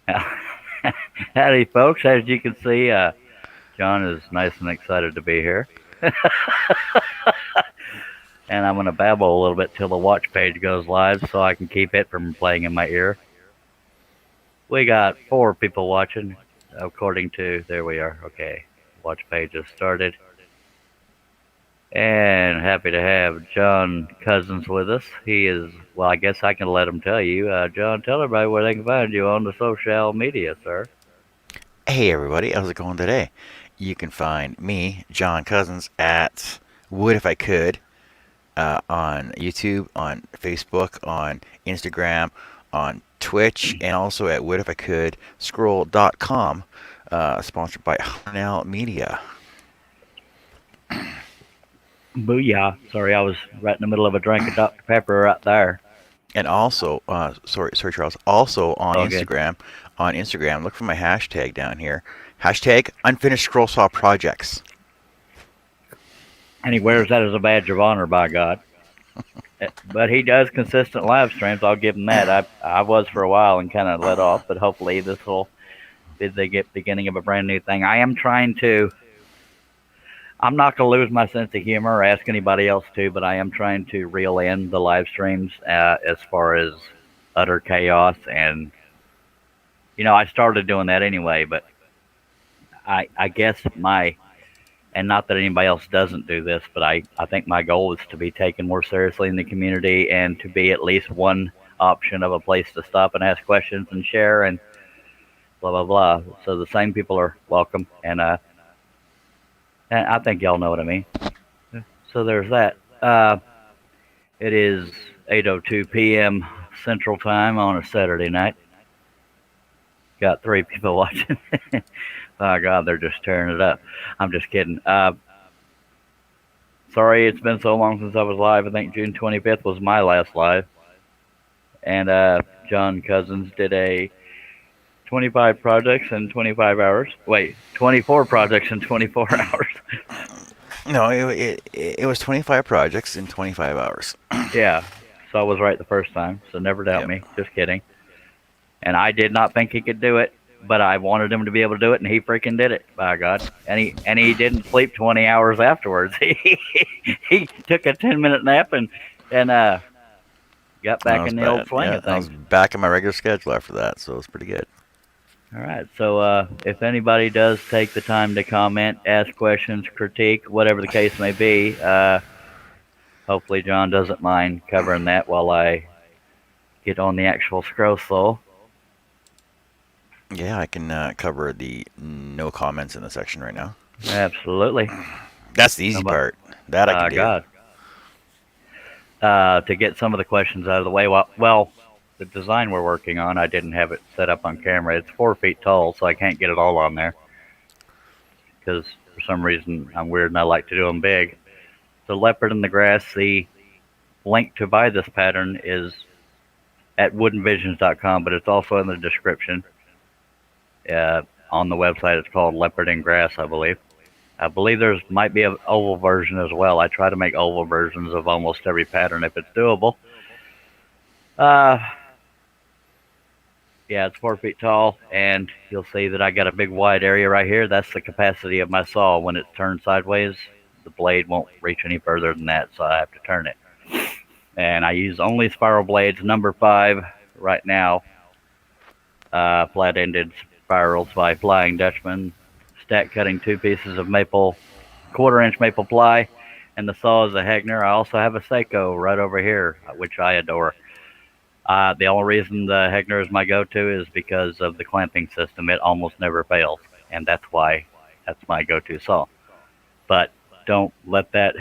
Howdy, folks. As you can see, John is nice and excited to be here. And I'm going to babble a little bit till the watch page goes live so I can keep it from playing in my ear. We got 4 people watching, according to. There we are. Okay. Watch page has started. And happy to have John Cousins with us. He is, well, I guess I can let him tell you. John, tell everybody where they can find you on the social media, sir. Hey everybody, how's it going today? You can find me, John Cousins, at Would If I Could on YouTube, on Facebook, on Instagram, on Twitch, and also at wouldifcould.scroll.com, sponsored by Hornell Media. Booyah. Sorry, I was right in the middle of a drink of Dr. Pepper right there. And also, sorry, Charles. Also Okay. On Instagram, look for my hashtag down here. Hashtag unfinished scroll saw projects. And he wears that as a badge of honor, by God. But he does consistent live streams. I'll give him that. I was for a while and kind of let off, but hopefully this will be the beginning of a brand new thing. I am trying to. I'm not going to lose my sense of humor or ask anybody else to, but I am trying to reel in the live streams as far as utter chaos. And, I started doing that anyway, but I guess and not that anybody else doesn't do this, but I think my goal is to be taken more seriously in the community and to be at least one option of a place to stop and ask questions and share and blah, blah, blah. So the same people are welcome. And I think y'all know what I mean. So there's that. It is 8:02 p.m. Central Time on a Saturday night. Got 3 people watching. Oh God, they're just tearing it up. I'm just kidding. Sorry, it's been so long since I was live. I think June 25th was my last live, and John Cousins did a 25 projects in 25 hours. Wait, 24 projects in 24 hours. No, it was 25 projects in 25 hours. Yeah, so I was right the first time. So never doubt Yep. me. Just kidding. And I did not think he could do it, but I wanted him to be able to do it, and he freaking did it. By God! And he didn't sleep 20 hours afterwards. He took a 10-minute nap and got That back was in the old bad. swing Yeah, of I was things. back in my regular schedule after that, so it was pretty good. All right. So if anybody does take the time to comment, ask questions, critique, whatever the case may be, hopefully John doesn't mind covering that while I get on the actual scroll soul. Yeah, I can cover the no comments in the section right now. Absolutely. That's the easy Somebody, part. That I can do. God. To get some of the questions out of the way. Well, the design we're working on, I didn't have it set up on camera. It's 4 feet tall, so I can't get it all on there because for some reason I'm weird and I like to do them big. The leopard in the grass. The link to buy this pattern is at woodenvisions.com, but it's also in the description. On the website, it's called Leopard in Grass, I believe. I believe there's might be an oval version as well. I try to make oval versions of almost every pattern if it's doable. Uh, yeah, it's 4 feet tall, and you'll see that I got a big wide area right here. That's the capacity of my saw. When it's turned sideways, the blade won't reach any further than that, so I have to turn it. And I use only spiral blades, number 5 right now. Flat-ended spirals by Flying Dutchman. Stack cutting 2 pieces of maple, quarter-inch maple ply, and the saw is a Hegner. I also have a Seiko right over here, which I adore. The only reason the Hegner is my go-to is because of the clamping system. It almost never fails, and that's why that's my go-to saw. But don't let that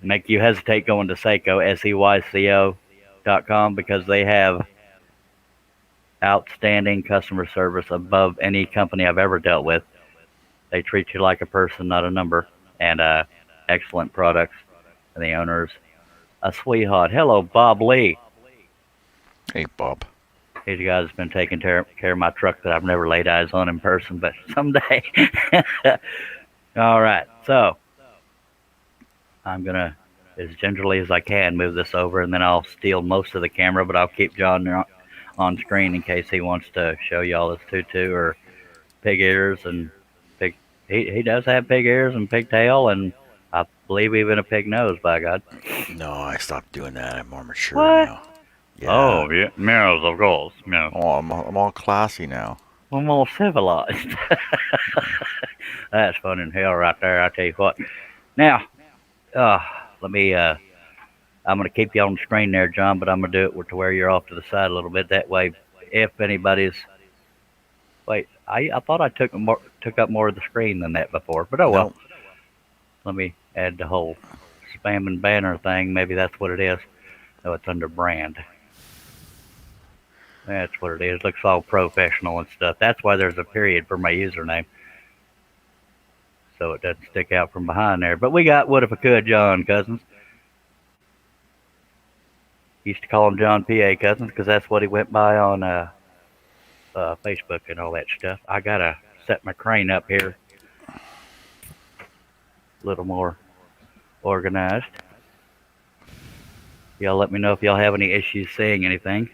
make you hesitate going to Seiko, SEYCO.com, because they have outstanding customer service above any company I've ever dealt with. They treat you like a person, not a number, and excellent products. And the owner's a sweetheart. Hello, Bob Lee. Hey, Bob. He's the guy that's been taking care of my truck that I've never laid eyes on in person, but someday. All right, so I'm going to, as gingerly as I can, move this over, and then I'll steal most of the camera, but I'll keep John on screen in case he wants to show y'all his tutu or pig ears and pig. He does have pig ears and pigtail, and I believe even a pig nose. By God. No, I stopped doing that. I'm more mature What? now. Yeah. Oh, yeah, meows, of course. Meow. Oh, I'm all classy now. We're more civilized. That's fun in hell right there, I tell you what. Now, uh, let me, I'm going to keep you on the screen there, John, but I'm going to do it to where you're off to the side a little bit. That way, if anybody's, wait, I thought I took up more of the screen than that before, but oh well. Nope. Let me add the whole spam and banner thing. Maybe that's what it is. Oh, it's under brand. That's what it is. Looks all professional and stuff. That's why there's a period for my username, so it doesn't stick out from behind there. But we got What If I Could John Cousins. Used to call him John P.A. Cousins because that's what he went by on Facebook and all that stuff. I gotta set my crane up here a little more organized. Y'all let me know if y'all have any issues seeing anything.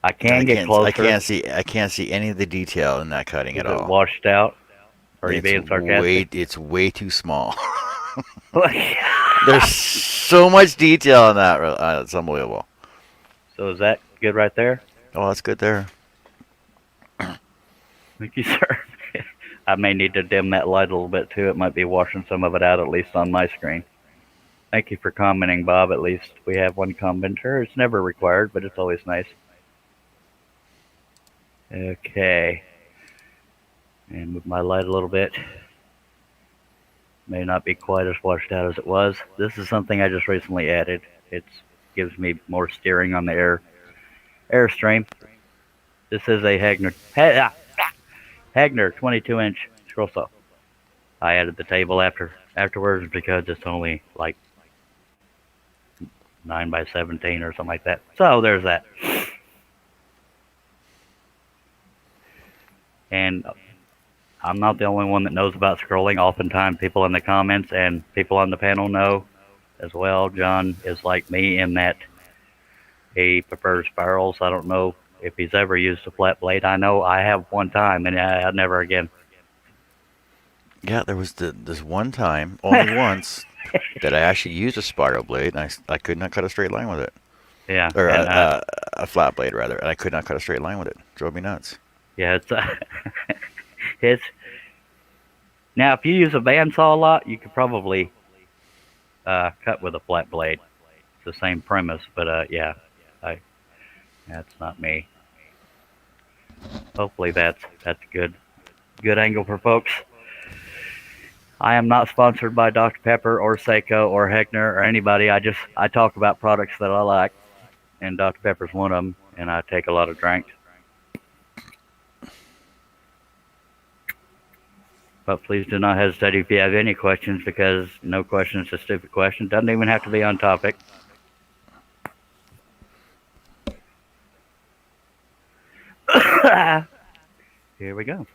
I can get closer. I can't see any of the detail in that cutting Is at it all. washed out? Or are you being sarcastic? It's way too small. There's so much detail in that. It's unbelievable. So is that good right there? Oh, that's good there. Thank you, sir. I may need to dim that light a little bit too. It might be washing some of it out, at least on my screen. Thank you for commenting, Bob. At least we have one commenter. It's never required, but it's always nice. Okay. And move my light a little bit. May not be quite as washed out as it was. This is something I just recently added. It gives me more steering on the airstream. This is a Hagner 22-inch scroll saw. I added the table afterwards because it's only like 9 by 17 or something like that. So there's that. And I'm not the only one that knows about scrolling. Oftentimes people in the comments and people on the panel know as well. John is like me in that he prefers spirals. I don't know if he's ever used a flat blade. I know I have one time, and I never again. Yeah, there was this one time, only once, that I actually used a spiral blade, and I could not cut a straight line with it. Yeah. Or a flat blade, rather, and I could not cut a straight line with it. Drove me nuts. Yeah, it's now if you use a bandsaw a lot, you could probably cut with a flat blade. It's the same premise, but yeah, that's not me. Hopefully that's good angle for folks. I am not sponsored by Dr. Pepper or Seiko or Heckner or anybody. I talk about products that I like, and Dr. Pepper's one of them, and I take a lot of drinks. But please do not hesitate if you have any questions, because no question is a stupid question. Doesn't even have to be on topic. Here we go.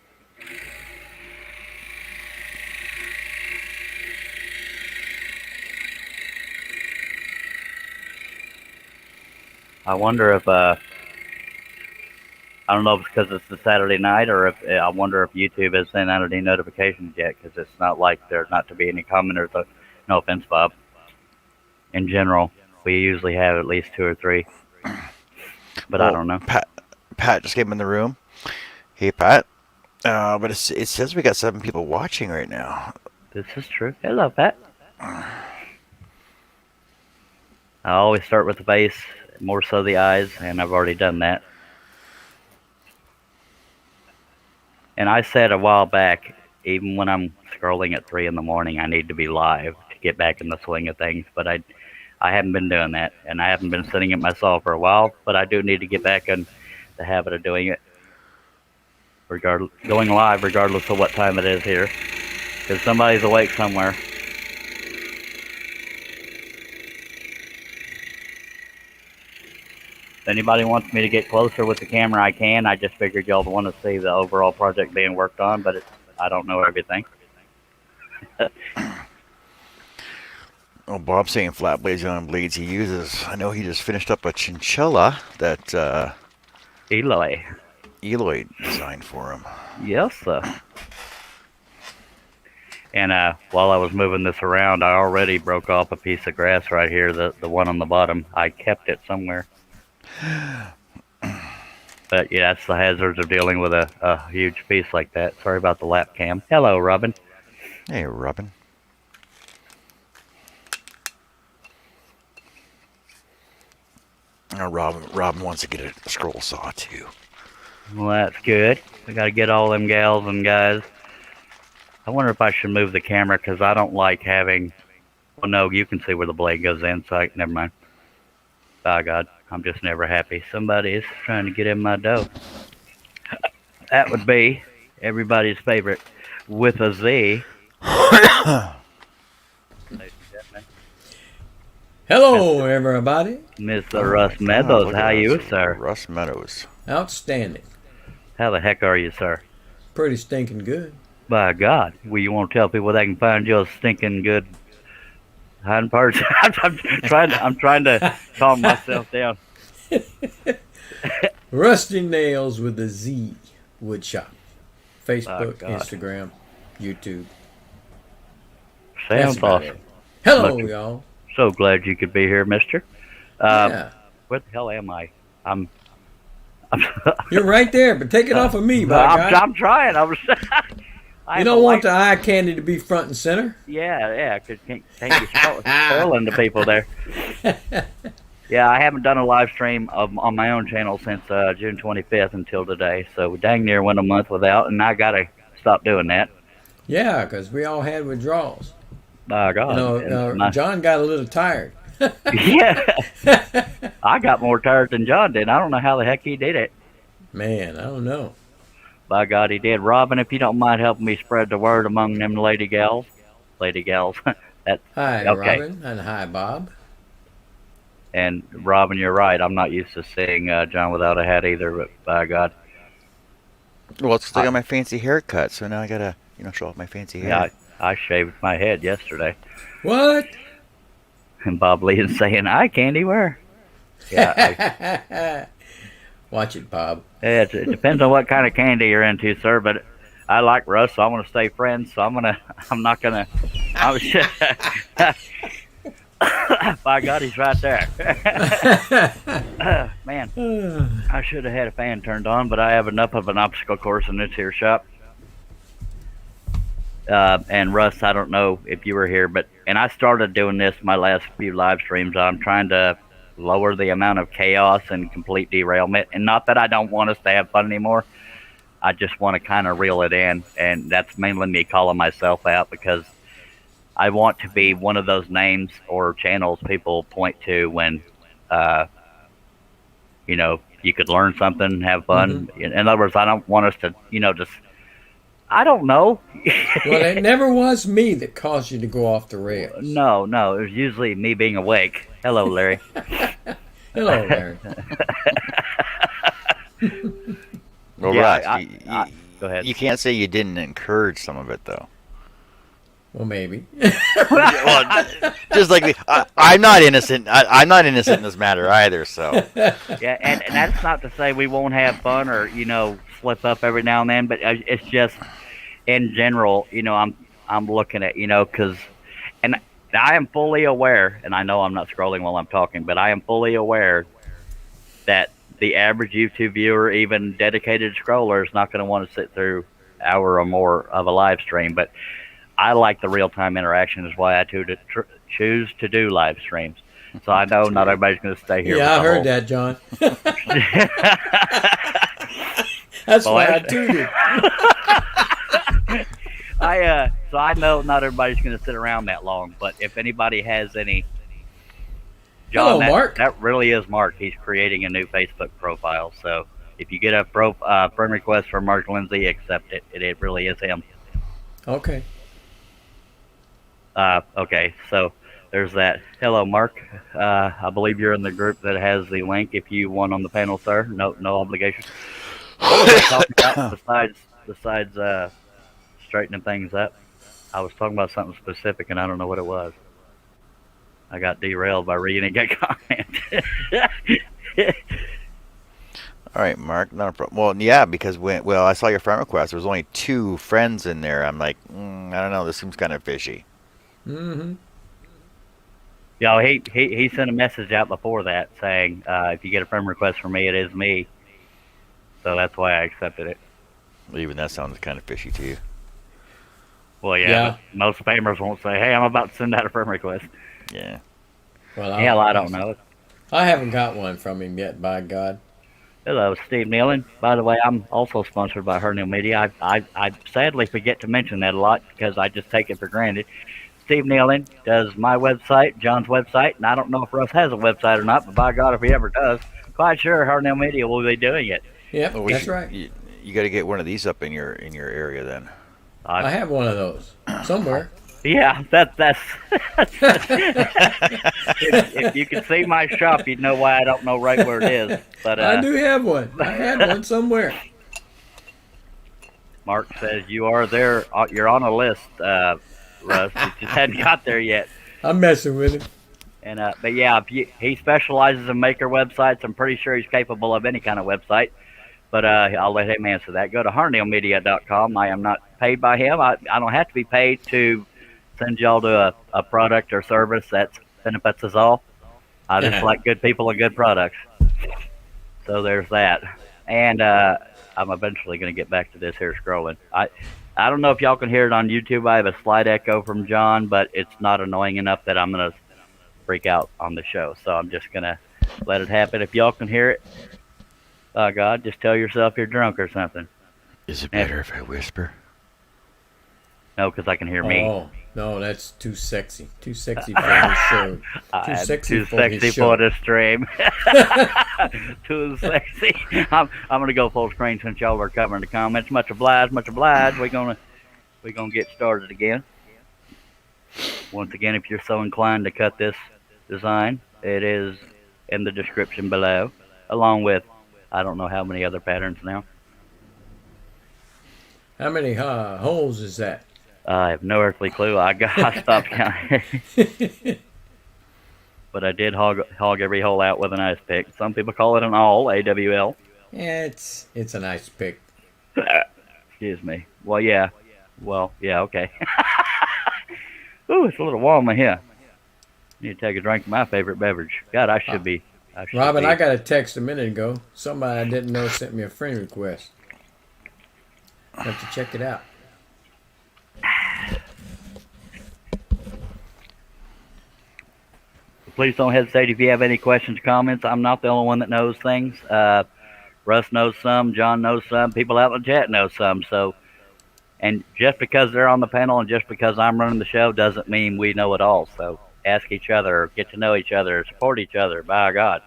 I wonder if I don't know if it's because it's the Saturday night, or if I wonder if YouTube has sent out any notifications yet, because it's not like there's not to be any commenters. No offense, Bob. In general, we usually have at least 2 or 3, but I don't know. Pat just came in the room. Hey, Pat. But it says we got 7 people watching right now. This is true. Hello, Pat. I always start with the face, more so the eyes, and I've already done that. And I said a while back, even when I'm scrolling at 3 in the morning, I need to be live to get back in the swing of things. But I haven't been doing that, and I haven't been sitting at my saw for a while. But I do need to get back in the habit of doing it, going live regardless of what time it is here, because somebody's awake somewhere. If anybody wants me to get closer with the camera, I can. I just figured y'all want to see the overall project being worked on, but I don't know everything. Oh, Bob's saying flat blades on blades he uses. I know he just finished up a chinchilla that Eloy. Eloy designed for him. Yes, sir. And while I was moving this around, I already broke off a piece of grass right here, the one on the bottom. I kept it somewhere. But yeah, that's the hazards of dealing with a huge piece like that. Sorry about the lap cam. Hello, Robin. Hey, Robin. Robin wants to get a scroll saw too. Well, that's good. We got to get all them gals and guys. I wonder if I should move the camera because I don't like having. Well, no, you can see where the blade goes in, so never mind. By God, I'm just never happy. Somebody is trying to get in my dough. That would be everybody's favorite with a Z. Hello, everybody. Mr. Russ Meadows, how you, sir? Russ Meadows. Outstanding. How the heck are you, sir? Pretty stinking good. By God, well, you want to tell people they can find your stinking good hiding parts? I'm trying to calm myself down. Rusty Nails with a Z Woodshop. Facebook, God. Instagram, YouTube. Sounds That's about awesome. it. Hello, Look. y'all. So glad you could be here, mister. Yeah. Where the hell am I? I'm You're right there, but take it off of me, by God. I'm trying. You don't want the eye candy to be front and center? Yeah, because can't be spoiling the people there. Yeah, I haven't done a live stream on my own channel since June 25th until today, so we dang near went a month without, and I got to stop doing that. Yeah, because we all had withdrawals. By God. John got a little tired. Yeah. I got more tired than John did. I don't know how the heck he did it. Man, I don't know. By God, he did. Robin, if you don't mind helping me spread the word among them lady gals. That's, Hi, okay. Robin, and hi, Bob. And Robin, you're right. I'm not used to seeing John without a hat either, but by God. Well, it's still got my fancy haircut, so now I gotta, show off my fancy hair. Yeah, I shaved my head yesterday. What? And Bob Lee is saying, "I candy where?" Yeah. Watch it, Bob. It depends on what kind of candy you're into, sir. But I like Russ, so I want to stay friends. So I'm not gonna. By God, he's right there. Man, I should have had a fan turned on, but I have enough of an obstacle course in this here shop. And Russ, I don't know if you were here, and I started doing this my last few live streams. I'm trying to lower the amount of chaos and complete derailment. And not that I don't want us to have fun anymore. I just want to kind of reel it in. And that's mainly me calling myself out because I want to be one of those names or channels people point to when, you could learn something, have fun. Mm-hmm. In other words, I don't want us to, just, I don't know. Well, it never was me that caused you to go off the rails. No, it was usually me being awake. Hello, Larry. Hello, Larry. Well, yeah, Ross, go ahead. You can't say you didn't encourage some of it, though. Well, maybe. Well, just like I'm not innocent. I'm not innocent in this matter either. So. Yeah, and that's not to say we won't have fun or slip up every now and then, but it's just in general. I'm looking at because, and I am fully aware, and I know I'm not scrolling while I'm talking, but I am fully aware that the average YouTube viewer, even dedicated scroller, is not going to want to sit through an hour or more of a live stream, but I like the real-time interaction is why I choose to do live streams. So I know not everybody's going to stay here. Yeah, I heard that, John. That's why I tooted. So I know not everybody's going to sit around that long, but if anybody has any... John, hello, Mark. That really is Mark. He's creating a new Facebook profile. So if you get a friend request from Mark Lindsay, accept it. It really is him. Okay. Okay, so there's that. Hello, Mark. I believe you're in the group that has the link. If you want on the panel, sir, no obligation. What was I talking about besides straightening things up? I was talking about something specific, and I don't know what it was. I got derailed by reading a comment. All right, Mark. Not a problem. Well, yeah, because I saw your friend request. There was only 2 friends in there. I'm like, I don't know. This seems kind of fishy. Mm-hmm. Yo, he sent a message out before that saying, if you get a friend request from me, it is me. So that's why I accepted it. Even that sounds kind of fishy to you. Well, Yeah. but most spammers won't say, hey, I'm about to send out a friend request. Yeah. Well, Hell, I don't know. I haven't got one from him yet, by God. Hello, Steve Nealon. By the way, I'm also sponsored by Her New Media. I sadly forget to mention that a lot because I just take it for granted. Steve Nealon does my website, John's website, and I don't know if Russ has a website or not, but by God, if he ever does, quite sure Her New Media will be doing it. Yep, Well, that's right. You got to get one of these up in your area then. I have one of those somewhere. Yeah, that's. if you could see my shop, you'd know why I don't know right where it is. But I do have one. I had one somewhere. Mark says you are there. You're on a list, Russ. You just hadn't got there yet. I'm messing with him. And but yeah, he specializes in maker websites. I'm pretty sure he's capable of any kind of website. But I'll let him answer that. Go to harneilmedia.com. I am not paid by him. I don't have to be paid to send y'all to a product or service that benefits us all. I just like good people and good products. So there's that. And I'm eventually going to get back to this here scrolling. I don't know if y'all can hear it on YouTube. I have a slight echo from John, but it's not annoying enough that I'm going to freak out on the show. So I'm just going to let it happen. If y'all can hear it, oh, God, just tell yourself you're drunk or something. Is it better if I whisper? No, because I can hear me. Oh, no, that's too sexy. Too sexy for his show. Too sexy for the stream. Too sexy. I'm gonna go full screen since y'all were covering the comments. Much obliged, much obliged. We're gonna get started again. Once again, if you're so inclined to cut this design, it is in the description below, along with I don't know how many other patterns now. How many holes is that? I have no earthly clue. I stopped counting. But I did hog every hole out with an ice pick. Some people call it an awl, AWL. Yeah, it's a nice pick. Excuse me. Well, yeah, okay. Ooh, it's a little warm in here. Need to take a drink of my favorite beverage. God, I should be. Robin, I got a text a minute ago. Somebody I didn't know sent me a friend request. I have to check it out. Please don't hesitate if you have any questions or comments. I'm not the only one that knows things. Russ knows some. John knows some. People out in the chat know some. So, and just because they're on the panel and just because I'm running the show doesn't mean we know it all. So ask each other, get to know each other, support each other. By God.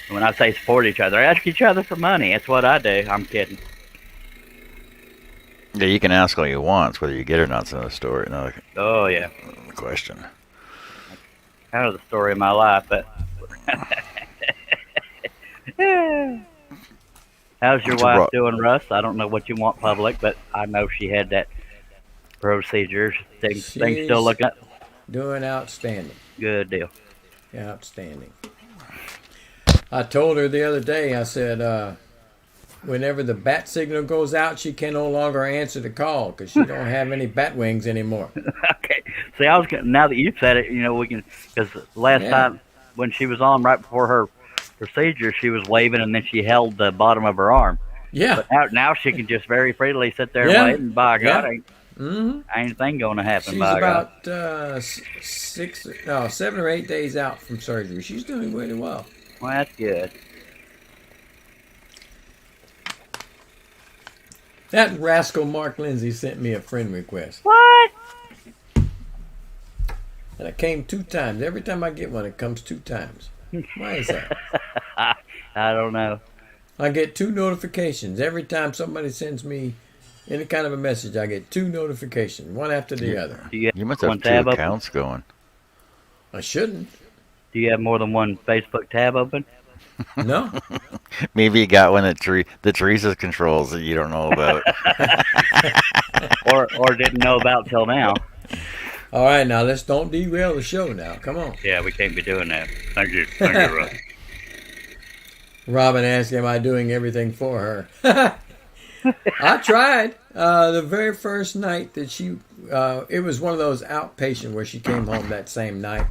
When I say support each other, ask each other for money. That's what I do. I'm kidding. Yeah, you can ask all you want. Whether you get it or not's another story. Another Oh, yeah. question. Kind of the story of my life, but how's your wife doing, Russ? I don't know what you want public, but I know she had that procedure. Things still looking up. Doing outstanding. Good deal. Outstanding. I told her the other day, I said, whenever the bat signal goes out, she can no longer answer the call because she don't have any bat wings anymore. Okay. See, now that you've said it, we can, because last time when she was on right before her procedure, she was waving and then she held the bottom of her arm. Yeah. But now she can just very freely sit there and wave, and by God, ain't Mm-hmm. anything going to happen. She's by about God. 7 or 8 days out from surgery. She's doing really well. Well, that's good. That rascal Mark Lindsay sent me a friend request. What? And it came 2 times. Every time I get one, it comes 2 times. Why is that? I don't know. I get 2 notifications. Every time somebody sends me any kind of a message, I get 2 notifications, one after the other. You must have 2 tab accounts going. I shouldn't. Do you have more than one Facebook tab open? No. Maybe you got one that Teresa controls that you don't know about. or didn't know about till now. All right, now let's don't derail the show now. Come on. Yeah, we can't be doing that. Thank you, Russ. Robin asked, am I doing everything for her? I tried. The very first night that it was one of those outpatient where she came home that same night.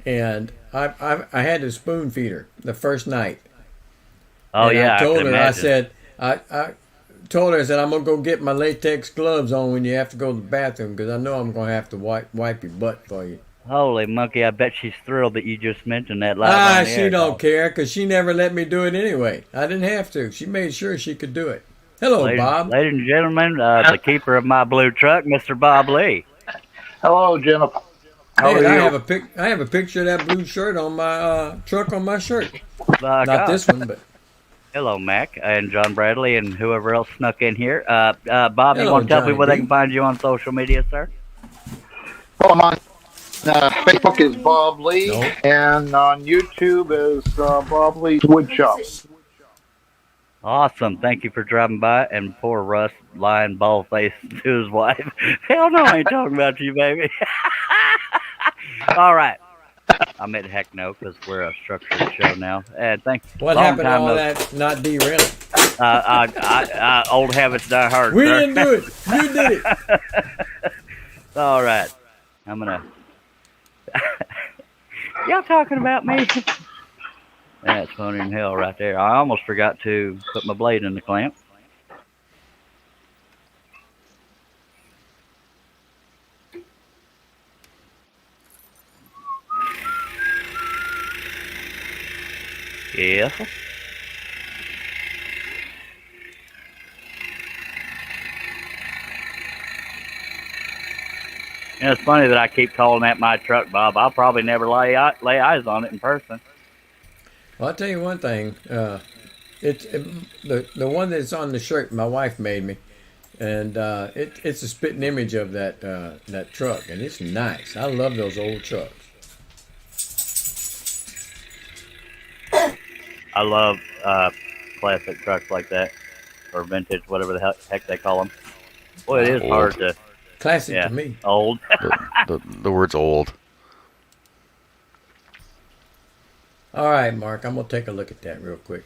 And I had to spoon feed her the first night. Oh, And yeah, I told can her, imagine. I told her, I said, I'm going to go get my latex gloves on when you have to go to the bathroom because I know I'm going to have to wipe your butt for you. Holy monkey, I bet she's thrilled that you just mentioned that live on the She air, don't dog. care because she never let me do it anyway. I didn't have to. She made sure she could do it. Hello, Bob. Ladies and gentlemen, the keeper of my blue truck, Mr. Bob Lee. Hello, Jennifer. How Hey, are I you? have a picture of that blue shirt on my truck on my shirt. By Not God. this one, but Hello, Mac, and John Bradley, and whoever else snuck in here. Bob, you Hello, want to tell me Johnny where they B. can find you on social media, sir? Well, I'm on Facebook is Bob Lee, No. and on YouTube is Bob Lee's Woodshop. Awesome. Thank you for driving by. And poor Russ lying bald faced to his wife. Hell no, I ain't talking about you, baby. All right. I meant heck no because we're a structured show now. And thanks. what Long happened to time all no- that not derailing? Old habits die hard, We sir. didn't do it. You did it. All right. I'm going to. Y'all talking about me? That's funny in hell right there. I almost forgot to put my blade in the clamp. Yes. And it's funny that I keep calling that my truck, Bob. I'll probably never lay eyes on it in person. Well, I'll tell you one thing. The one that's on the shirt my wife made me, and it's a spitting image of that truck, and it's nice. I love those old trucks. I love classic trucks like that, or vintage, whatever the heck they call them. Boy, it is Old. hard to, Classic yeah, to me. old. The word's old. All right, Mark, I'm gonna take a look at that real quick.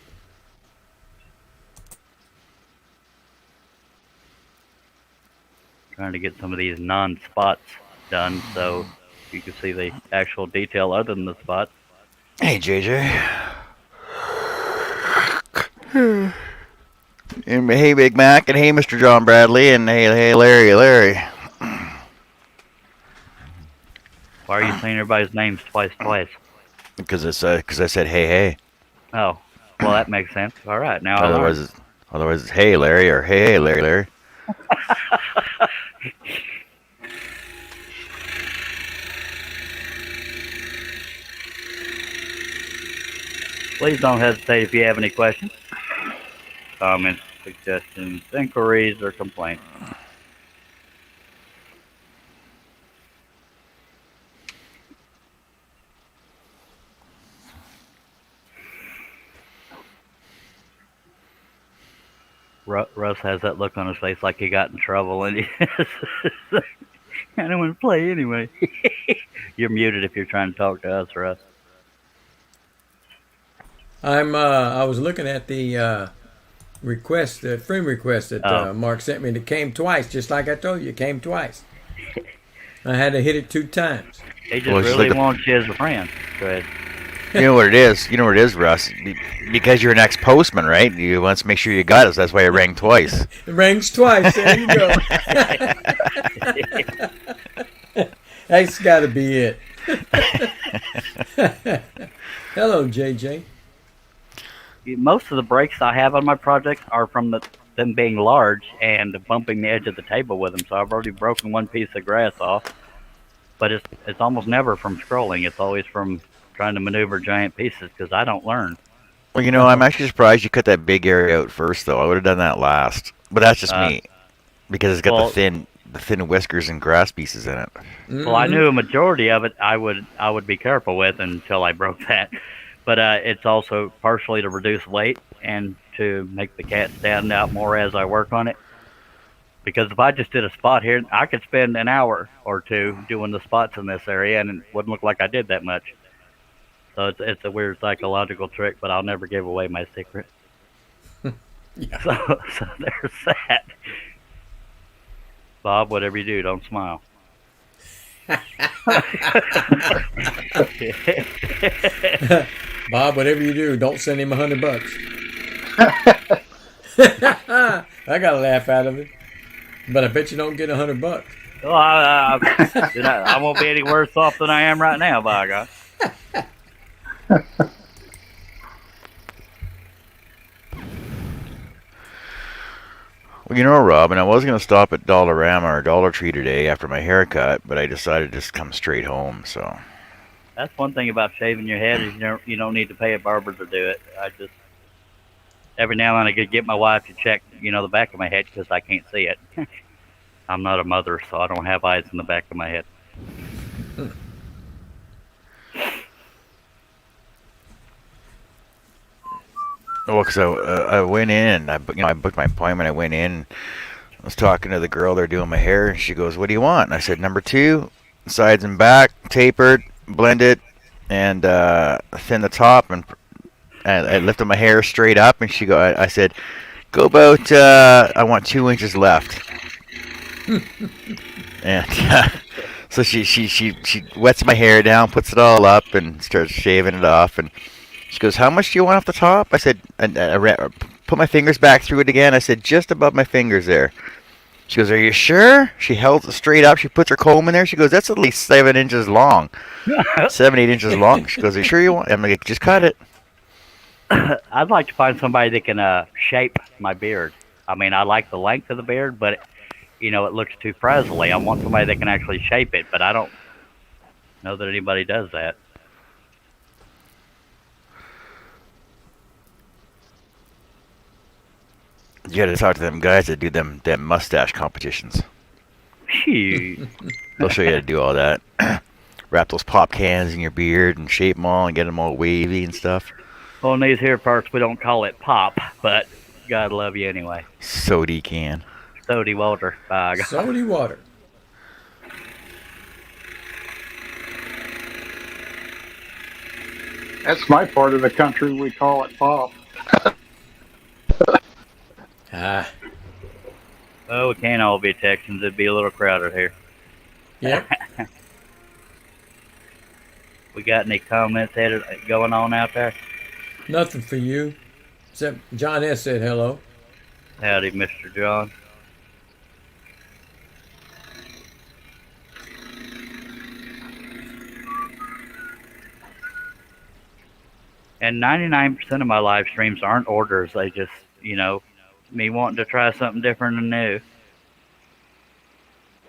Trying to get some of these non-spots done so you can see the actual detail other than the spots. Hey, JJ. And hey, Big Mac, and hey, Mr. John Bradley, and hey, Larry. Why are you saying everybody's names twice? Because I said hey. Oh, well, that makes sense. All right, now I learned. Otherwise it's hey, Larry, or hey, Larry. Please don't hesitate if you have any questions, comments, suggestions, inquiries, or complaints. Russ has that look on his face like he got in trouble, and I don't want to play anyway. You're muted if you're trying to talk to us, Russ. I was looking at the request, the friend request that Mark sent me, and it came twice, just like I told you, it came twice. I had to hit it 2 times. He just Well, it's really like wants you as a friend. Go ahead. You know what it is? Russ? Because you're an ex-postman, right? You want to make sure you got us. That's why it rang twice. It rings twice. There you go. That's got to be it. Hello, JJ. Most of the breaks I have on my projects are from them being large and bumping the edge of the table with them. So I've already broken one piece of grass off, but it's almost never from scrolling. It's always from trying to maneuver giant pieces because I don't learn. Well, I'm actually surprised you cut that big area out first, though. I would have done that last. But that's just me, because it's got the thin whiskers and grass pieces in it. Well, I knew a majority of it I would be careful with until I broke that. But it's also partially to reduce weight and to make the cat stand out more as I work on it. Because if I just did a spot here, I could spend an hour or two doing the spots in this area, and it wouldn't look like I did that much. So it's a weird psychological trick, but I'll never give away my secret. Yeah. So there's that. Bob, whatever you do, don't smile. Bob, whatever you do, don't send him $100. I got a laugh out of it, but I bet you don't get $100. Well, I won't be any worse off than I am right now, by God. Well, you know, Rob, and I was going to stop at Dollarama or Dollar Tree today after my haircut, but I decided to just come straight home, so. That's one thing about shaving your head is you don't need to pay a barber to do it. I just every now and then I could get my wife to check, the back of my head because I can't see it. I'm not a mother, so I don't have eyes in the back of my head. Well, because I went in, I booked my appointment. I went in, I was talking to the girl there doing my hair, and she goes, "What do you want?" And I said, "Number 2, sides and back, tapered, blended, and thin the top." And I lifted my hair straight up, and I said, "Go about, I want 2 inches left." And so she wets my hair down, puts it all up, and starts shaving it off, and she goes, "How much do you want off the top?" I said, I put my fingers back through it again. I said, "Just above my fingers there." She goes, "Are you sure?" She held it straight up. She puts her comb in there. She goes, "That's at least 7 inches long. 7, 8 inches long." She goes, "Are you sure you want?" I'm like, "Just cut it." I'd like to find somebody that can shape my beard. I mean, I like the length of the beard, but it looks too frizzly. I want somebody that can actually shape it, but I don't know that anybody does that. You got to talk to them guys that do them mustache competitions. Phew. They'll show you how to do all that. Wrap those pop cans in your beard and shape them all and get them all wavy and stuff. Well, in these here parts, we don't call it pop, but God love you anyway. Sody can. Sody water. By God. Sody water. That's my part of the country. We call it pop. Ah. Oh, we can't all be Texans. It'd be a little crowded here. Yep. We got any comments going on out there? Nothing for you. Except John S. said hello. Howdy, Mr. John. And 99% of my live streams aren't orders. They just, me wanting to try something different and new.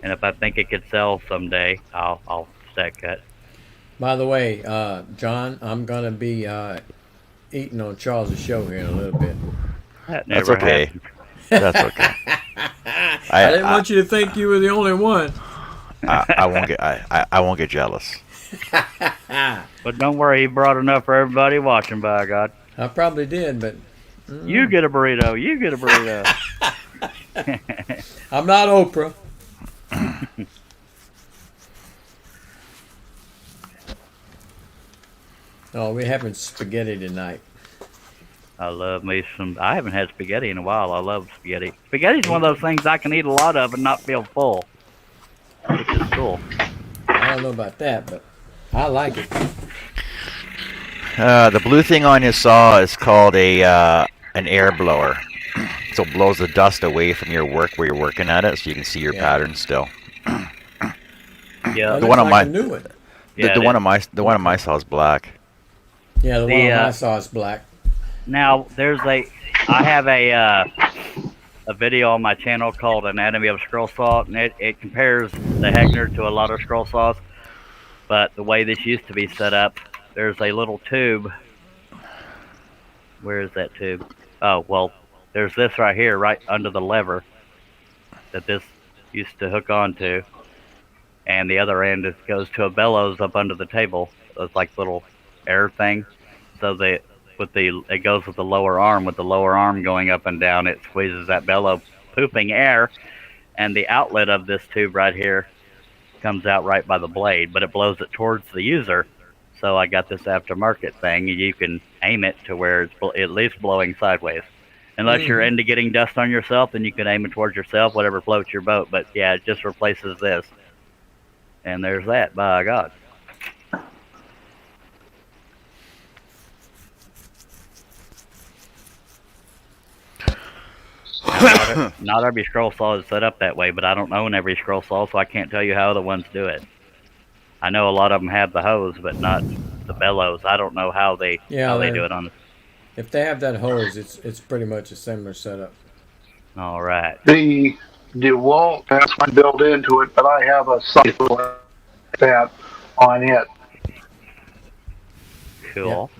And if I think it could sell someday, I'll stack cut. By the way, John, I'm going to be eating on Charles' show here in a little bit. That That's never okay. happened. That's okay. I didn't want you to think you were the only one. I won't get jealous. But don't worry, you brought enough for everybody watching, by God. I probably did, but... You get a burrito. You get a burrito. I'm not Oprah. Oh, we're having spaghetti tonight. I love me some. I haven't had spaghetti in a while. I love spaghetti. Spaghetti's one of those things I can eat a lot of and not feel full, which is cool. I don't know about that, but I like it. The blue thing on his saw is called an air blower. So it blows the dust away from your work where you're working at it, so you can see your pattern still. Yeah, The one on my new one. The one on my saw is black. Yeah, the one on my saw is black. Now I have a video on my channel called Anatomy of a Scroll Saw, and it compares the Heckner to a lot of scroll saws. But the way this used to be set up, there's a little tube. Where is that tube? Oh, well, there's this right here, right under the lever that this used to hook onto. And the other end goes to a bellows up under the table. So it's like little air thing. So it goes with the lower arm. With the lower arm going up and down, it squeezes that bellow, pooping air, and the outlet of this tube right here comes out right by the blade, but it blows it towards the user. So I got this aftermarket thing, and you can aim it to where it's at least blowing sideways. Unless you're into getting dust on yourself, then you can aim it towards yourself, whatever floats your boat. But yeah, it just replaces this. And there's that, by God. Not every scroll saw is set up that way, but I don't own every scroll saw, so I can't tell you how other ones do it. I know a lot of them have the hose, but not the bellows. I don't know how they do it on. If they have that hose, it's pretty much a similar setup. All right. The DeWalt has one built into it, but I have a sight like that on it. Cool.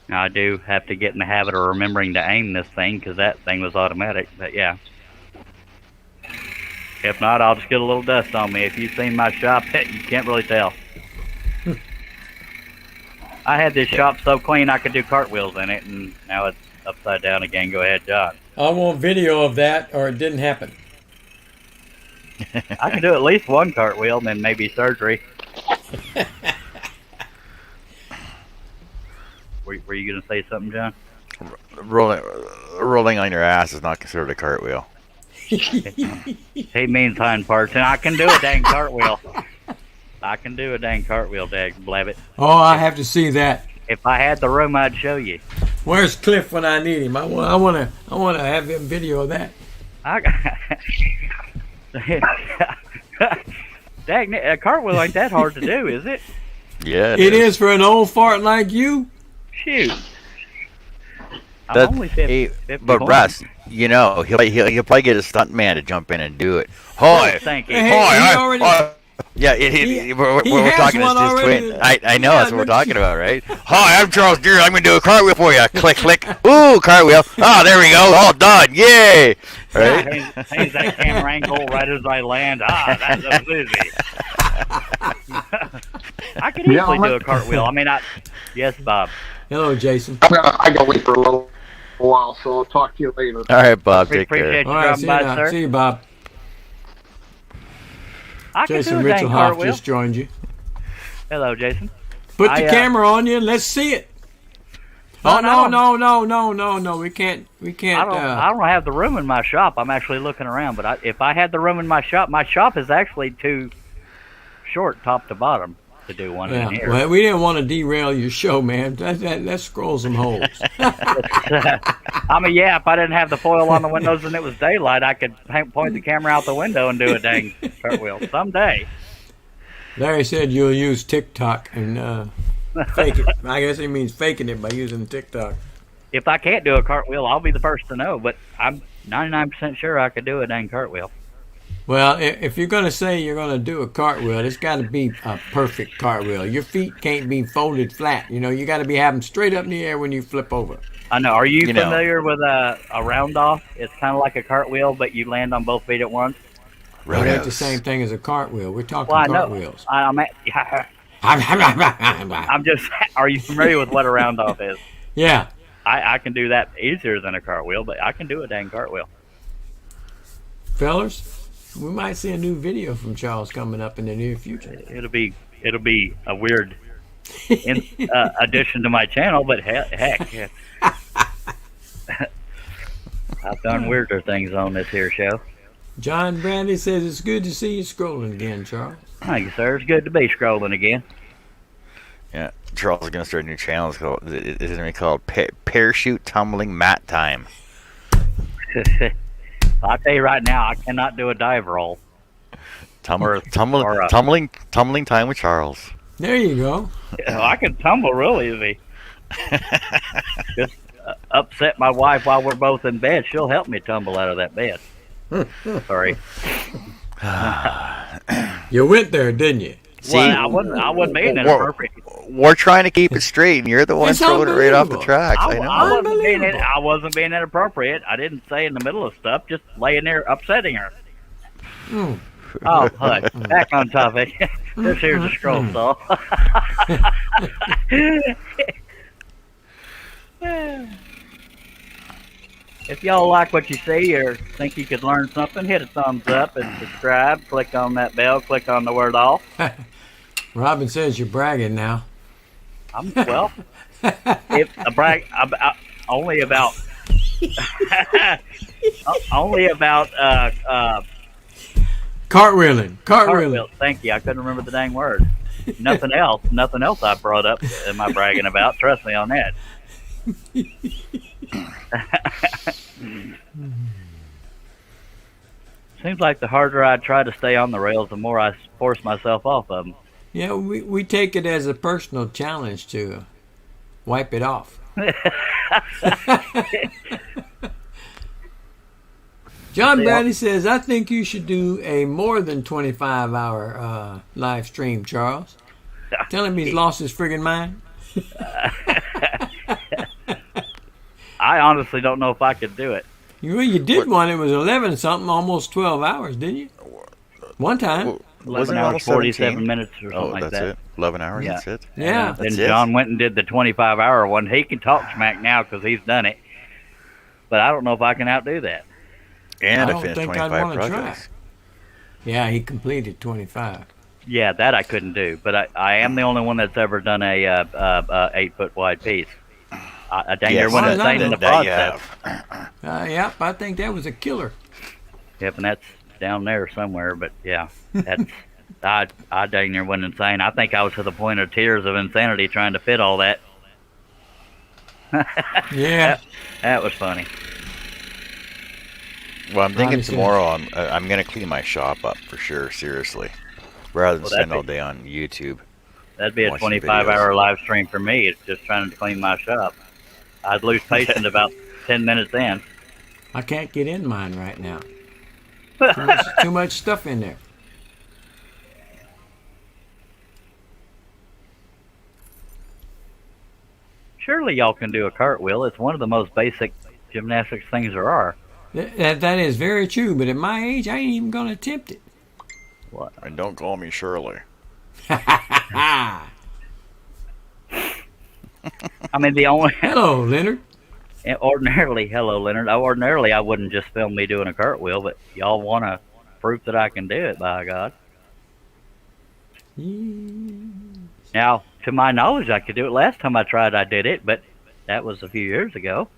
Now, I do have to get in the habit of remembering to aim this thing because that thing was automatic, but yeah. If not, I'll just get a little dust on me. If you've seen my shop, you can't really tell. I had this shop so clean I could do cartwheels in it, and now it's upside down again. Go ahead, John. I want video of that, or it didn't happen. I can do at least one cartwheel, and then maybe surgery. Were you going to say something, John? Rolling on your ass is not considered a cartwheel. He means hind parts, and I can do a dang cartwheel. I can do a dang cartwheel, dag blabbit. Oh, I have to see that. If I had the room, I'd show you. Where's Cliff when I need him? I want to have him video of that. Dang, a cartwheel ain't that hard to do, is it? Yeah, it is for an old fart like you. Shoot. I'm only 50 but Russ, you know, he'll probably get a stunt man to jump in and do it. Hi, thank you. hi. Yeah, we're talking to his twin. I know, that's what we're talking about, right? Hi, I'm Charles Deere. I'm going to do a cartwheel for you. Click, click. Ooh, cartwheel. Oh, there we go. All done. Yay. Right? Change that camera angle right as I land. That's so easy. I could easily do a cartwheel. I mean, yes, Bob. Hello, Jason. I got to wait for a little while, so I'll talk to you later. All right, Bob. Take Appreciate care. you All right, dropping by, sir. See you, Bob. I can Jason do a dang Ritzelhoff cartwheel. just joined you. Hello, Jason. Put the camera on you and let's see it. No. We can't. I don't have the room in my shop. I'm actually looking around, but if I had the room in my shop is actually too short, top to bottom, to do one in here. Well, we didn't want to derail your show, man. Let's scroll some holes. I mean, yeah, if I didn't have the foil on the windows and it was daylight, I could point the camera out the window and do a dang cartwheel someday. Larry said you'll use TikTok and fake it. I guess he means faking it by using TikTok. If I can't do a cartwheel, I'll be the first to know, but I'm 99% sure I could do a dang cartwheel. Well, if you're going to say you're going to do a cartwheel, it's got to be a perfect cartwheel. Your feet can't be folded flat. You know, you got to be having straight up in the air when you flip over. I know. Are you familiar with a round off? It's kind of like a cartwheel, but you land on both feet at once. Well, it ain't the same thing as a cartwheel. We're talking cartwheels. I'm just. Are you familiar with what a round off is? Yeah. I can do that easier than a cartwheel, but I can do a dang cartwheel. Fellas, we might see a new video from Charles coming up in the near future. It'll be a weird addition to my channel, but heck. I've done weirder things on this here show. John Brandy says it's good to see you scrolling again, Charles. Thank you, sir. It's good to be scrolling again. Yeah, Charles is going to start a new channel. It's going to be called Parachute Tumbling Mat Time. I'll tell you right now, I cannot do a dive roll. Tumbling time with Charles. There you go. I can tumble real easy. Just upset my wife while we're both in bed. She'll help me tumble out of that bed. Sorry. You went there, didn't you? See, well, I wasn't being inappropriate. We're trying to keep it straight, and you're the one throwing it right off the tracks. I know. I wasn't being inappropriate. I didn't say in the middle of stuff, just laying there upsetting her. Oh, hush. Back on topic. This here's a scroll saw. If y'all like what you see or think you could learn something, hit a thumbs up and subscribe. Click on that bell. Click on the word off. Robin says you're bragging now. Well, if a brag, only about only about Cartwheeling. cartwheel. Thank you. I couldn't remember the dang word. Nothing else. Nothing else I brought up. Am I bragging about? Trust me on that. Seems like the harder I try to stay on the rails, the more I force myself off of them. Yeah, we take it as a personal challenge to wipe it off. John Batty says, I think you should do a more than 25-hour live stream, Charles. Tell him he's lost his friggin' mind. I honestly don't know if I could do it. You did one. It was 11 something, almost 12 hours, didn't you? One time. 11 hours, 47 minutes or something like that's that. it. 11 hours, Yeah. that's it. Yeah. Then John went and did the 25-hour one. He can talk smack now because he's done it. But I don't know if I can outdo that. And I I don't finished think I'd 25 wanna try. projects. Yeah, he completed 25. Yeah, that I couldn't do. But I am the only one that's ever done a 8-foot wide piece. I dang near went Well, insane in the that you process. have. Yep, I think that was a killer. Yep, and that's down there somewhere. But yeah, that's I dang near went insane. I think I was to the point of tears of insanity trying to fit all that. Yeah. That was funny. Well, I'm thinking Obviously. tomorrow I'm going to clean my shop up for sure, seriously. Rather than Well, spend that'd all day on YouTube. That'd be a Watching 25-hour live stream for me. It's just trying to clean my shop. I'd lose patience about 10 minutes in. I can't get in mine right now. Too much stuff in there. Surely y'all can do a cartwheel. It's one of the most basic gymnastics things there are. That is very true, but at my age, I ain't even going to attempt it. What? And don't call me Shirley. I mean, the only Hello, Leonard. hello, Leonard. Ordinarily, I wouldn't just film me doing a cartwheel, but y'all want to prove that I can do it, by God. Now, to my knowledge, I could do it. Last time I tried, I did it, but that was a few years ago.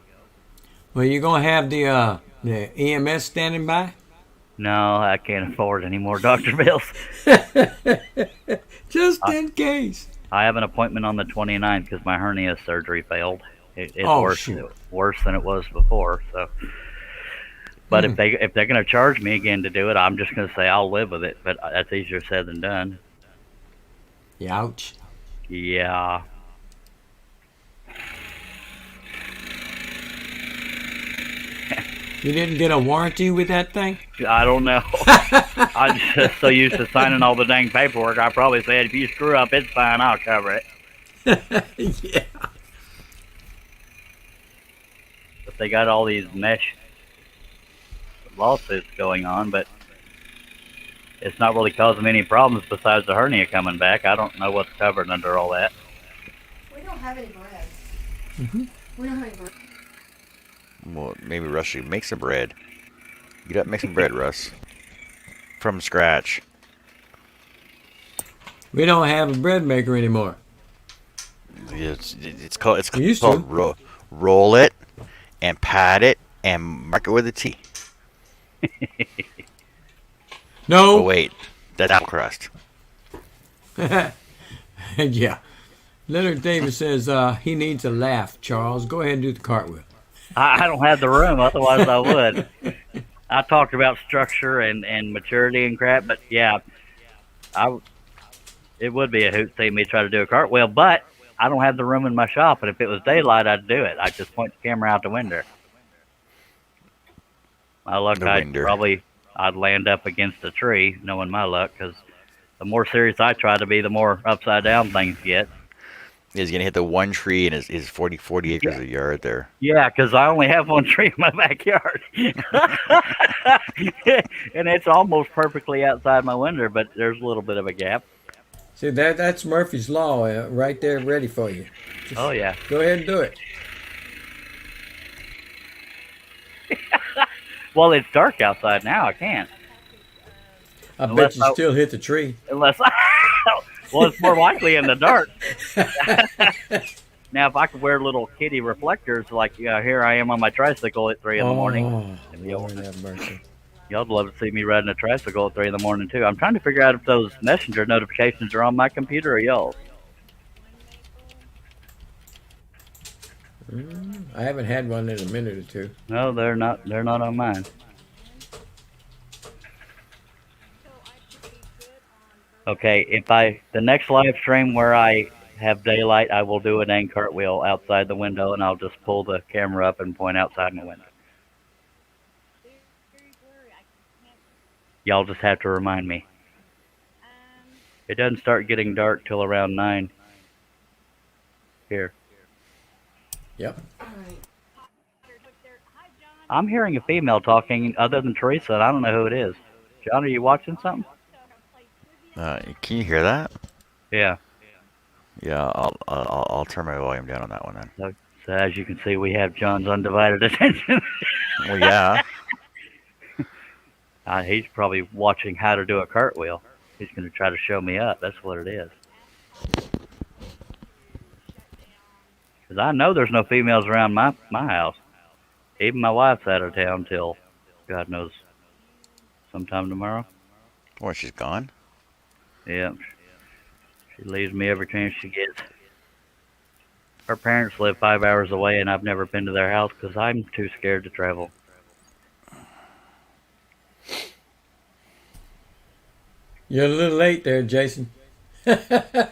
Well, you going to have the EMS standing by? No, I can't afford any more doctor bills. Just in case. I have an appointment on the 29th because my hernia surgery failed. It's shoot. worse than it was before. So, but if they're going to charge me again to do it, I'm just going to say I'll live with it. But that's easier said than done. Ouch. Yeah. You didn't get a warranty with that thing? I don't know. I'm just so used to signing all the dang paperwork. I probably said, if you screw up, it's fine. I'll cover it. Yeah. But they got all these mesh lawsuits going on, but it's not really causing me any problems besides the hernia coming back. I don't know what's covered under all that. We don't have any bread. Mm-hmm. We don't have any bread. Well, maybe Russ should make some bread. Get up and make some bread, Russ. From scratch. We don't have a bread maker anymore. It's called We used called roll it and pat it and mark it with a T. No. Oh wait, that's apple crust. Yeah. Leonard Davis says he needs a laugh, Charles. Go ahead and do the cartwheel. I don't have the room, otherwise I would. I talked about structure and maturity and crap, but yeah, it would be a hoot seeing me try to do a cartwheel, but I don't have the room in my shop, and if it was daylight, I'd do it. I'd just point the camera out the window. My luck, I'd land up against a tree, knowing my luck, because the more serious I try to be, the more upside down things get. He's going to hit the one tree in his 40 acres of yard there. Yeah, because I only have one tree in my backyard. And it's almost perfectly outside my window, but there's a little bit of a gap. See, that's Murphy's Law right there ready for you. Oh, yeah. Go ahead and do it. Well, it's dark outside now. I can't. I Unless bet you still hit the tree. Unless well, it's more likely in the dark. Now, if I could wear little kitty reflectors, like here I am on my tricycle at 3 in the morning. Oh, Lord have mercy. Y'all'd love to see me riding a tricycle at 3 in the morning too. I'm trying to figure out if those messenger notifications are on my computer or y'all's. I haven't had one in a minute or two. No, they're not. They're not on mine. Okay, if the next live stream where I have daylight, I will do a dang cartwheel outside the window, and I'll just pull the camera up and point outside the window. Y'all just have to remind me. It doesn't start getting dark till around 9. Here. Yep. I'm hearing a female talking other than Teresa, and I don't know who it is. John, are you watching something? Can you hear that? Yeah. Yeah, I'll turn my volume down on that one then. So as you can see, we have John's undivided attention. Well, yeah. He's probably watching how to do a cartwheel. He's going to try to show me up. That's what it is. Because I know there's no females around my house. Even my wife's out of town till, God knows, sometime tomorrow. Well, she's gone. Yeah. She leaves me every chance she gets. Her parents live 5 hours away, and I've never been to their house because I'm too scared to travel. You're a little late there, Jason. For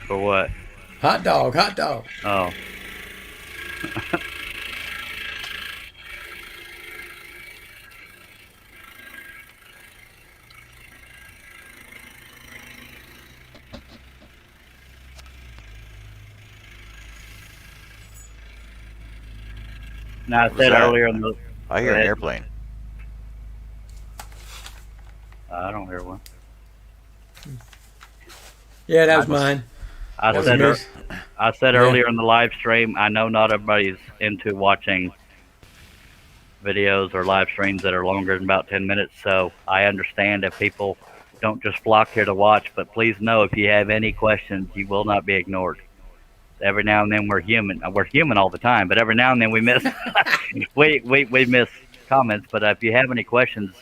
what? Hot dog, hot dog. Oh. Now, I What was said that? earlier in the... I hear an airplane. I don't hear one. Yeah, that was mine. I That said, was I said Yeah. earlier in the live stream, I know not everybody's into watching videos or live streams that are longer than about 10 minutes, so I understand if people don't just flock here to watch, but please know if you have any questions, you will not be ignored. Every now and then we're human. We're human all the time, but every now and then we miss we miss comments. But if you have any questions,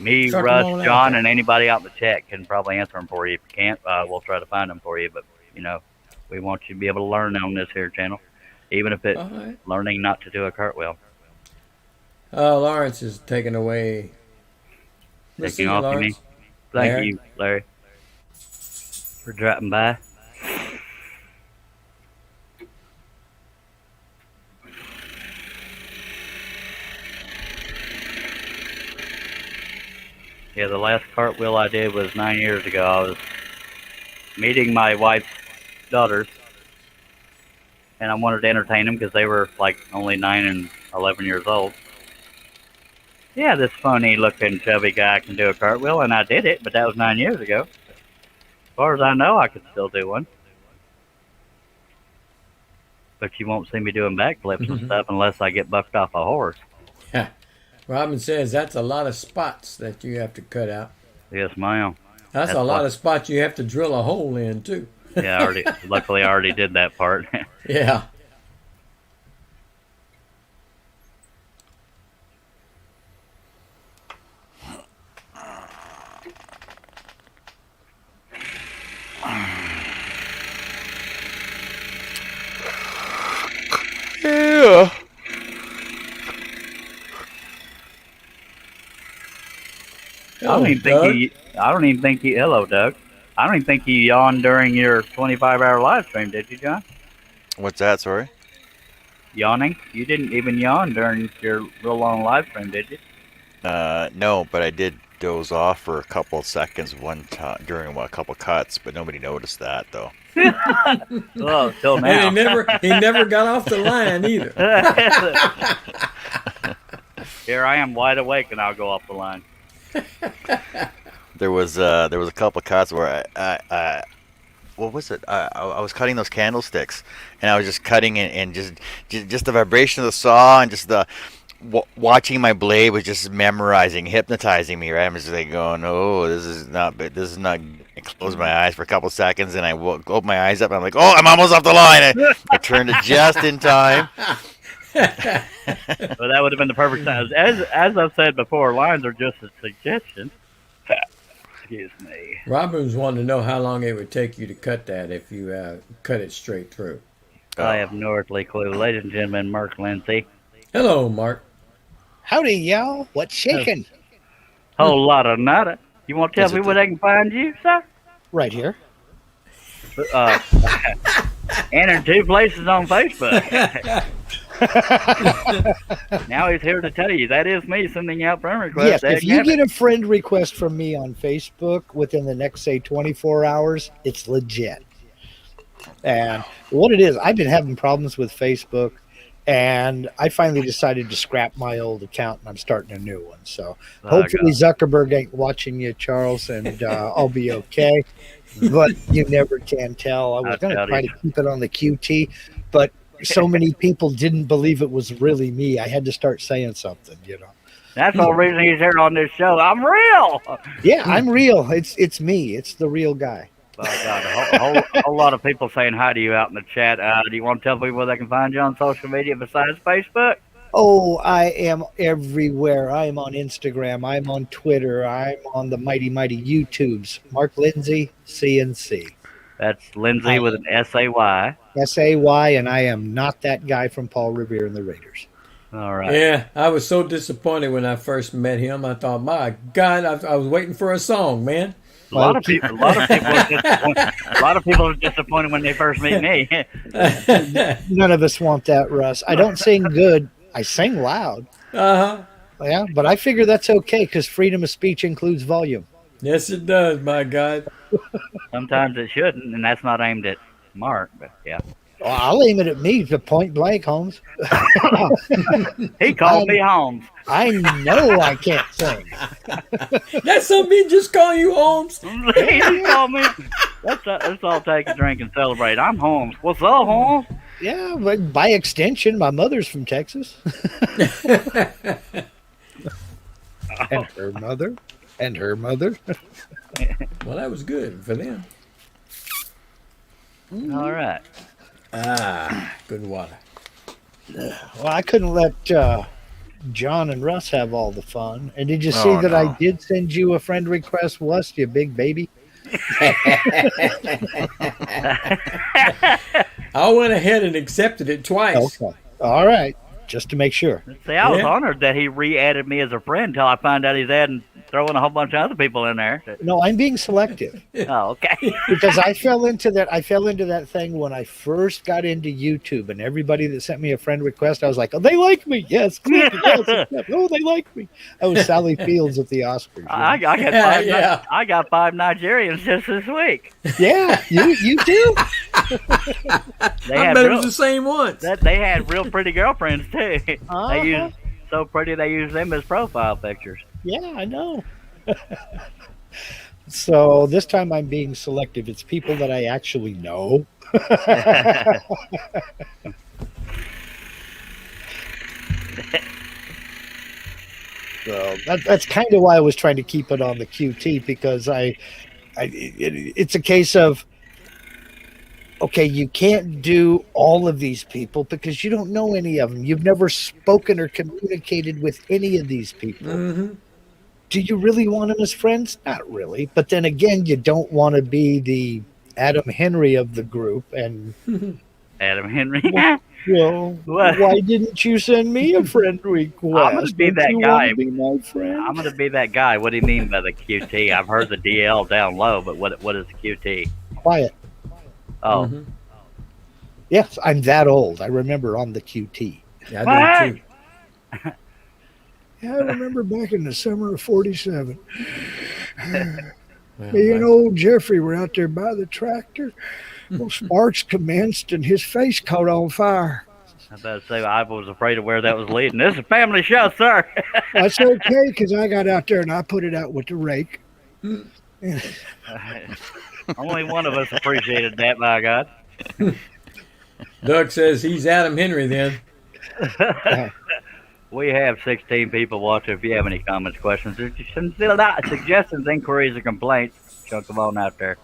me, Chuck 'em Russ, all out John, there. and anybody out in the chat can probably answer them for you. If you can't, we'll try to find them for you. But we want you to be able to learn on this here channel, even if it's All right. learning not to do a cartwheel. Lawrence is taking away. Let's see Taking you, off, you mean? Lawrence. Thank Larry. you, Larry, for dropping by. Yeah, the last cartwheel I did was 9 years ago. I was meeting my wife's daughters, and I wanted to entertain them because they were like only 9 and 11 years old. Yeah, this funny-looking chubby guy can do a cartwheel, and I did it, but that was 9 years ago. As far as I know, I could still do one. But you won't see me doing backflips and stuff unless I get bucked off a horse. Yeah. Robin says that's a lot of spots that you have to cut out. Yes, ma'am. That's a lot of spots you have to drill a hole in, too. Yeah, luckily I already did that part. Yeah. Yeah. I don't even think you. Hello, Doug. I don't even think you yawned during your 25-hour live stream, did you, John? What's that? Sorry. Yawning? You didn't even yawn during your real long live stream, did you? No, but I did doze off for a couple of seconds one time during a couple cuts, but nobody noticed that though. Well, till now. And he never got off the line either. Here I am, wide awake, and I'll go off the line. There was a couple of cuts where I what was it? I was cutting those candlesticks, and I was just cutting and just the vibration of the saw and just the watching my blade was just memorizing, hypnotizing me. Right, I'm just like going, "Oh, this is not. This is not." I closed my eyes for a couple seconds, and I opened my eyes up. And I'm like, "Oh, I'm almost off the line." I turned it just in time. Well, that would have been the perfect time. As I've said before, lines are just a suggestion. Excuse me. Robin's wanting to know how long it would take you to cut that if you cut it straight through. I have no earthly clue. Ladies and gentlemen, Mark Lindsay. Hello, Mark. Howdy, y'all. What's shaking? Whole lot of nada. You want to tell Is it me where they can find you, sir? Right here. Enter 2 places on Facebook. Now he's here to tell you that is me sending out friend requests. Yes, if you get a friend request from me on Facebook within the next, say, 24 hours, it's legit. And what it is, I've been having problems with Facebook, and I finally decided to scrap my old account, and I'm starting a new one. So hopefully Zuckerberg ain't watching you, Charles, and I'll be okay. But you never can tell. I was going to try to keep it on the QT, but so many people didn't believe it was really me. I had to start saying something, you know. That's the whole reason he's here on this show. I'm real. Yeah, I'm real. It's me. It's the real guy. Oh, God, a whole lot of people saying hi to you out in the chat. Do you want to tell people where they can find you on social media besides Facebook? Oh, I am everywhere. I am on Instagram. I'm on Twitter. I'm on the mighty YouTubes. Mark Lindsay, CNC. That's Lindsay with an S-A-Y. S-A-Y, and I am not that guy from Paul Revere and the Raiders. All right. Yeah, I was so disappointed when I first met him. I thought, my God, I was waiting for a song, man. A lot of people are disappointed when they first meet me. None of us want that, Russ. I don't sing good. I sing loud. Uh-huh. Yeah, but I figure that's okay because freedom of speech includes volume. Yes, it does, my God. Sometimes it shouldn't, and that's not aimed at Mark, but yeah. Well, I'll aim it at me to point blank, Holmes. He called me Holmes. I know I can't sing. That's something me just call you Holmes. He called me. Let's all take a drink and celebrate. I'm Holmes. What's up, Holmes? Yeah, but by extension, my mother's from Texas. And her mother. And her mother. Well, that was good for them. All right. Good water. Well, I couldn't let John and Russ have all the fun. And did you see that I did send you a friend request, Wust, you big baby? I went ahead and accepted it twice. Okay. All right. Just to make sure. See, I was honored that he re-added me as a friend until I found out he's throwing a whole bunch of other people in there. No, I'm being selective. Oh, okay. Because I fell into that thing when I first got into YouTube, and everybody that sent me a friend request, I was like, oh, they like me. Yes, click, yes, accept. Oh, they like me. I was Sally Fields at the Oscars. I got 5 Nigerians just this week. Yeah, you do. I bet it was the same ones. They had real pretty girlfriends too. Uh-huh. They used so pretty they use them as profile pictures. Yeah, I know. So this time I'm being selective. It's people that I actually know. So that's kind of why I was trying to keep it on the QT, because it's a case of, okay, you can't do all of these people because you don't know any of them. You've never spoken or communicated with any of these people. Mm-hmm. Do you really want them as friends? Not really. But then again, you don't want to be the Adam Henry of the group. And Adam Henry. well, why didn't you send me a friend request? I'm going to be that guy. Be my friend? I'm going to be that guy. What do you mean by the QT? I've heard the DL down low, but what is the QT? Quiet. Oh. Mm-hmm. Yes, I'm that old. I remember on the QT. Yeah, I do too. Yeah, I remember back in the summer of '47. Me and old Jeffrey were out there by the tractor. Well, sparks commenced and his face caught on fire. I better say I was afraid of where that was leading. This is a family show, sir. That's okay, because I got out there and I put it out with the rake. Only one of us appreciated that, by God. Doug says he's Adam Henry then. We have 16 people watching. If you have any comments, questions, suggestions, inquiries, or complaints, chuck them on out there.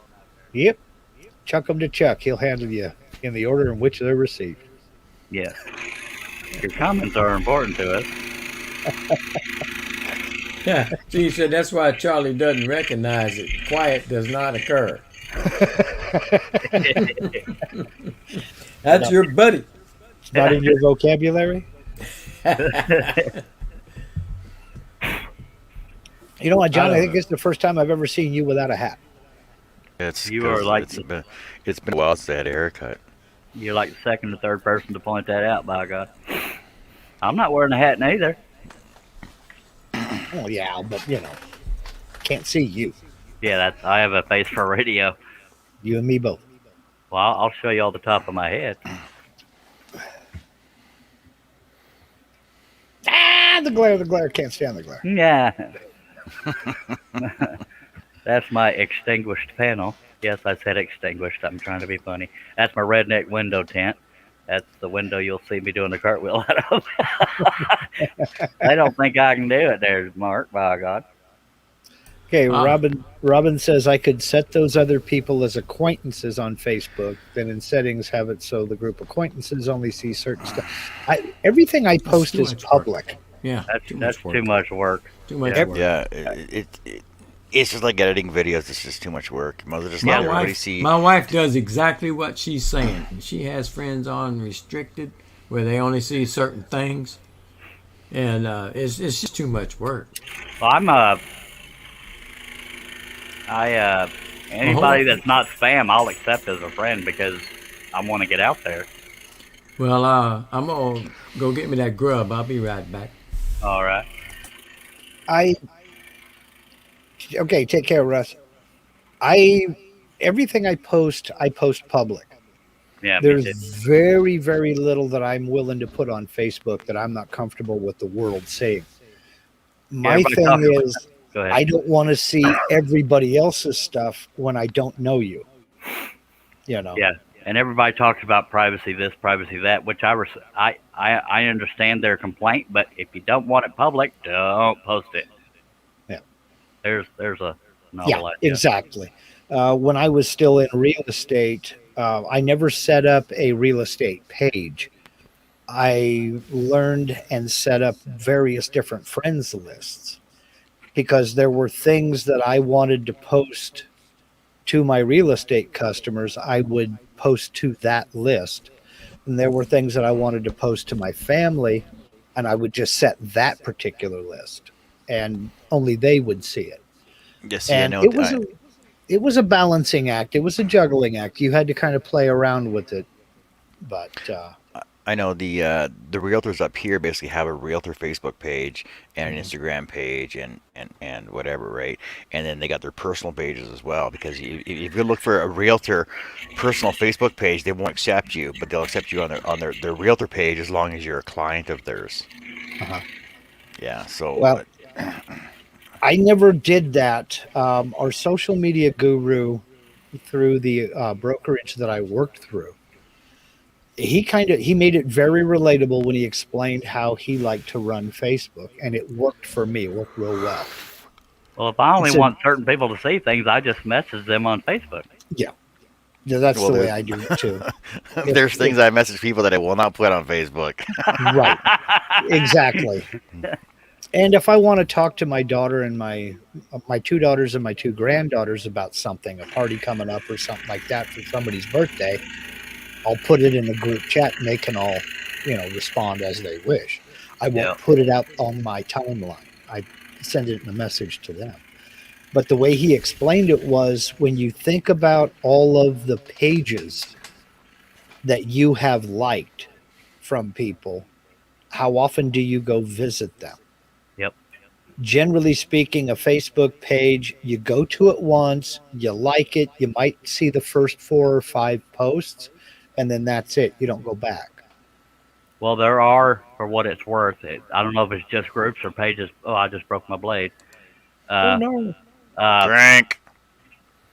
Yep. Chuck them to Chuck. He'll handle you in the order in which they're received. Yes. Your comments are important to us. Yeah, she said that's why Charlie doesn't recognize it. Quiet does not occur. That's No. your buddy. It's not in your vocabulary. You know what, John? I think it's the first time I've ever seen you without a hat. It's You are 'cause like it's been a while since I had a haircut. You're like the second or third person to point that out. By God, I'm not wearing a hat neither. Oh yeah, but can't see you. Yeah, I have a face for radio. You and me both. Well, I'll show you all the top of my head. Ah, the glare. Can't stand the glare. Yeah. That's my extinguished panel. Yes, I said extinguished. I'm trying to be funny. That's my redneck window tint. That's the window you'll see me doing the cartwheel out of. I don't think I can do it there, Mark, by God. Okay, Robin says I could set those other people as acquaintances on Facebook, then in settings have it so the group acquaintances only see certain stuff. Everything I post is public. Yeah, That's too much work. Too much work. Yeah, it's just like editing videos. It's just too much work. Might as well just let everybody see. My wife does exactly what she's saying. She has friends on restricted where they only see certain things, and it's just too much work. Well, anybody that's not spam, I'll accept as a friend because I want to get out there. Well, I'm gonna go get me that grub. I'll be right back. All right. Okay, take care, Russ. Everything I post public. Yeah. There's very, very little that I'm willing to put on Facebook that I'm not comfortable with the world seeing. My thing is, I don't want to see everybody else's stuff when I don't know you. Yeah, and everybody talks about privacy this, privacy that, which I understand their complaint, but if you don't want it public, don't post it. Yeah. There's a novel idea. Exactly. When I was still in real estate, I never set up a real estate page. I learned and set up various different friends lists because there were things that I wanted to post to my real estate customers. I would post to that list. And there were things that I wanted to post to my family, and I would just set that particular list, and only they would see it. Yes, and it was a balancing act. It was a juggling act. You had to kind of play around with it. But I know the realtors up here basically have a realtor Facebook page and an Instagram page and whatever, right? And then they got their personal pages as well, because if you look for a realtor personal Facebook page, they won't accept you, but they'll accept you on their realtor page as long as you're a client of theirs. Yeah. So. Well, I never did that. Our social media guru through the brokerage that I worked through, he made it very relatable when he explained how he liked to run Facebook, and it worked for me. It worked real well. Well, if I only want certain people to see things, I just message them on Facebook. Yeah, that's the way I do it too. There's things I message people that I will not put on Facebook. Right, exactly. And if I want to talk to my daughter and my two daughters and my two granddaughters about something, a party coming up or something like that for somebody's birthday, I'll put it in the group chat and they can all, respond as they wish. I won't put it out on my timeline. I send it in a message to them. But the way he explained it was, when you think about all of the pages that you have liked from people, how often do you go visit them? Yep. Generally speaking, a Facebook page, you go to it once, you like it, you might see the first 4 or 5 posts, and then that's it. You don't go back. Well, there are, for what it's worth. I don't know if it's just groups or pages. Oh, I just broke my blade. Oh, no. Drink.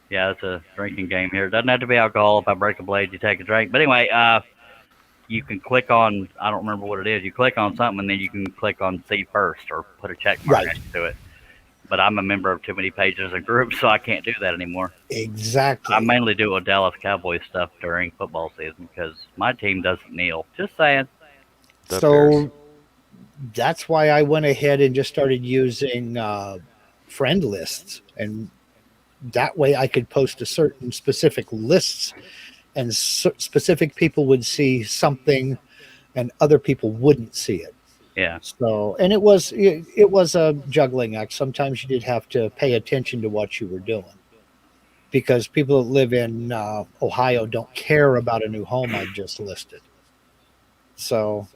Yeah, it's a drinking game here. It doesn't have to be alcohol. If I break a blade, you take a drink. But anyway, you can click on, I don't remember what it is. You click on something and then you can click on see first or put a check mark Right. next to it. But I'm a member of too many pages and groups, so I can't do that anymore. Exactly. I mainly do with Dallas Cowboys stuff during football season because my team doesn't kneel. Just saying. The So Bears. that's why I went ahead and just started using friend lists, and that way I could post to certain specific lists, and specific people would see something, and other people wouldn't see it. Yeah. So, and it was a juggling act. Sometimes you did have to pay attention to what you were doing, because people that live in Ohio don't care about a new home I've just listed. So,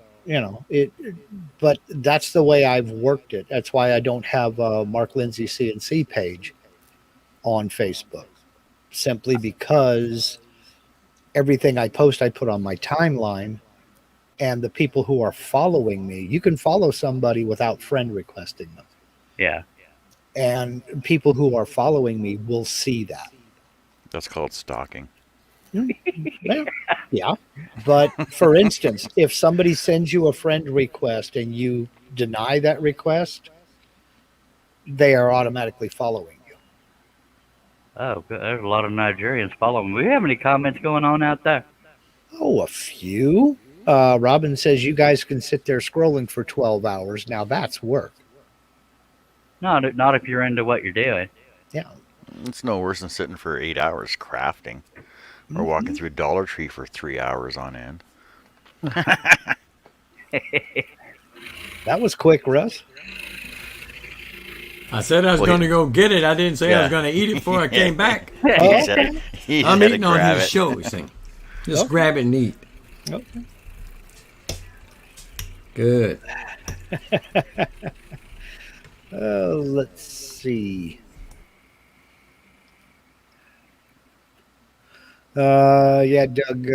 but that's the way I've worked it. That's why I don't have a Mark Lindsay CNC page on Facebook, simply because everything I post, I put on my timeline, and the people who are following me, you can follow somebody without friend requesting them. Yeah. And people who are following me will see that. That's called stalking. Well, yeah. But for instance, if somebody sends you a friend request and you deny that request, they are automatically following you. Oh, good. There's a lot of Nigerians following. Do we have any comments going on out there? Oh, a few. Robin says you guys can sit there scrolling for 12 hours. Now that's work. No, not if you're into what you're doing. Yeah. It's no worse than sitting for 8 hours crafting or walking through Dollar Tree for 3 hours on end. That was quick, Russ. I said I was Well, going to go get it. I didn't say I Yeah. was going to eat it before I came back. He Oh, said okay. he I'm had to eating on grab his it. show. See. Just Okay. grab it and eat. Okay. Good. Let's see. Yeah, Doug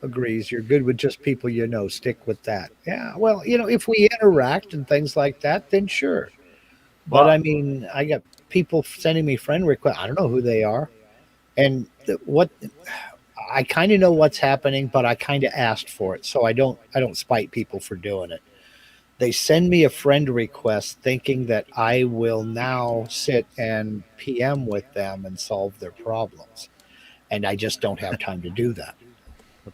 agrees. You're good with just people you know. Stick with that. Yeah, well, if we interact and things like that, then sure. But Well- I mean, I got people sending me friend requests. I don't know who they are, and what I kind of know what's happening, but I kind of asked for it, so I don't spite people for doing it. They send me a friend request thinking that I will now sit and PM with them and solve their problems. And I just don't have time to do that.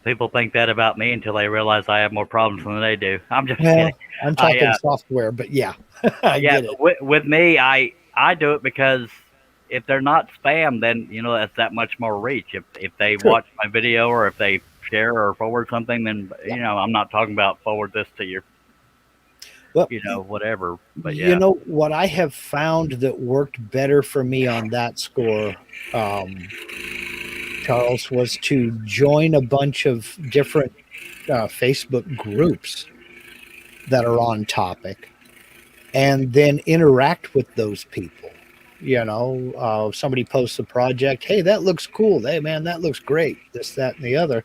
People think that about me until they realize I have more problems than they do. I'm just Well, kidding. I'm talking I, software, but yeah, I Yeah, get it. with me, I do it because if they're not spam, then that's that much more reach. If they True. watch my video or if they share or forward something, then I'm not talking about forward this to your Well, whatever. But yeah, what I have found that worked better for me on that score, Charles, was to join a bunch of different Facebook groups that are on topic, and then interact with those people. Somebody posts a project. Hey, that looks cool. Hey, man, that looks great. This, that, and the other.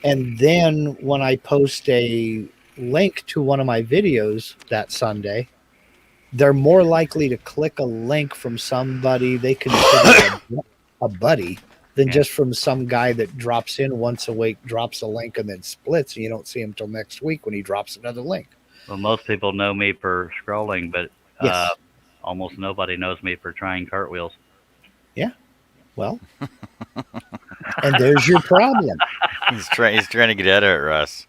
And then when I post a link to one of my videos that Sunday, they're more likely to click a link from somebody they consider a buddy than just from some guy that drops in once a week, drops a link, and then splits, and you don't see him till next week when he drops another link. well, most people know me for scrolling, but Yes. almost nobody knows me for trying cartwheels. Well, and there's your problem. He's trying to get out of it, Russ.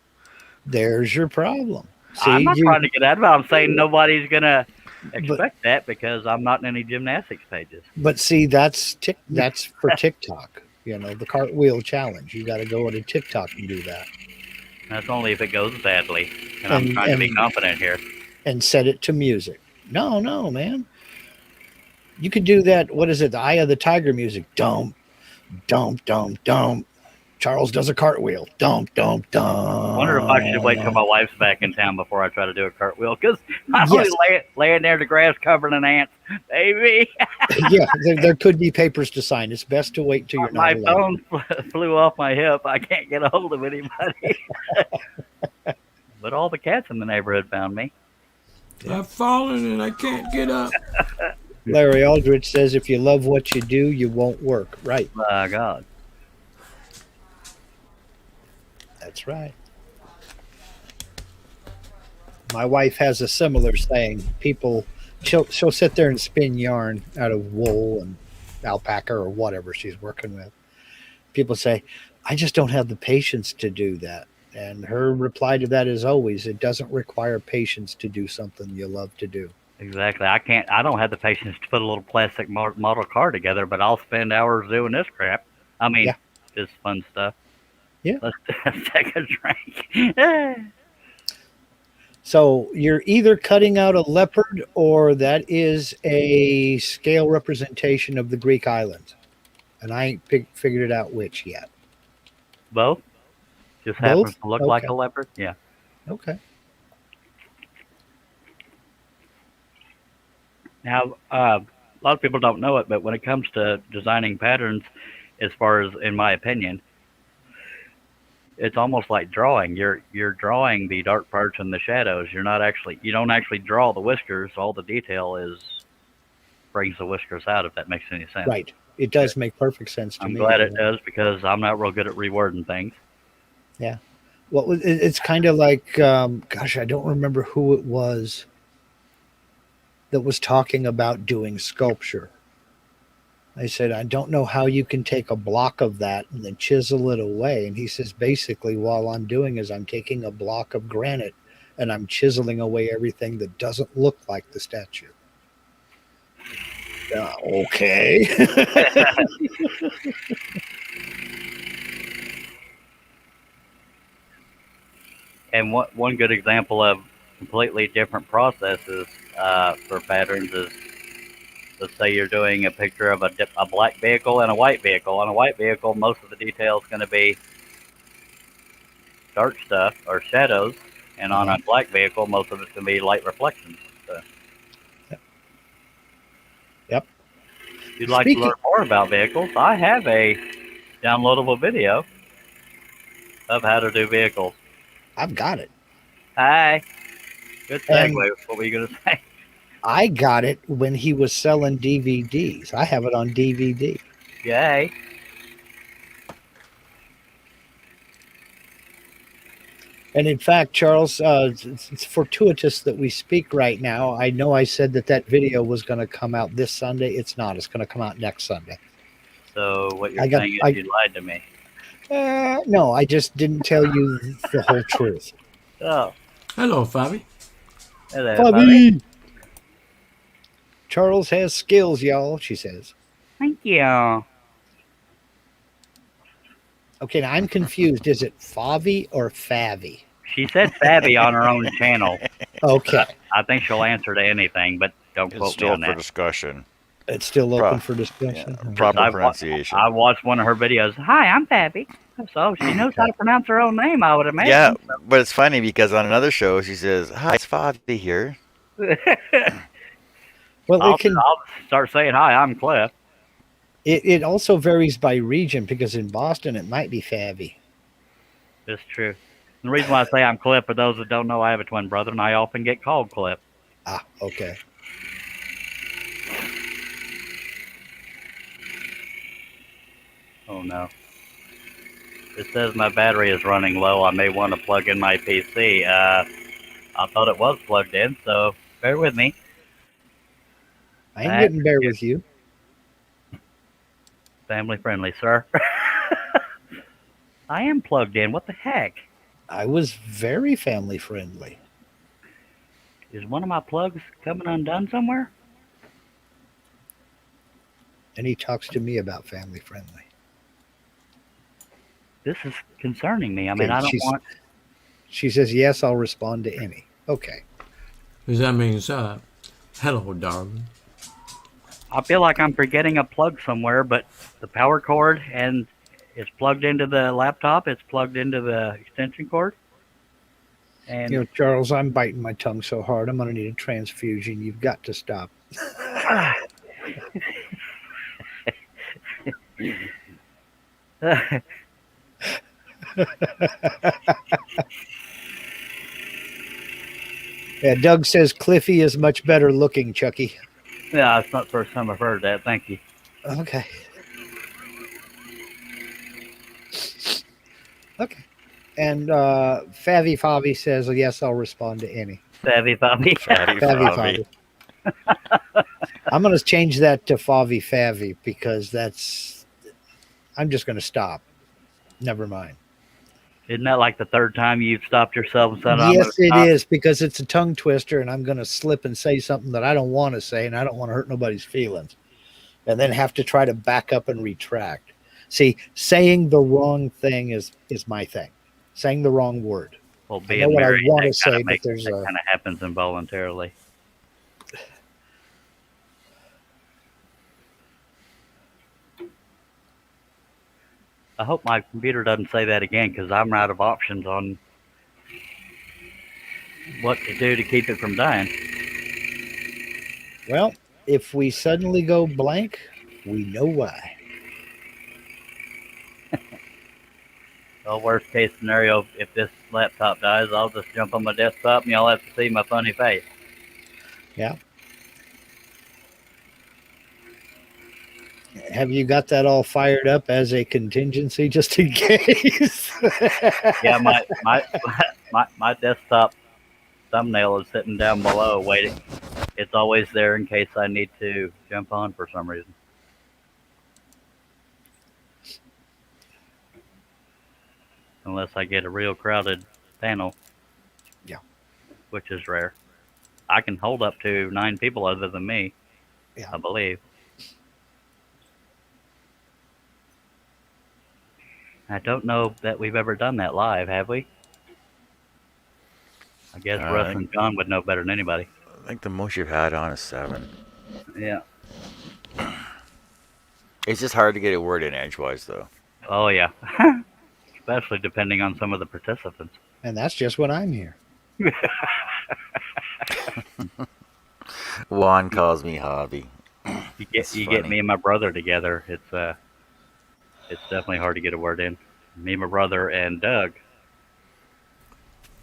There's your problem. See, I'm not trying to get out of it. I'm saying nobody's gonna expect that because I'm not in any gymnastics pages. but see, that's for TikTok. The cartwheel challenge. You got to go to TikTok and do that, That's only if it goes badly, and I'm trying to be confident here. and set it to music. No, man. You could do that. What is it? The Eye of the Tiger music. Dump, dump, dump, dump. Charles does a cartwheel. Dump, dump, dump. I wonder if I should wait till my wife's back in town before I try to do a cartwheel because I'm Yes. laying there, the grass covered in ants, baby. Yeah, there could be papers to sign. It's best to wait till you're not My alone. phone flew off my hip. I can't get a hold of anybody. But all the cats in the neighborhood found me. I've fallen and I can't get up. Larry Aldrich says, if you love what you do, you won't work. Right. My God. That's right. My wife has a similar saying. She'll sit there and spin yarn out of wool and alpaca or whatever she's working with. People say, I just don't have the patience to do that. And her reply to that is always, it doesn't require patience to do something you love to do. Exactly. I can't. I don't have the patience to put a little plastic model car together, but I'll spend hours doing this crap. I mean, Yeah. this fun stuff. Yeah. Let's take a drink. So you're either cutting out a leopard or that is a scale representation of the Greek islands. And I ain't figured it out which yet. Both. Just Both? happens to look like Okay. a leopard. Yeah. Okay. Now, a lot of people don't know it, but when it comes to designing patterns, as far as in my opinion, it's almost like drawing. You're drawing the dark parts and the shadows. You don't actually draw the whiskers. All the detail is brings the whiskers out. If that makes any sense. Right. It does make perfect sense to I'm me. glad it does because I'm not real good at rewording things. Yeah. Well, it's kind of like, gosh, I don't remember who it was that was talking about doing sculpture. I said, I don't know how you can take a block of that and then chisel it away. And he says, basically, all I'm doing is I'm taking a block of granite and I'm chiseling away everything that doesn't look like the statue. Okay. And one good example of completely different processes for patterns is, let's say you're doing a picture of a black vehicle and a white vehicle. On a white vehicle, most of the detail is going to be dark stuff or shadows, and on a black vehicle, most of it's going to be light reflections. So. Yep. If you'd like to learn more about vehicles, I have a downloadable video of how to do vehicles. I've got it. Hi. Good segue. What were you going to say? I got it when he was selling DVDs. I have it on DVD. Yay. And in fact, Charles, it's fortuitous that we speak right now. I know I said that video was going to come out this Sunday. It's not. It's going to come out next Sunday. So what you're saying is you lied to me. No, I just didn't tell you the whole truth. Oh. Hello, Fabi. Hello, Fabi. Charles has skills, y'all, she says. Thank you. Okay, now I'm confused. Is it Favi or Favi? She said Fabi on her own channel. Okay. I think she'll answer to anything, but don't It's quote me still on for that. discussion. It's still open for discussion. Yeah, proper pronunciation. I watched one of her videos. Hi, I'm Fabi. So she knows how to pronounce her own name, I would imagine. Yeah, but it's funny because on another show she says, "Hi, it's Fabi here." Well, I'll start saying, hi, I'm Cliff. It also varies by region because in Boston it might be Favi. It's true. And the reason why I say I'm Cliff, for those that don't know, I have a twin brother, and I often get called Cliff. Ah, okay. Oh, no. It says my battery is running low. I may want to plug in my PC. I thought it was plugged in, so bear with me. I ain't getting bear with you. Family friendly, sir. I am plugged in. What the heck? I was very family friendly. Is one of my plugs coming undone somewhere? And he talks to me about family friendly. This is concerning me. I mean, I don't want... She says, yes, I'll respond to any. Okay. Does that mean, hello, darling? I feel like I'm forgetting a plug somewhere, but the power cord and it's plugged into the laptop. It's plugged into the extension cord. And you know, Charles, I'm biting my tongue so hard. I'm going to need a transfusion. You've got to stop. Yeah, Doug says Cliffy is much better looking, Chucky. Yeah, it's not the first time I've heard that. Thank you. Okay. Okay. And Favi says, yes, I'll respond to any. Savvy Favi. Fatty Favy Favi. Favy. I'm going to change that to Favy Favy because I'm just going to stop. Never mind. Isn't that like the third time you've stopped yourself and said, I'm going Yes, to it stop? is because it's a tongue twister, and I'm going to slip and say something that I don't want to say, and I don't want to hurt nobody's feelings, and then have to try to back up and retract. See, saying the wrong thing is my thing. Saying the wrong word. Well, I being know what I married, want to that say, kind of but there's that a kind of happens involuntarily. I hope my computer doesn't say that again because I'm out of options on what to do to keep it from dying. well. If we suddenly go blank, we know why. Well, worst case scenario, if this laptop dies, I'll just jump on my desktop and y'all have to see my funny face. Yeah. Have you got that all fired up as a contingency just in case? Yeah, my desktop thumbnail is sitting down below waiting. It's always there in case I need to jump on for some reason. Unless I get a real crowded panel. Yeah. Which is rare. I can hold up to 9 people other than me. Yeah. I believe. I don't know that we've ever done that live, have we? I guess Russ and John would know better than anybody. I think the most you've had on is 7. Yeah. It's just hard to get a word in edgewise, though. Oh, yeah. Especially depending on some of the participants. And that's just when I'm here. Juan calls me Hobby. You get me and my brother together. It's definitely hard to get a word in. Me, my brother, and Doug.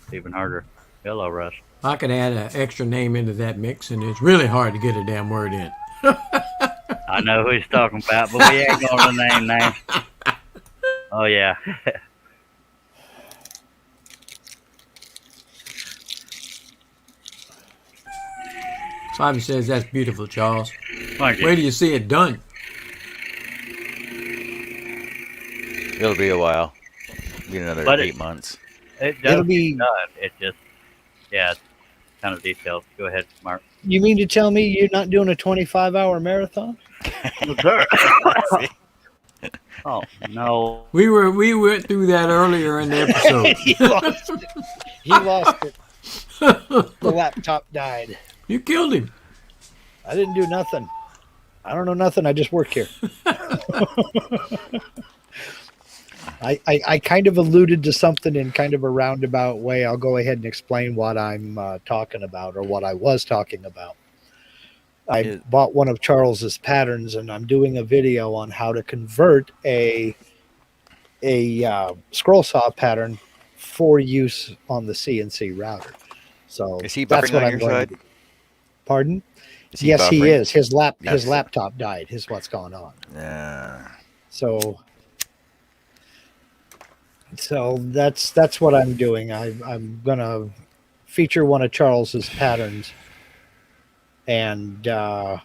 It's even harder. Hello, Russ. I could add an extra name into that mix, and it's really hard to get a damn word in. I know who he's talking about, but we ain't going to name names. Oh, yeah. Simon says that's beautiful, Charles. Thank you. Where do you see it done? It'll be a while. Be another But 8 months. It It'll does be- be done. It just, yeah, it's kind of detailed. Go ahead, Mark. You mean to tell me you're not doing a 25-hour marathon? Oh, no. We went through that earlier in the episode. He lost it. He lost it. The laptop died. You killed him. I didn't do nothing. I don't know nothing. I just work here. I kind of alluded to something in kind of a roundabout way. I'll go ahead and explain what I'm talking about or what I was talking about. I bought one of Charles's patterns, and I'm doing a video on how to convert a scroll saw pattern for use on the CNC router. So Is he that's buffering what on I'm your going side? to do. Pardon? Is he Yes, he buffering? is. His Yes. laptop died. Is what's going on. So that's what I'm doing. I'm gonna feature one of Charles's patterns, and that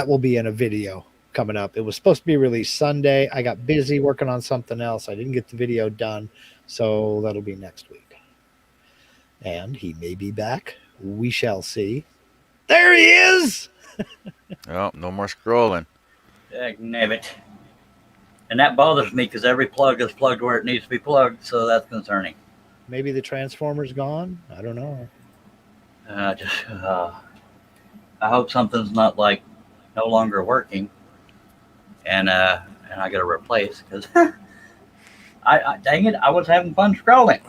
will be in a video coming up. It was supposed to be released Sunday. I got busy working on something else. I didn't get the video done, so that'll be next week. And he may be back. We shall see. There he is. Oh, no more scrolling. Dagnabbit. And that bothers me because every plug is plugged where it needs to be plugged, so that's concerning. Maybe the transformer's gone. I don't know. I hope something's not like no longer working, and I got to replace because dang it, I was having fun scrolling.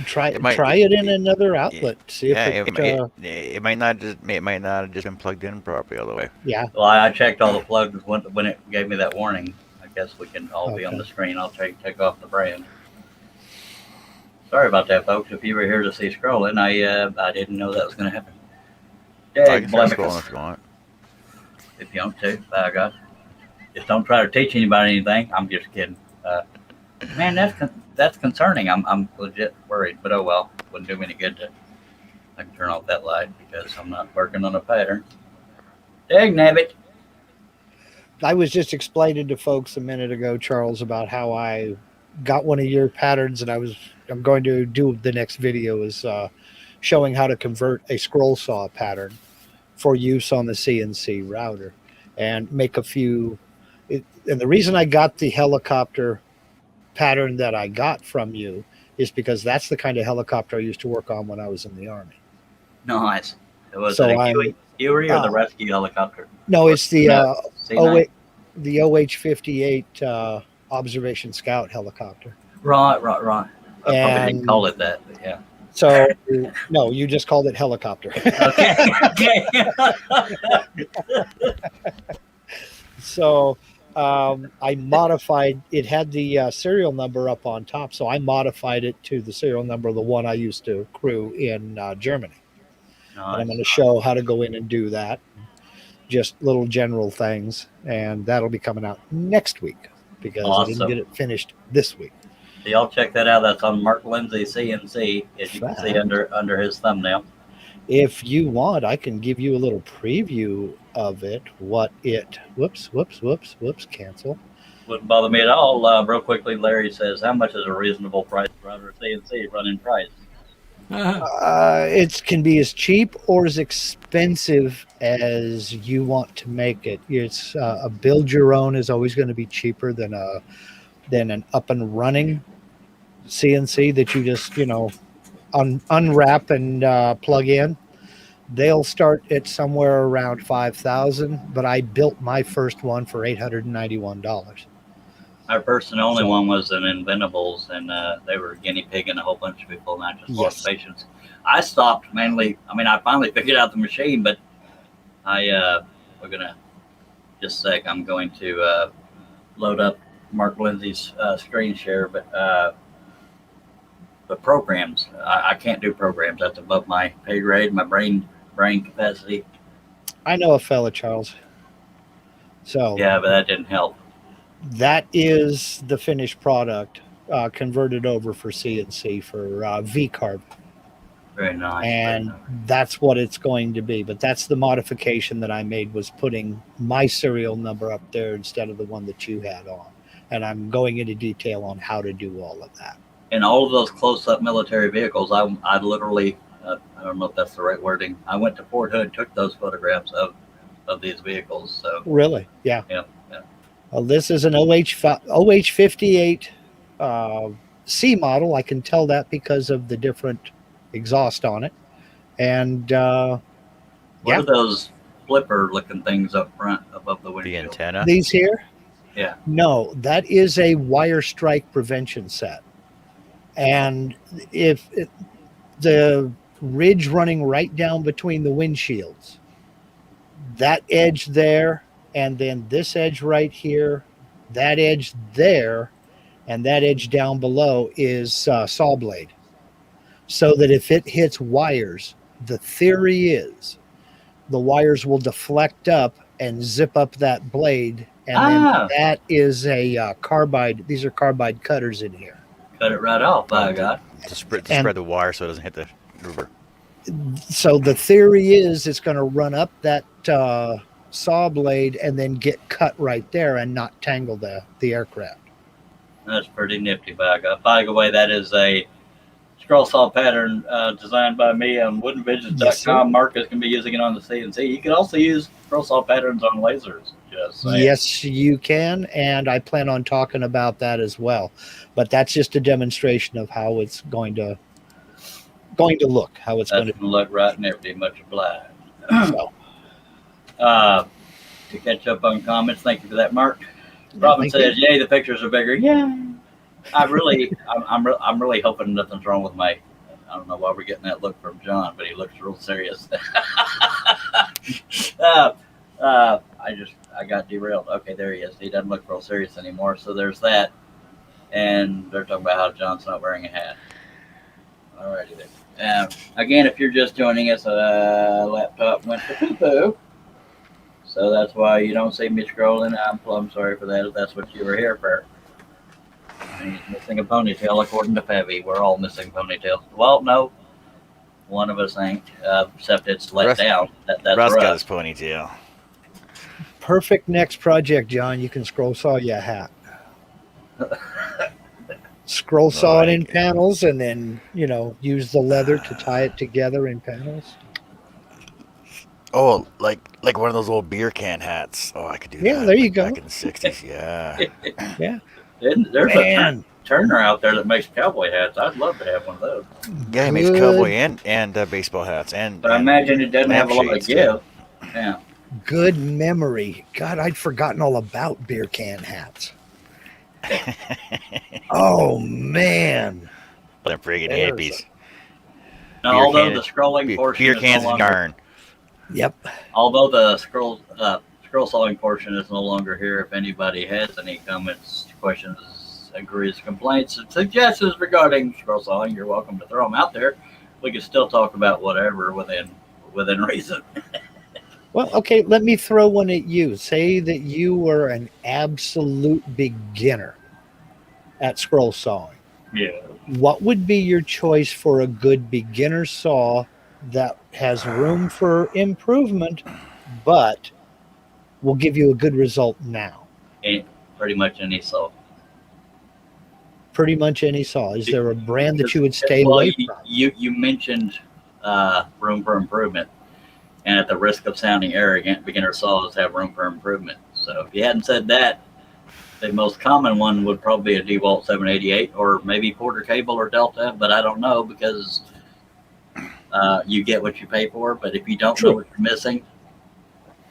Try It it in another outlet. See if It might not have just been plugged in properly all the way. yeah. Well, I checked all the plugs when it gave me that warning. I guess we can all be on the screen. I'll take off the brand. Sorry about that, folks. If you were here to see scrolling, I didn't know that was going to happen. I can start scrolling if you want. If you want to, by God. Just don't try to teach anybody anything. I'm just kidding. Man, that's concerning. I'm legit worried, but oh well. Wouldn't do me any good to I can turn off that light because I'm not working on a pattern. Dag nabbit. I was just explaining to folks a minute ago, Charles, about how I got one of your patterns, and I'm going to do the next video is showing how to convert a scroll saw pattern for use on the CNC router and make a few. And the reason I got the helicopter pattern that I got from you is because that's the kind of helicopter I used to work on when I was in the Army. Nice. Was So it a I'm Huey or the rescue helicopter? no, it's the C9? the OH-58 observation scout helicopter. Right. I probably didn't And call it that, but yeah. so no, you just called it helicopter. Okay. So I modified it. Had the serial number up on top, so I modified it to the serial number of the one I used to crew in Germany. And I'm going to show how to go in and do that. Just little general things, and that'll be coming out next week because I didn't get it finished this week. So y'all check that out. That's on Mark Lindsay CNC, as you can see under his thumbnail. If you want, I can give you a little preview of it. Whoops, cancel. Wouldn't bother me at all. Real quickly, Larry says, how much is a reasonable price router CNC running price? It can be as cheap or as expensive as you want to make it. It's a build your own is always going to be cheaper than an up and running CNC that you just unwrap and plug in. They'll start at somewhere around $5,000, but I built my first one for $891. Our first and only one was an Inventables, and they were guinea pigging a whole bunch of people, and I just lost patience. I stopped mainly. I mean, I finally figured out the machine, but we're gonna just a sec. I'm going to load up Mark Lindsay's screen share, but programs, I can't do programs. That's above my pay grade, my brain capacity. I know a fella, Charles. So yeah, but that didn't help. That is the finished product converted over for CNC for V-carb. Very nice. And that's what it's going to be. But that's the modification that I made, was putting my serial number up there instead of the one that you had on. And I'm going into detail on how to do all of that. In all of those close-up military vehicles, I literally, I don't know if that's the right wording, I went to Fort Hood, took those photographs of these vehicles. So really? Yeah. Yeah. Well, this is an OH-58 C model. I can tell that because of the different exhaust on it. And what are those flipper-looking things up front above the windshield? The antenna? These here? Yeah. No, that is a wire strike prevention set. And if the ridge running right down between the windshields, that edge there, and then this edge right here, that edge there, and that edge down below is saw blade. So that if it hits wires, the theory is the wires will deflect up and zip up that blade. And then that is a carbide. These are carbide cutters in here. Cut it right off, by God. To spread the wire so it doesn't hit the rubber. So the theory is it's going to run up that saw blade and then get cut right there and not tangle the aircraft. That's pretty nifty, by God. By the way, that is a scroll saw pattern designed by me on woodenvisions.com. Yes, Mark is going to be using it on the CNC. You can also use scroll saw patterns on lasers. Just saying. Yes, you can, and I plan on talking about that as well. But that's just a demonstration of how it's going to look, how it's going to look right and everything. Much obliged. So. To catch up on comments, thank you for that, Mark. Robin says, "Yay, the pictures are bigger." Yeah, I'm really hoping nothing's wrong with my. I don't know why we're getting that look from John, but he looks real serious. I got derailed. Okay, there he is. He doesn't look real serious anymore. So there's that. And they're talking about how John's not wearing a hat. Alrighty then. Again, if you're just joining us, laptop went to poo-poo. So that's why you don't see me scrolling. I'm plumb sorry for that if that's what you were here for. He's missing a ponytail according to Fabby. We're all missing ponytails. Well, no. One of us ain't, except it's let Russ- down. That's Russ got Russ. his ponytail. Perfect next project, John. You can scroll saw you a hat. Scroll saw it in panels, and then use the leather to tie it together in panels. Oh, like one of those old beer can hats. Oh, I could do that. Yeah, there you like go. Back in the '60s, yeah. Yeah, There's a man. Turner out there that makes cowboy hats. I'd love to have one of those. Yeah, he makes cowboy and baseball hats and. But I and imagine it doesn't have a lot of lampshades, too. give. Yeah. Good memory. God, I'd forgotten all about beer can hats. Oh man, They're friggin' There's hippies. Now, Beer although can- the scrolling portion Beer is cans no and longer, yarn. Yep. although the scroll sawing portion is no longer here, if anybody has any comments, questions, inquiries, complaints, and suggestions regarding scroll sawing, you're welcome to throw them out there. We can still talk about whatever within reason. Well, okay, let me throw one at you. Say that you were an absolute beginner at scroll sawing. Yeah. What would be your choice for a good beginner saw that has room for improvement, but will give you a good result now? Pretty much any saw. Pretty much any saw. Is there a brand that you would stay Well, away from? you mentioned room for improvement, and at the risk of sounding arrogant, beginner saws have room for improvement. So if you hadn't said that, the most common one would probably be a DeWalt 788 or maybe Porter Cable or Delta, but I don't know because you get what you pay for. But if you don't True. know what you're missing,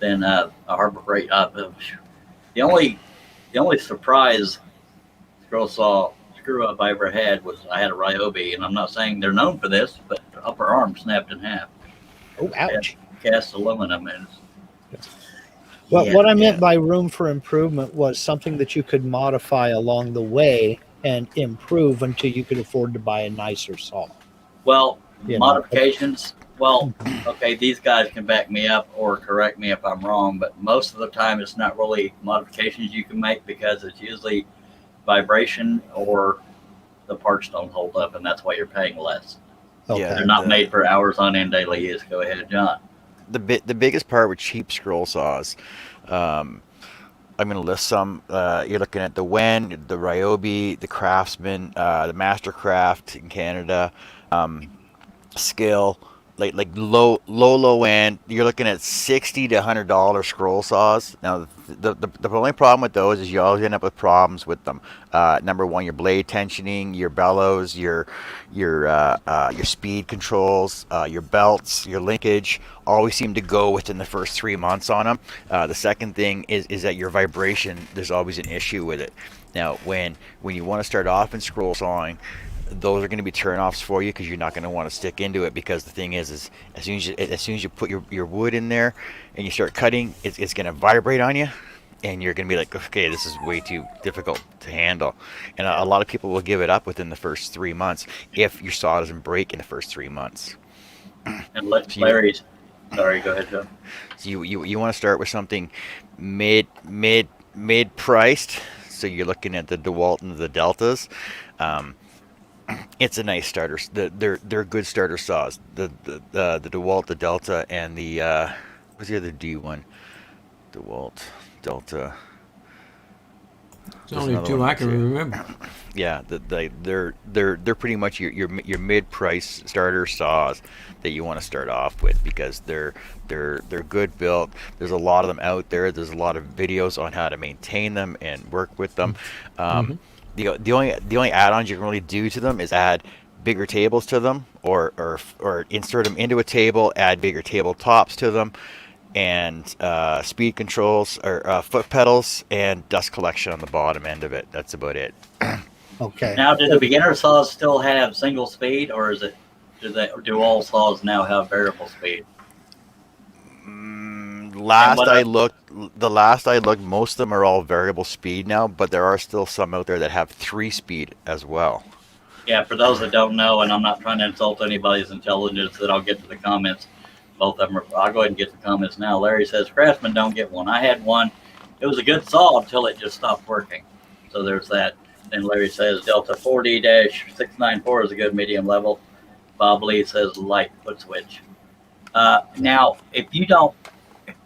then a Harbor Freight. The only surprise screw up I ever had was I had a Ryobi, and I'm not saying they're known for this, but the upper arm snapped in half. Oh, ouch. Cast aluminum, and Well, Yeah, what I meant yeah. by room for improvement was something that you could modify along the way and improve until you could afford to buy a nicer saw. well, Yeah. modifications. Well, okay, these guys can back me up or correct me if I'm wrong, but most of the time it's not really modifications you can make because it's usually vibration or the parts don't hold up, and that's why you're paying less. Okay. Yeah. They're not made for hours on end daily use. Go ahead, John. The biggest part with cheap scroll saws, I'm going to list some. You're looking at the Wen, the Ryobi, the Craftsman, the Mastercraft in Canada, Skill, like low end. You're looking at $60 to $100 scroll saws. Now the only problem with those is you always end up with problems with them. Number one, your blade tensioning, your bellows, your speed controls, your belts, your linkage always seem to go within the first 3 months on them. The second thing is that your vibration, there's always an issue with it. Now, when you want to start off in scroll sawing, those are going to be turn-offs for you because you're not going to want to stick into it, because the thing is as soon as you put your wood in there and you start cutting, it's going to vibrate on you, and you're going to be like, okay, this is way too difficult to handle. And a lot of people will give it up within the first 3 months if your saw doesn't break in the first 3 months. And let Larry's. Sorry, go ahead, John. So you want to start with something mid priced. So you're looking at the DeWalt and the Deltas. It's a nice starter. They're good starter saws. The DeWalt, the Delta, and the what's the other D one? DeWalt, Delta. It's only two I can remember. Yeah, they're pretty much your mid-price starter saws that you want to start off with, because they're good built. There's a lot of them out there. There's a lot of videos on how to maintain them and work with them. The only add-ons you can really do to them is add bigger tables to them, or insert them into a table, add bigger table tops to them, and speed controls or foot pedals and dust collection on the bottom end of it. That's about it. Okay. Now, do the beginner saws still have single speed, or do all saws now have variable speed? Last I looked, most of them are all variable speed now, but there are still some out there that have 3-speed as well. Yeah, for those that don't know, and I'm not trying to insult anybody's intelligence, that I'll get to the comments. Both of them are, I'll go ahead and get the comments now. Larry says, Craftsman, don't get one. I had one. It was a good saw until it just stopped working. So there's that. Then Larry says, Delta 40-694 is a good medium level. Bob Lee says light foot switch. Now, if you don't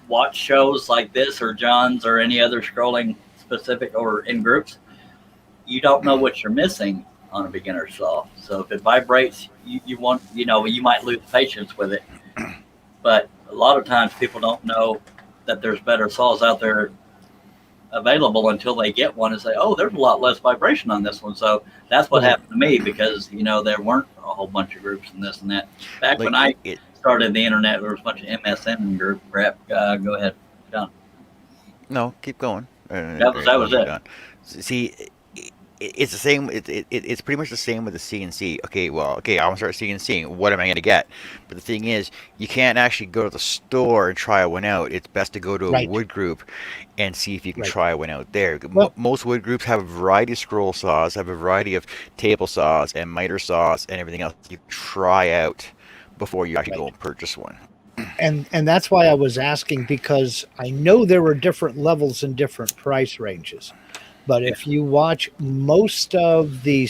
watch shows like this or John's or any other scrolling specific or in groups, you don't know what you're missing on a beginner saw. So if it vibrates, you might lose patience with it. But a lot of times people don't know that there's better saws out there available until they get one and say, oh, there's a lot less vibration on this one. So that's what happened to me, because there weren't a whole bunch of groups and this and that. Back when I started the internet, there was a bunch of MSN group crap. Go ahead, John. No, keep going. That was it. See, it's the same. It's pretty much the same with the CNC. Okay, I want to start CNCing. What am I going to get? But the thing is, you can't actually go to the store and try one out. It's best to go to a wood group and see if you can try one out there. Well, most wood groups have a variety of scroll saws, have a variety of table saws and miter saws and everything else you can try out before you actually go and purchase one. And that's why I was asking, because I know there were different levels and different price ranges. But if you watch most of the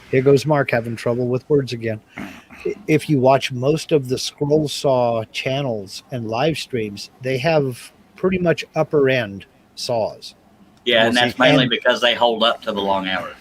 here goes Mark having trouble with words again. If you watch most of the scroll saw channels and live streams, they have pretty much upper end saws. Yeah, and that's mainly because they hold up to the long hours.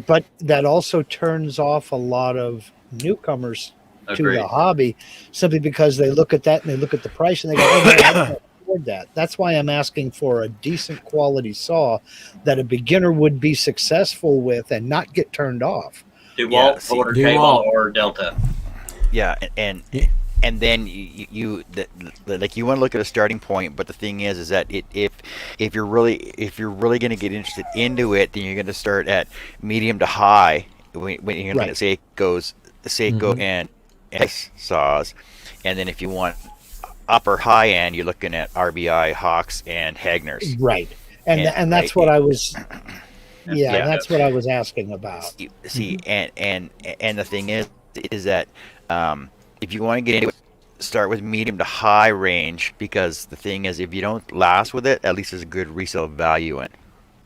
But that also turns off a lot of newcomers to the hobby, simply because they look at that and they look at the price and they go, oh, no, I can't afford that. That's why I'm asking for a decent quality saw that a beginner would be successful with and not get turned off. DeWalt, Porter Cable, or Delta. Yeah, and then you want to look at a starting point, but the thing is that if you're really going to get interested into it, then you're going to start at medium to high when you're going to say it goes Seiko and S saws, and then if you want upper high end, you're looking at RBI, Hawks, and Hagners. Right, and that's what I was. Yeah, that's what I was asking about. See, and the thing is that if you want to get into it, start with medium to high range, because the thing is, if you don't last with it, at least there's a good resale value in.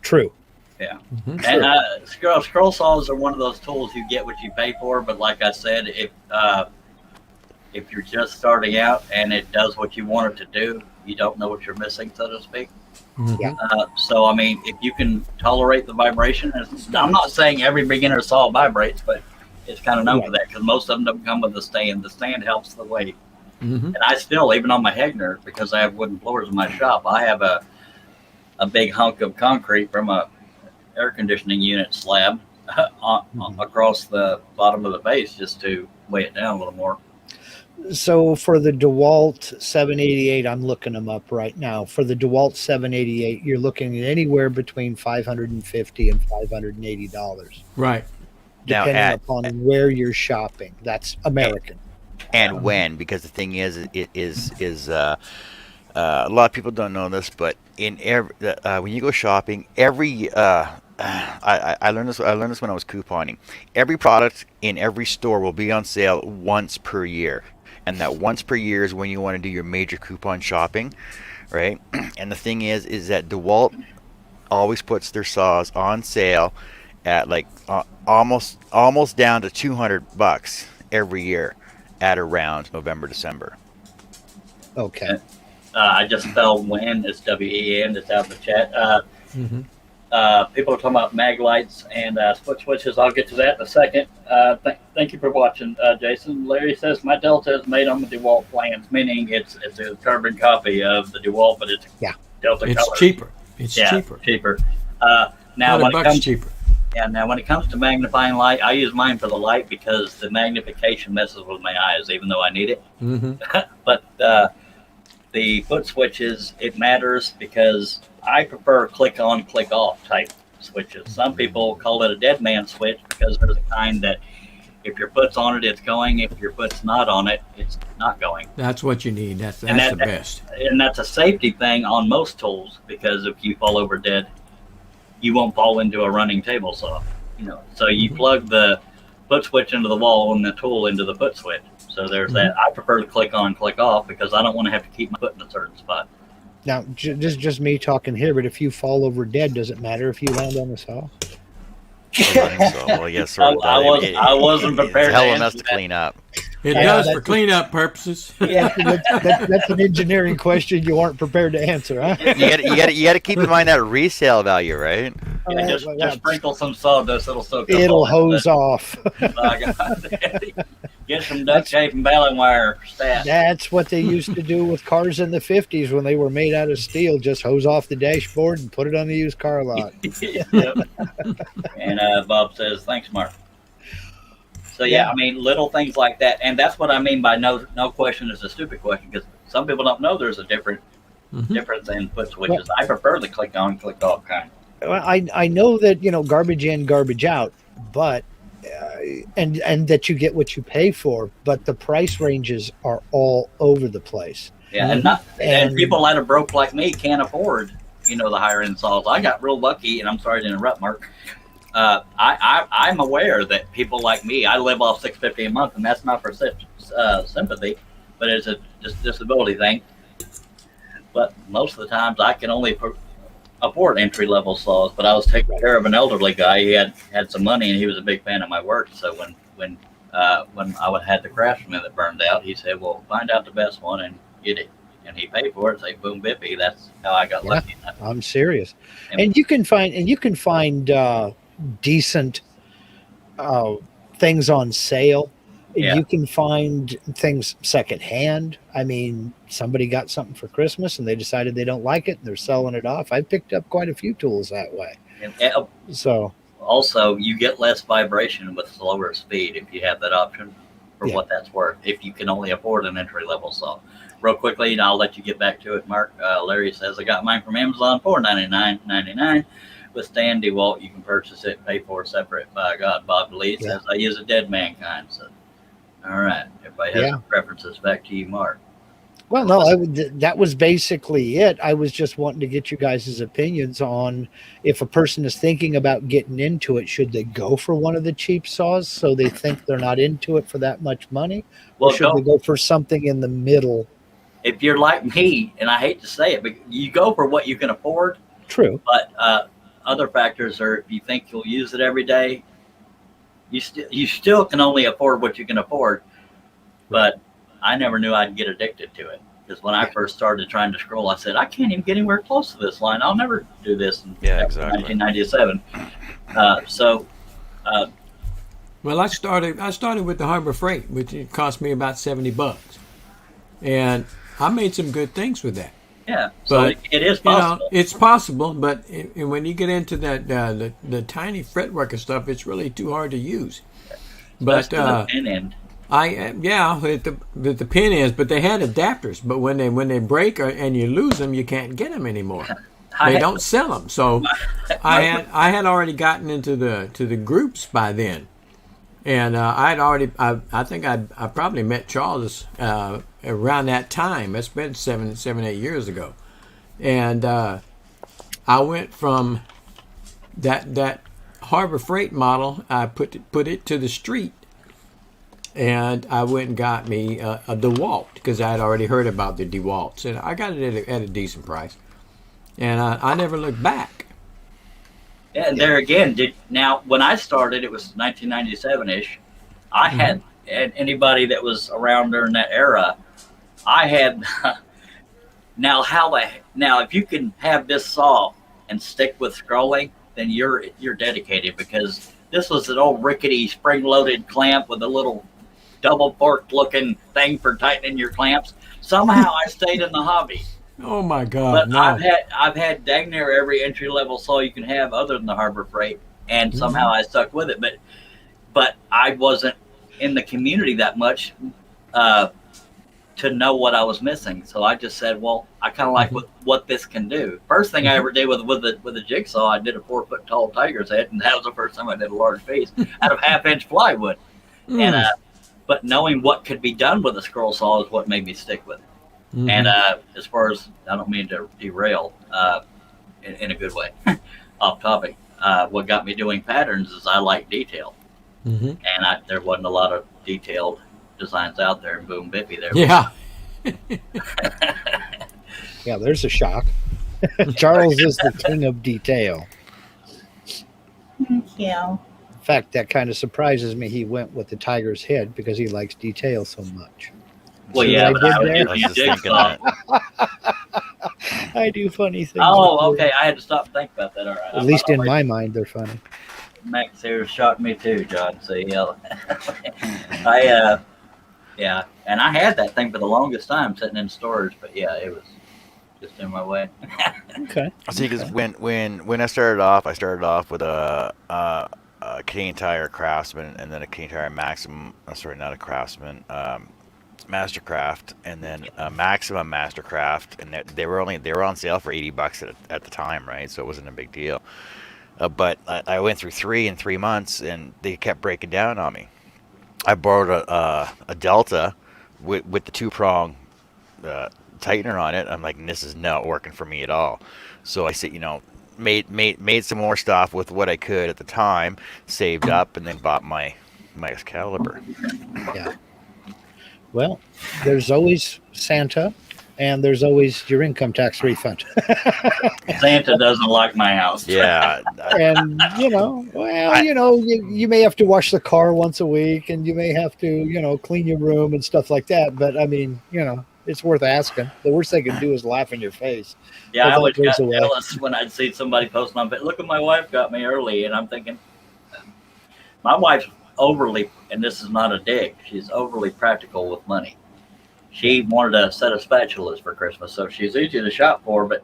True. Yeah, and scroll saws are one of those tools you get what you pay for. But like I said, if you're just starting out and it does what you want it to do, you don't know what you're missing, so to speak. Yeah. So I mean, if you can tolerate the vibration, I'm not saying every beginner saw vibrates, but it's kind of known for that, because most of them don't come with the stand. The stand helps the weight. And I still, even on my Hegner, because I have wooden floors in my shop, I have a big hunk of concrete from a air conditioning unit slab across the bottom of the base, just to weigh it down a little more. So for the DeWalt 788, I'm looking them up right now. For the DeWalt 788, you're looking at anywhere between $550 and $580. Right. Depending upon where you're shopping. That's American. And when, because the thing is a lot of people don't know this, but in when you go shopping, I learned this when I was couponing. Every product in every store will be on sale once per year. And that once per year is when you want to do your major coupon shopping, right? And the thing is that DeWalt always puts their saws on sale at like almost down to $200 every year at around November, December. Okay. I just spelled WEN. It's WEN. It's out in the chat. People are talking about mag lights and split switches. I'll get to that in a second. Thank you for watching, Jason. Larry says my Delta is made on the DeWalt plans, meaning it's a carbon copy of the DeWalt, but it's Delta color. It's cheaper. It's cheaper. Now when it comes cheaper. Yeah. Now when it comes to magnifying light, I use mine for the light because the magnification messes with my eyes, even though I need it. But the foot switches, it matters because I prefer click on, click off type switches. Some people call it a dead man switch because there's a kind that if your foot's on it, it's going. If your foot's not on it, it's not going. That's what you need. That's the best. And that's a safety thing on most tools, because if you fall over dead, you won't fall into a running table saw. So you plug the foot switch into the wall and the tool into the foot switch. So there's that. I prefer to click on, click off, because I don't want to have to keep my foot in a certain spot. Now, just me talking here, but if you fall over dead, does it matter if you land on the saw? A running saw. Well, yes, sort of. I wasn't prepared It's a hell to of a mess answer to that. clean up. It Yeah, does that's for cleanup purposes. That's an engineering question you weren't prepared to answer, huh? You got to keep in mind that resale value, right? Yeah, just sprinkle some sawdust, it'll soak up It'll all that hose off. by God. Get some duct tape and baling wire stat. That's what they used to do with cars in the 50s when they were made out of steel. Just hose off the dashboard and put it on the used car lot. Yep. And Bob says, "Thanks, Mark." So yeah, I mean, little things like that, and that's what I mean by no question is a stupid question, because some people don't know there's a difference in foot switches. I prefer the click on, click off kind. Well, I know that, garbage in, garbage out, but and that you get what you pay for, but the price ranges are all over the place. Yeah, and people that are broke like me can't afford, the higher end saws. I got real lucky, and I'm sorry to interrupt, Mark. I'm aware that people like me, I live off $650 a month, and that's not for sympathy, but it's a disability thing. But most of the times, I can only afford entry level saws. But I was taking care of an elderly guy. He had some money, and he was a big fan of my work. So when I had the Craftsman that burned out, he said, "Well, find out the best one and get it." And he paid for it. Say, boom, bippy. That's how I got lucky. I'm serious. And you can find decent things on sale. Yeah. You can find things secondhand. I mean, somebody got something for Christmas and they decided they don't like it and they're selling it off. I've picked up quite a few tools that way. And So also, you get less vibration with slower speed if you have that option for what that's worth, if you can only afford an entry level saw. Real quickly, and I'll let you get back to it, Mark. Larry says, I got mine from Amazon for $99.99 with Stan DeWalt. You can purchase it, pay for it separate. By God, Bob DeLee says, I use a Dead Mankind. So, all right. Everybody has some preferences. Back to you, Mark. Well, no, that was basically it. I was just wanting to get you guys' opinions on if a person is thinking about getting into it, should they go for one of the cheap saws so they think they're not into it for that much money? Or should they go for something in the middle? If you're like me, and I hate to say it, but you go for what you can afford. True. But other factors are, if you think you'll use it every day, you still can only afford what you can afford. But I never knew I'd get addicted to it, because when I first started trying to scroll, I said, I can't even get anywhere close to this line. I'll never do this in 1997. Well, I started with the Harbor Freight, which it cost me about $70, and I made some good things with that. Yeah, but it is possible. It's possible, but when you get into that the tiny fretwork and stuff, it's really too hard to use. But the pin end. With the pin ends, but they had adapters. But when they break and you lose them, you can't get them anymore. They don't sell them. So I had already gotten into the groups by then, and I think I probably met Charles around that time. It's been 7-8 years ago, and I went from that Harbor Freight model. I put it to the street. And I went and got me a DeWalt, because I had already heard about the DeWalts, and I got it at a decent price. And I never looked back. Yeah, and there again, now when I started, it was 1997-ish. I had anybody that was around during that era. I had now if you can have this saw and stick with scrolling, then you're dedicated, because this was an old rickety spring-loaded clamp with a little double forked looking thing for tightening your clamps. Somehow I stayed in the hobby. Oh my God! But no. I've had dang near every entry level saw you can have other than the Harbor Freight, and somehow I stuck with it. But I wasn't in the community that much to know what I was missing. So I just said, well, I kind of like what this can do. First thing I ever did with a jigsaw, I did a 4-foot tall tiger's head, and that was the first time I did a large piece out of 1/2-inch plywood. And but knowing what could be done with a scroll saw is what made me stick with it. And as far as, I don't mean to derail in a good way, off topic, what got me doing patterns is I like detail. And there wasn't a lot of detailed designs out there, and boom, bippy there. Yeah. Yeah, there's a shock. Charles is the king of detail. you. In fact, that kind of surprises me. He went with the tiger's head because he likes detail so much. Well, See yeah, what but I I was did there? I was using just thinking jigsaw. that. I do funny things. Oh, with you. okay. I had to stop and think about that. All right. At least in my mind, they're funny. Max here shocked me too, John. So yeah, yeah, and I had that thing for the longest time sitting in storage, but yeah, it was just in my way. Okay. See, because when I started off with a Canadian Tire Craftsman, and then a Canadian Tire Maximum. Sorry, not a Craftsman. Mastercraft, and then a Maximum Mastercraft, and they were on sale for $80 at the time, right? So it wasn't a big deal. But I went through three in 3 months, and they kept breaking down on me. I borrowed a Delta with the two-prong tightener on it. I'm like, this is not working for me at all. So I said, made some more stuff with what I could at the time, saved up, and then bought my Excalibur. Yeah. Well, there's always Santa, and there's always your income tax refund. Santa doesn't like my house. Yeah, And you may have to wash the car once a week, and you may have to clean your room and stuff like that. But I mean, it's worth asking. The worst they can do is laugh in your face. Yeah, I But always that got goes away. jealous when I'd see somebody posting on it. Look what my wife got me early, and I'm thinking, my wife's overly, and this is not a dig, she's overly practical with money. She wanted a set of spatulas for Christmas, so she's easy to shop for, but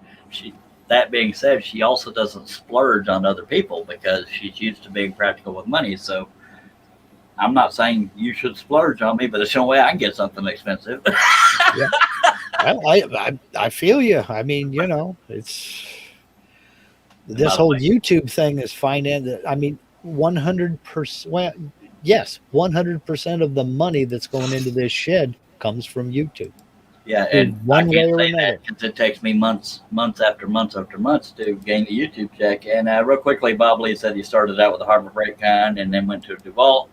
that being said, she also doesn't splurge on other people because she's used to being practical with money. So I'm not saying you should splurge on me, but it's the only way I can get something expensive. Yeah. I feel you. I mean, it's this whole YouTube thing is finance. I mean, 100%. Well, yes, 100% of the money that's going into this shed comes from YouTube. Yeah, In and one I way can't or say another. that because it takes me months after months to gain the YouTube check. And real quickly, Bob Lee said he started out with the Harbor Freight kind and then went to DeWalt.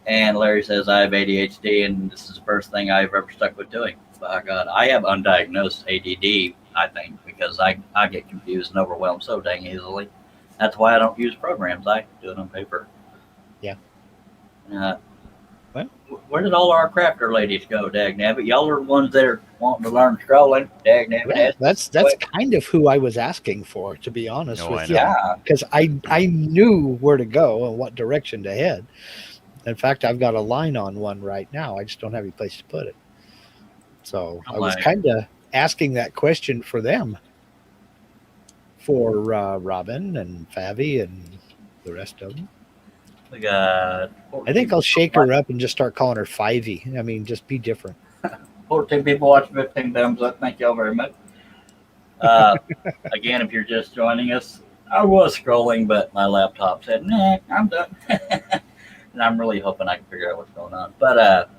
And Larry says I have ADHD, and this is the first thing I've ever stuck with doing. By God, I have undiagnosed ADD, I think, because I get confused and overwhelmed so dang easily. That's why I don't use programs. I do it on paper. Yeah. Well, where did all our crafter ladies go, dagnabbit? Y'all are the ones that are wanting to learn scrolling, dagnabbit. Yeah, that's kind of who I was asking for, to be honest No, I with know. you, Yeah. because I knew where to go and what direction to head. In fact, I've got a line on one right now. I just don't have any place to put it. So I was kind of asking that question for them, for Robin and Favi and the rest of them. We got. I think I'll shake her up and just start calling her Fivey. I mean, just be different. 14 people watching, 15 thumbs up. Thank y'all very much. Again, if you're just joining us, I was scrolling, but my laptop said, nah, I'm done. And I'm really hoping I can figure out what's going on. But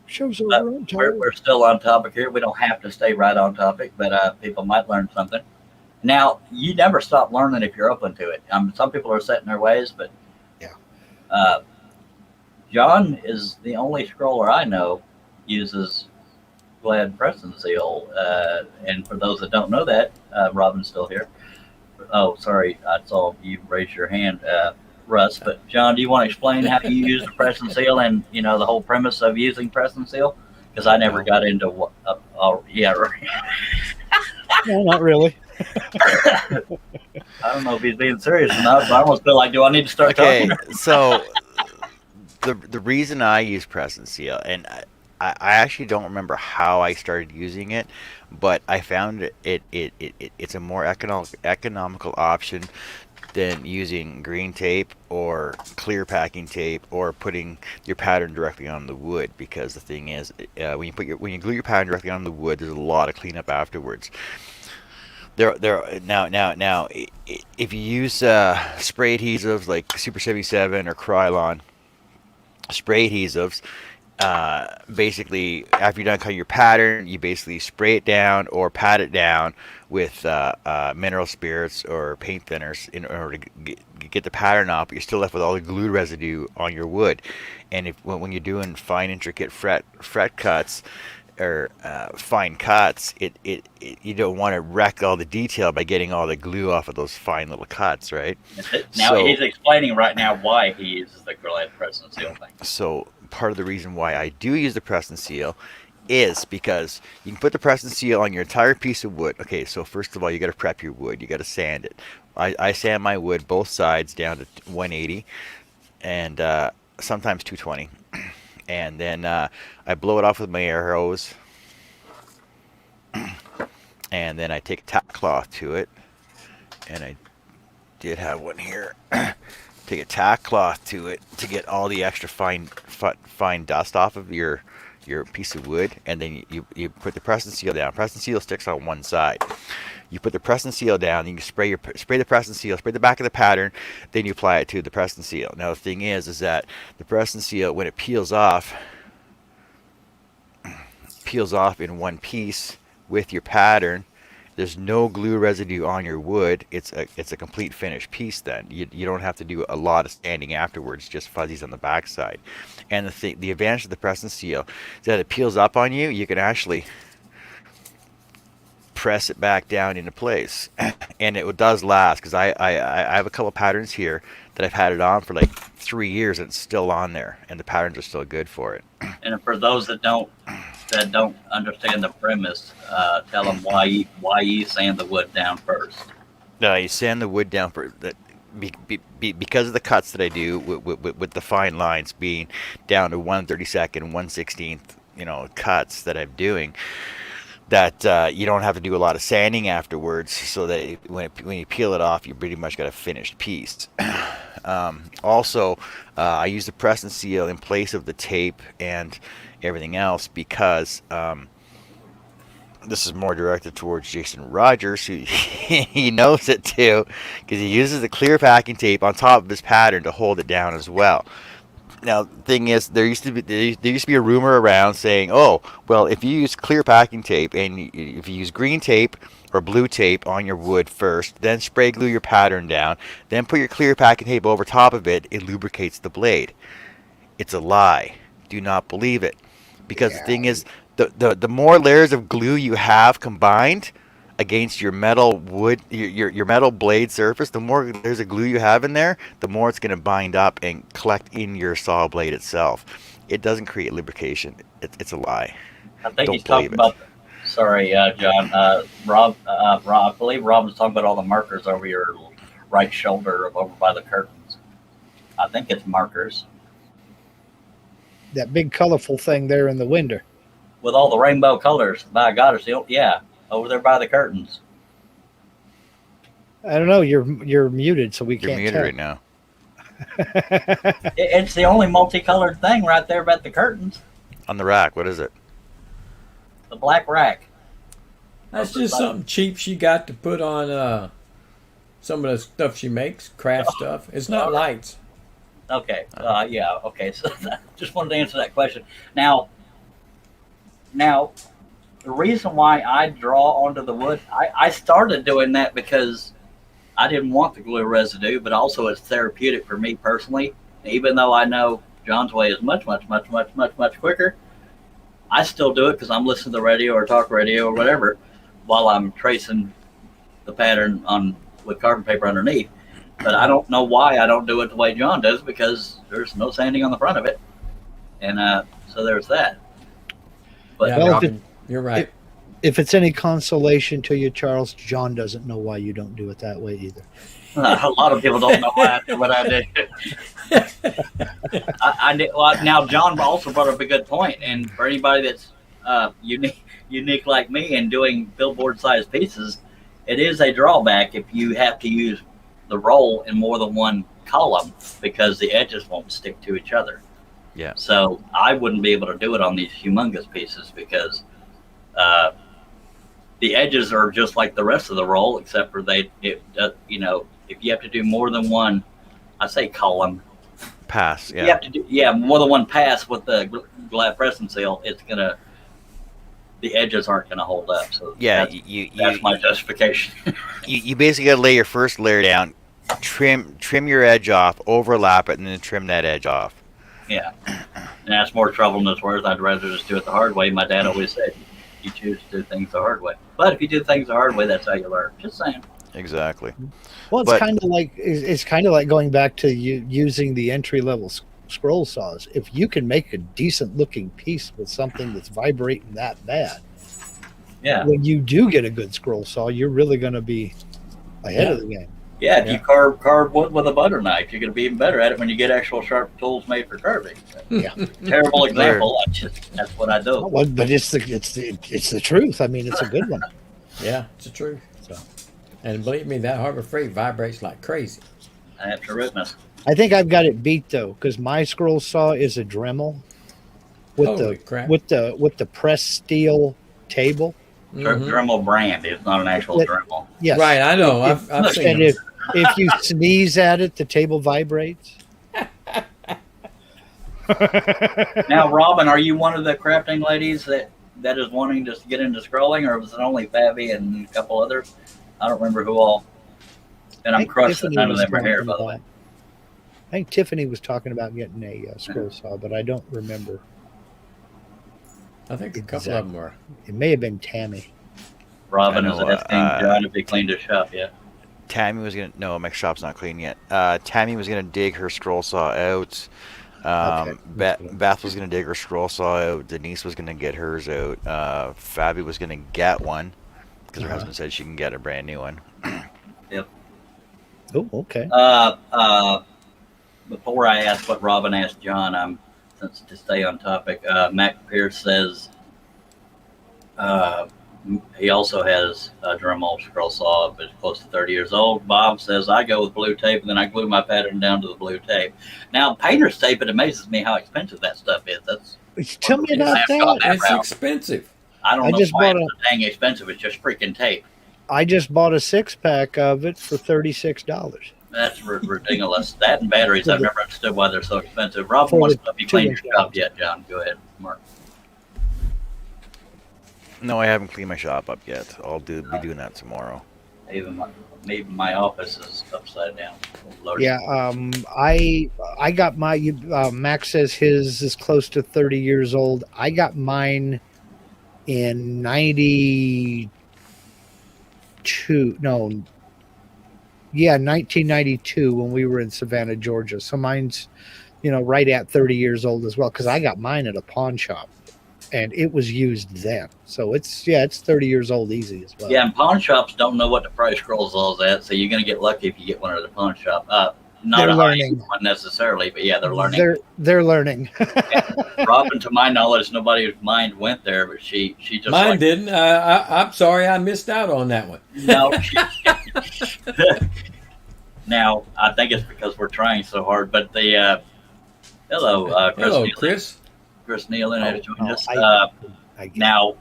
Shows her own we're still on topic here. We don't have to stay right on topic, but people might learn something. Now, you never stop learning if you're open to it. Some people are set in their ways, but yeah. John is the only scroller I know uses Glad Press and Seal. And for those that don't know that, Robin's still here. Oh, sorry, I saw you raise your hand, Russ. But John, do you want to explain how you use the Press and Seal and the whole premise of using Press and Seal? Because I never got into what. Yeah, right. No, not really. I don't know if he's being serious or not, but I almost feel like, do I need to start Okay, talking? so the reason I use Press and Seal, and I actually don't remember how I started using it, but I found it's a more economical option than using green tape or clear packing tape or putting your pattern directly on the wood, because the thing is, when you glue your pattern directly on the wood, there's a lot of cleanup afterwards. Now, if you use spray adhesives like Super 77 or Krylon spray adhesives, basically after you're done cutting your pattern, you basically spray it down or pat it down with mineral spirits or paint thinners in order to get the pattern off, but you're still left with all the glue residue on your wood. And when you're doing fine intricate fret cuts, fine cuts, you don't want to wreck all the detail by getting all the glue off of those fine little cuts, right? Now So- he's explaining right now why he uses the Glad press and seal thing. So part of the reason why I do use the press and seal is because you can put the press and seal on your entire piece of wood. Okay, so first of all, you got to prep your wood. You got to sand it. I sand my wood both sides down to 180 and sometimes 220. And then I blow it off with my air hose. And then I take a tack cloth to it. And I did have one here. Take a tack cloth to it to get all the extra fine dust off of your piece of wood, and then you put the press and seal down. Press and seal sticks on one side. You put the press and seal down, and you spray the press and seal, spray the back of the pattern, then you apply it to the press and seal. Now the thing is that the press and seal, when it peels off in one piece with your pattern, there's no glue residue on your wood. It's a complete finished piece then. You don't have to do a lot of sanding afterwards, just fuzzies on the backside. And the advantage of the press and seal is that it peels up on you. You can actually press it back down into place. And it does last, because I have a couple of patterns here that I've had it on for like 3 years and it's still on there, and the patterns are still good for it. And for those that don't understand the premise, tell them why you sand the wood down first. You sand the wood down for that. Because of the cuts that I do with the fine lines being down to 1/32, 1/16, cuts that I'm doing, that you don't have to do a lot of sanding afterwards, so that when you peel it off, you pretty much got a finished piece. Also, I use the press and seal in place of the tape and everything else because this is more directed towards Jason Rogers, who he knows it too, because he uses the clear packing tape on top of his pattern to hold it down as well. Now, the thing is, there used to be a rumor around saying, oh, well, if you use clear packing tape and if you use green tape or blue tape on your wood first, then spray glue your pattern down, then put your clear packing tape over top of it, it lubricates the blade. It's a lie. Do not believe it. Because the thing is, the more layers of glue you have combined against your metal wood, your metal blade surface, the more layers of glue you have in there, the more it's going to bind up and collect in your saw blade itself. It doesn't create lubrication. It's a lie. I think Don't he's talking believe it. about. Sorry, John. Rob, I believe Rob was talking about all the markers over your right shoulder, over by the curtains. I think it's markers That big colorful thing there in the window. with all the rainbow colors. By God, yeah, over there by the curtains. I don't know. You're muted, so we You're can't muted tell. right now. It's the only multicolored thing right there about the curtains. On the rack, what is it? The black rack. That's just something cheap she got to put on some of the stuff she makes, craft stuff. It's not lights. Okay. Yeah. Okay. So just wanted to answer that question. Now, the reason why I draw onto the wood, I started doing that because I didn't want the glue residue, but also it's therapeutic for me personally. Even though I know John's way is much quicker, I still do it because I'm listening to the radio or talk radio or whatever while I'm tracing the pattern with carbon paper underneath. But I don't know why I don't do it the way John does, because there's no sanding on the front of it. And so there's that. But Yeah, Well, if Robin, you're right. If it's any consolation to you, Charles, John doesn't know why you don't do it that way either. a lot of people don't know why I do what I do. Now, John also brought up a good point. And for anybody that's unique like me and doing billboard-sized pieces, it is a drawback if you have to use the roll in more than one column, because the edges won't stick to each other. Yeah. So I wouldn't be able to do it on these humongous pieces because the edges are just like the rest of the roll, except for if you have to do more than one, I say column. Pass. You have to do more than one pass with the Glad press and seal. The edges aren't going to hold up. So Yeah, that's my justification. you basically got to lay your first layer down, trim your edge off, overlap it, and then trim that edge off. Yeah. And that's more trouble than it's worth. I'd rather just do it the hard way. My dad always said, you choose to do things the hard way. But if you do things the hard way, that's how you learn. Just saying. Exactly. Well, it's But- kind of like going back to using the entry level scroll saws. If you can make a decent looking piece with something that's vibrating that bad, Yeah. when you do get a good scroll saw, you're really going to be ahead of the game. Yeah, if you carve wood with a butter knife, you're going to be even better at it when you get actual sharp tools made for carving. Yeah. Terrible example. That's what I do. Well, but it's the truth. I mean, it's a good one. Yeah, it's the truth. So, and believe me, that Harbor Freight vibrates like crazy. Absolutely. I think I've got it beat though, because my scroll saw is a Dremel with Holy crap. with the pressed steel table. Mhm. Dremel brand. It's not an actual Yeah. Dremel. Yes, Right, I know. I've seen and them. if you sneeze at it, the table vibrates. Now, Robin, are you one of the crafting ladies that is wanting to get into scrolling, or was it only Fabby and a couple others? I don't remember who all. And I I'm think crushed that Tiffany none of was them are here, talking by the way. about- I think Tiffany was talking about getting a scroll saw, but I don't remember. I think a couple of them were. It may have been Tammy. Robin I is know, asking John if he cleaned his shop yet. Tammy was gonna. No, my shop's not clean yet. Tammy was gonna dig her scroll saw out. Okay. Beth was gonna dig her scroll saw out. Denise was gonna get hers out. Fabi was gonna get one because her husband said she can get a brand new one. Oh, okay. Before I ask what Robin asked John, since to stay on topic, Mac Pierce says he also has a Dremel scroll saw, but it's close to 30 years old. Bob says I go with blue tape, and then I glue my pattern down to the blue tape. Now, painter's tape, it amazes me how expensive that stuff is. Tell me about I've gone that. It's route. expensive. I don't I know just why bought it's so dang expensive. It's just freaking tape. I just bought a 6-pack of it for $36. That's ridiculous. That and batteries, I've never understood why they're so expensive. Rob For wants the to be cleaned your 2 shop yet, John. Go ahead, Mark. No, I haven't cleaned my shop up yet. Be doing that tomorrow. Even my office is upside down. Loaded. Yeah, I got my. Max says his is close to 30 years old. I got mine in 92. No, yeah, 1992 when we were in Savannah, Georgia. So mine's, right at 30 years old as well. Because I got mine at a pawn shop, and it was used then. So it's 30 years old easy as well. Yeah, and pawn shops don't know what the price scroll saw is at, so you're going to get lucky if you get one at the pawn shop. Not They're a learning. high one necessarily, but yeah, they're learning. They're learning. Robin, to my knowledge, nobody's mind went there, but she just Mine didn't. I'm sorry, I missed out on that one. No. Now, I think it's because we're trying so hard, but the hello, Chris. Hello, Nealon. Chris. Chris Nealon has joined us. I get Now,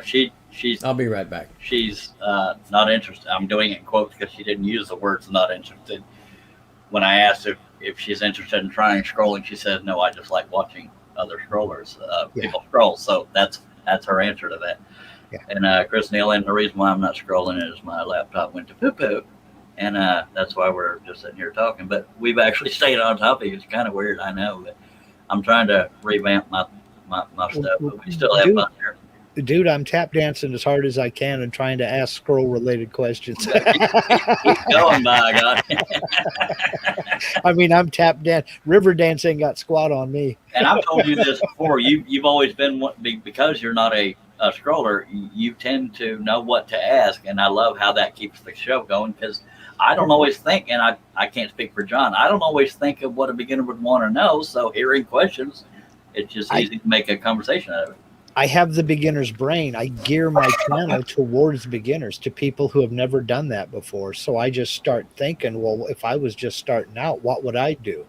she's I'll be right back. she's not interested. I'm doing it in quotes because she didn't use the words "not interested." When I asked if she's interested in trying scrolling, she said, "No, I just like watching other scrollers, people scroll." So that's her answer to that. Yeah. And Chris Nealon, the reason why I'm not scrolling is my laptop went to poo poo, and that's why we're just sitting here talking. But we've actually stayed on topic. It's kind of weird, I know, but I'm trying to revamp my stuff. But we still have fun here. Dude, I'm tap dancing as hard as I can and trying to ask scroll related questions. Keep going, by God. I mean, I'm tap dance. River dance ain't got squat on me. And I've told you this before. You've always been because you're not a scroller. You tend to know what to ask, and I love how that keeps the show going. Because I don't always think, and I can't speak for John. I don't always think of what a beginner would want to know. So hearing questions, it's just easy to make a conversation out of it. I have the beginner's brain. I gear my channel towards beginners, to people who have never done that before. So I just start thinking, well, if I was just starting out, what would I do?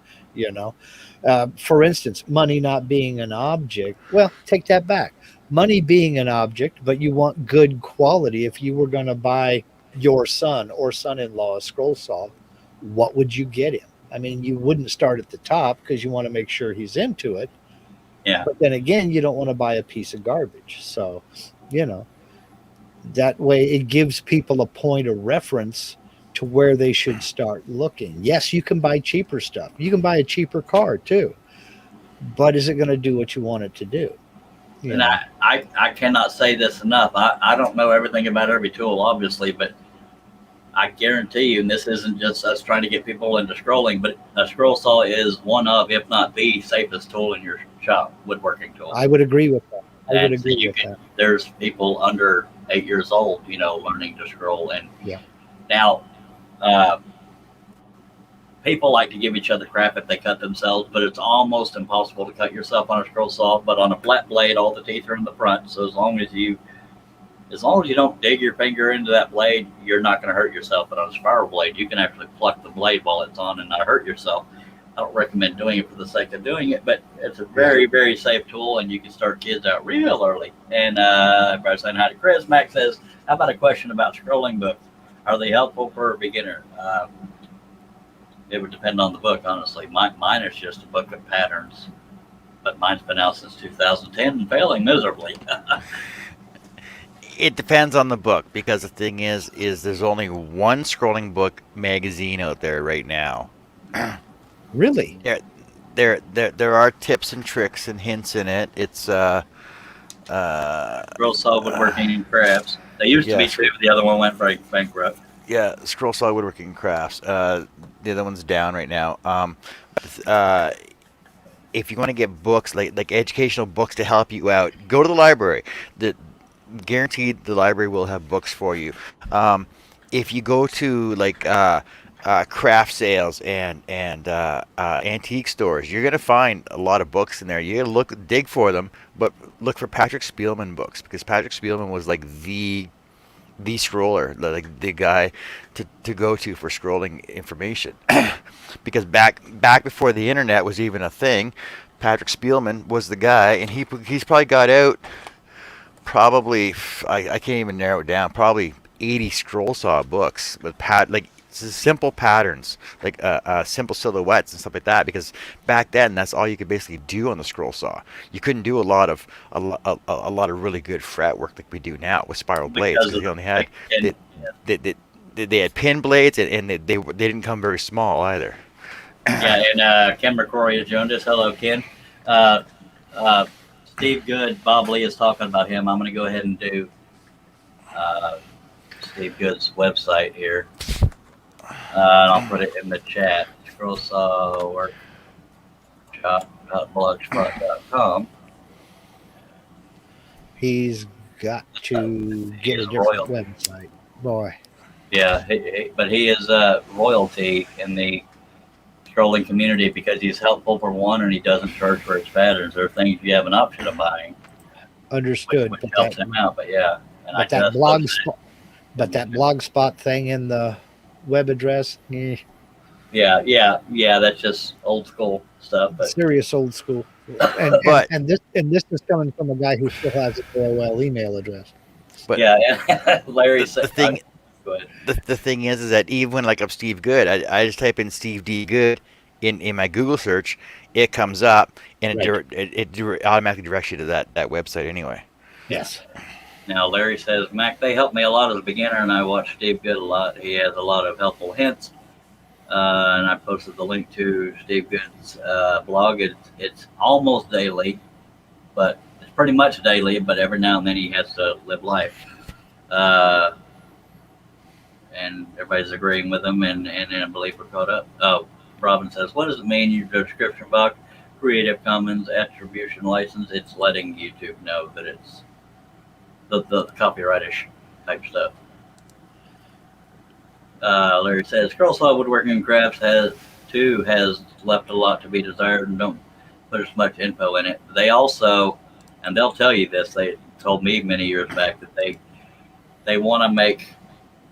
For instance, money not being an object. Well, take that back. Money being an object, but you want good quality. If you were going to buy your son or son-in-law a scroll saw, what would you get him? I mean, you wouldn't start at the top because you want to make sure he's into it. Yeah. But then again, you don't want to buy a piece of garbage. So, that way it gives people a point of reference to where they should start looking. Yes, you can buy cheaper stuff. You can buy a cheaper car too. but is it going to do what you want it to do? You And know? I cannot say this enough. I don't know everything about every tool, obviously, but I guarantee you, and this isn't just us trying to get people into scrolling, but a scroll saw is one of, if not the safest tool in your shop, woodworking tool. I would agree with that. I would And so agree you with can, that. there's people under 8 years old, learning to scroll. And Yeah. now, uh, people like to give each other crap if they cut themselves, but it's almost impossible to cut yourself on a scroll saw. But on a flat blade, all the teeth are in the front, so as long as you don't dig your finger into that blade, you're not going to hurt yourself. But on a spiral blade, you can actually pluck the blade while it's on and not hurt yourself. I don't recommend doing it for the sake of doing it, but it's a very, very safe tool, and you can start kids out real early. And everybody's saying hi to Chris. Max says, how about a question about scrolling books? Are they helpful for a beginner? It would depend on the book, honestly. Mine is just a book of patterns, but mine's been out since 2010 and failing miserably. It depends on the book, because the thing is there's only one scrolling book magazine out there right now. Really? There are tips and tricks and hints in it. It's Girl saw woodworking and crafts. They used to be Yes. two. The other one went bankrupt. yeah, Scroll Saw Woodworking and Crafts. The other one's down right now. If you want to get books like educational books to help you out, go to the library. Guaranteed the library will have books for you. If you go to craft sales and antique stores, you're gonna find a lot of books in there. You gotta dig for them, but look for Patrick Spielman books, because Patrick Spielman was like the scroller, like the guy to go to for scrolling information. Because back before the internet was even a thing, Patrick Spielman was the guy, and he's probably got out probably, I can't even narrow it down, probably 80 scroll saw books with simple patterns, like simple silhouettes and stuff like that. Because back then, that's all you could basically do on the scroll saw. You couldn't do a lot of really good fret work like we do now with spiral blades, because you only had they had pin blades, and they didn't come very small either. Yeah, and Ken McCrory has joined us. Hello, Ken. Uh, uh, Steve Good, Bob Lee is talking about him. I'm going to go ahead and do Steve Good's website here. And I'll put it in the chat. Scroll saw workshop.blogspot.com. He's got to get a different website. Boy. Yeah, but he is royalty in the scrolling community because he's helpful for one, and he doesn't charge for his patterns. There are things you have an option of buying. Understood. Which helps him out, but yeah. And But that blogspot thing in the web address, Yeah, that's just old school stuff. But serious old school. And this is coming from a guy who still has an AOL email address. But yeah, Larry said. Go ahead. The thing is that even when I'm Steve Good, I just type in Steve D Good in my Google search, it comes up, and it automatically directs you to that website anyway. Yes. Now Larry says, Mac, they helped me a lot as a beginner, and I watch Steve Good a lot. He has a lot of helpful hints, and I posted the link to Steve Good's blog. It's almost daily, but it's pretty much daily. But every now and then he has to live life. And everybody's agreeing with him, and I believe we're caught up. Oh, Robin says, what does it mean, your description box, Creative Commons attribution license? It's letting YouTube know that it's the copyrightish type stuff. Larry says, Scroll Saw Woodworking and Crafts has left a lot to be desired and don't put as much info in it. They also, and they'll tell you this, they told me many years back that they want to make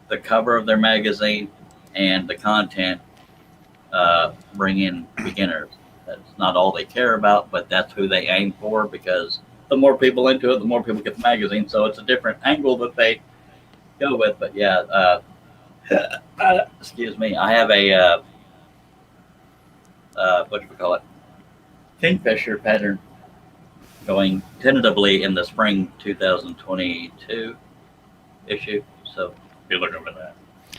the cover of their magazine and the content bring in beginners. That's not all they care about, but that's who they aim for, because the more people into it, the more people get the magazine. So it's a different angle that they go with. But yeah, excuse me, I have a what do we call it? Kingfisher pattern going tentatively in the spring 2022 issue. So be looking for that.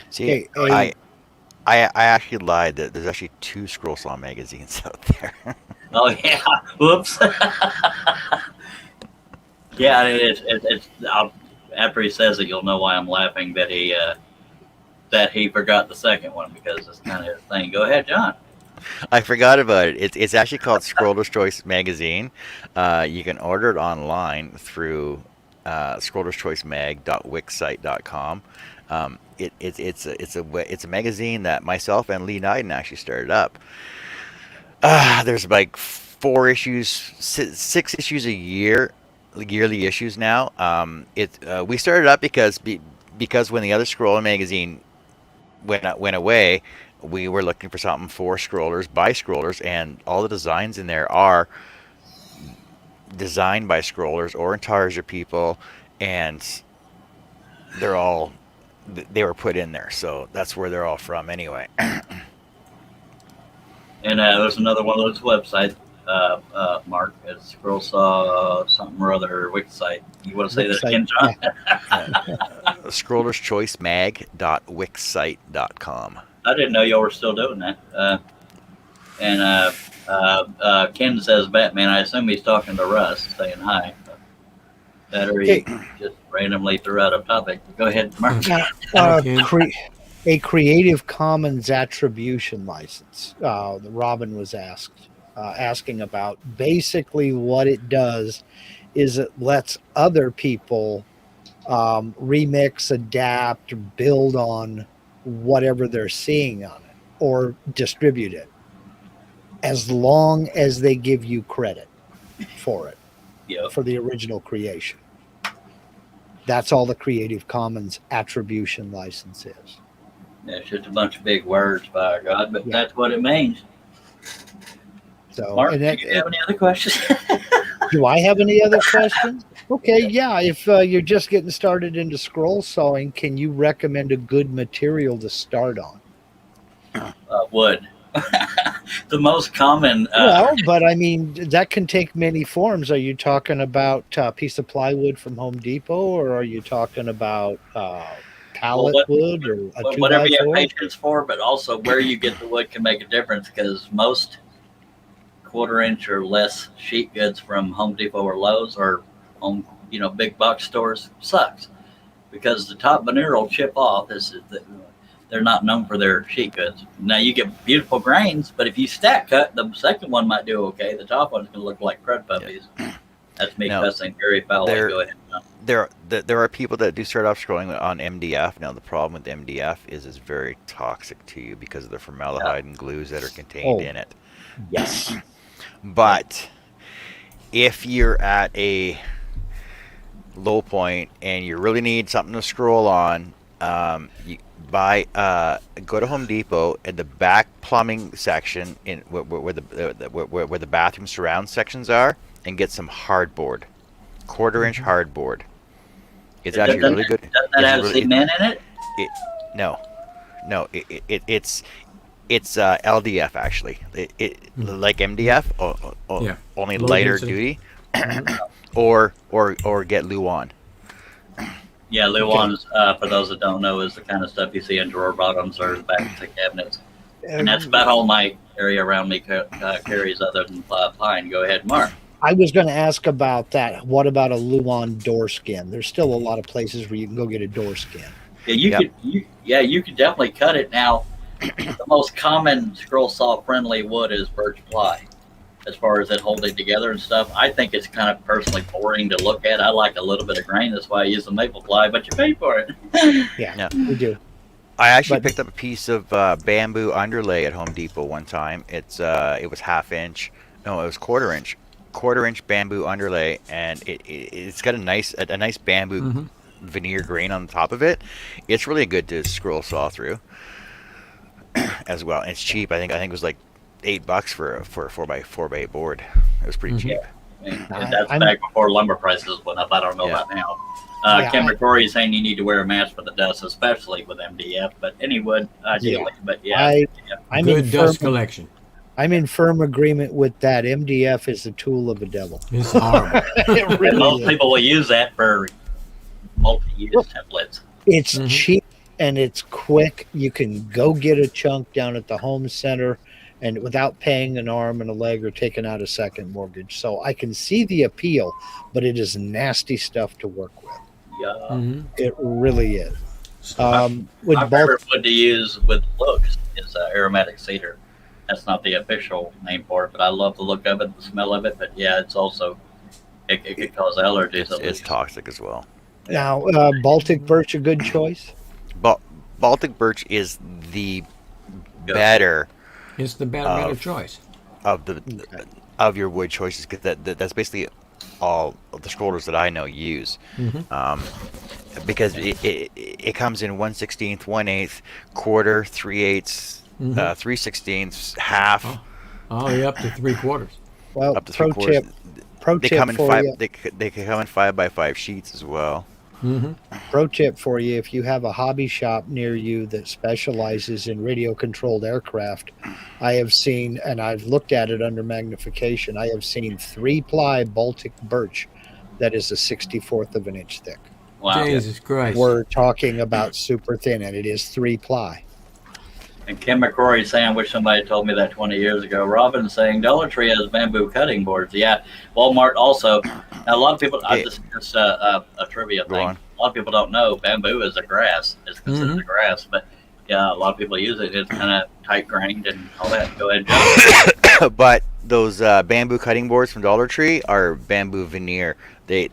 See, I actually lied. That there's actually 2 Scroll Saw magazines out there. Oh yeah. Whoops. Yeah, after he says it, you'll know why I'm laughing that he forgot the second one because it's kind of his thing. Go ahead, John. I forgot about it. It's actually called Scroller's Choice Magazine. You can order it online through scrollerschoicemag.wixsite.com. It's a magazine that myself and Lee Nyden actually started up. There's like 6 issues a year, yearly issues now. We started up because when the other Scroller magazine went away, we were looking for something for scrollers by scrollers, and all the designs in there are designed by scrollers or Intarsia people, and they're all they were put in there, so that's where they're all from anyway. And there's another one of those websites, Mark. It's Scroll Saw something or other wiki site. You want to say that again, John? scrollerschoicemag.wixsite.com. I didn't know y'all were still doing that. And Ken says Batman. I assume he's talking to Russ, saying hi. That or he just randomly threw out a topic. Go ahead, Mark. A Creative Commons attribution license. Robin was asking about. Basically, what it does is it lets other people remix, adapt, build on whatever they're seeing on it, or distribute it, as long as they give you credit for it, for the original creation. That's all the Creative Commons attribution license is. Yeah, it's just a bunch of big words, by God, but that's what it means. So, Mark, do you have any other questions? Do I have any other questions? Okay, yeah. If you're just getting started into scroll sawing, can you recommend a good material to start on? Wood. The most common. Well, but I mean, that can take many forms. Are you talking about a piece of plywood from Home Depot, or are you talking about pallet wood or a 2x4? Whatever you have patience for, but also where you get the wood can make a difference, because most 1/4 inch or less sheet goods from Home Depot or Lowe's or big box stores sucks, because the top veneer will chip off. They're not known for their sheet goods. Now you get beautiful grains, but if you stack cut, the second one might do okay. The top one's going to look like crud puppies. Yeah. That's me cussing very foully. Go ahead. There are people that do start off scrolling on MDF. Now the problem with MDF is it's very toxic to you because of the formaldehyde and glues that are contained in it. Yes. But if you're at a low point and you really need something to scroll on, go to Home Depot at the back plumbing section in where the bathroom surround sections are, and get some hardboard, 1/4 inch hardboard. It's actually really good. Doesn't that have cement in it? No, it's LDF actually. Like MDF, only lighter duty, or get Luan. Yeah, Luan's, for those that don't know, is the kind of stuff you see in drawer bottoms or the back of the cabinets. And that's about all my area around me carries, other than pine. Go ahead, Mark. I was going to ask about that. What about a Luan door skin? There's still a lot of places where you can go get a door skin. Yeah, you could definitely cut it. Now, the most common scroll saw friendly wood is birch ply. As far as it holding together and stuff, I think it's kind of personally boring to look at. I like a little bit of grain. That's why I use the maple ply, but you pay for it. Yeah, we do. I actually picked up a piece of bamboo underlay at Home Depot one time. It was 1/2 inch. No, it was 1/4 inch. 1/4 inch bamboo underlay, and it's got a nice bamboo veneer grain on the top of it. It's really good to scroll saw through as well. And it's cheap. I think it was like $8 for a 4x4 board. It was pretty cheap. And that's back before lumber prices went up. I don't know about now. Ken McCrory is saying you need to wear a mask for the dust, especially with MDF, but any wood ideally. But I'm good dust collection. I'm in firm agreement with that. MDF is the tool of the devil. It's horrible. Most people will use that for multi-use templates. It's cheap and it's quick. You can go get a chunk down at the home center and without paying an arm and a leg or taking out a second mortgage. So I can see the appeal, but it is nasty stuff to work with. Yeah. Mm-hmm. It really is. My With favorite wood to use with looks is aromatic cedar. That's not the official name for it, but I love the look of it, the smell of it. But yeah, it's also it could cause allergies. It's toxic as well. Now, Baltic birch a good choice? Baltic birch is the Good. better It's the better choice. of the of your wood choices, because that's basically all of the scrollers that I know use. Because it comes in 1/16, 1/8, quarter, 3/8, 3/16, half, Oh, yeah, up to 3/4. Well, up to pro 3/4. tip, pro They tip come in for five. you. They can come in 5x5 sheets as well. Pro tip for you: if you have a hobby shop near you that specializes in radio-controlled aircraft, I have seen, and I've looked at it under magnification, I have seen 3-ply Baltic birch that is a 64th of an inch thick. Wow. Jesus Christ. We're talking about super thin, and it is 3-ply. And Kim McCrory saying, I wish somebody told me that 20 years ago. Robin saying, Dollar Tree has bamboo cutting boards. Yeah, Walmart also. Now, a lot of people, just a trivia Go thing. on. A lot of people don't know bamboo is a grass. It's considered a grass, but yeah, a lot of people use it. It's kind of tight grained and all that. Go ahead, John. But those bamboo cutting boards from Dollar Tree are bamboo veneer. They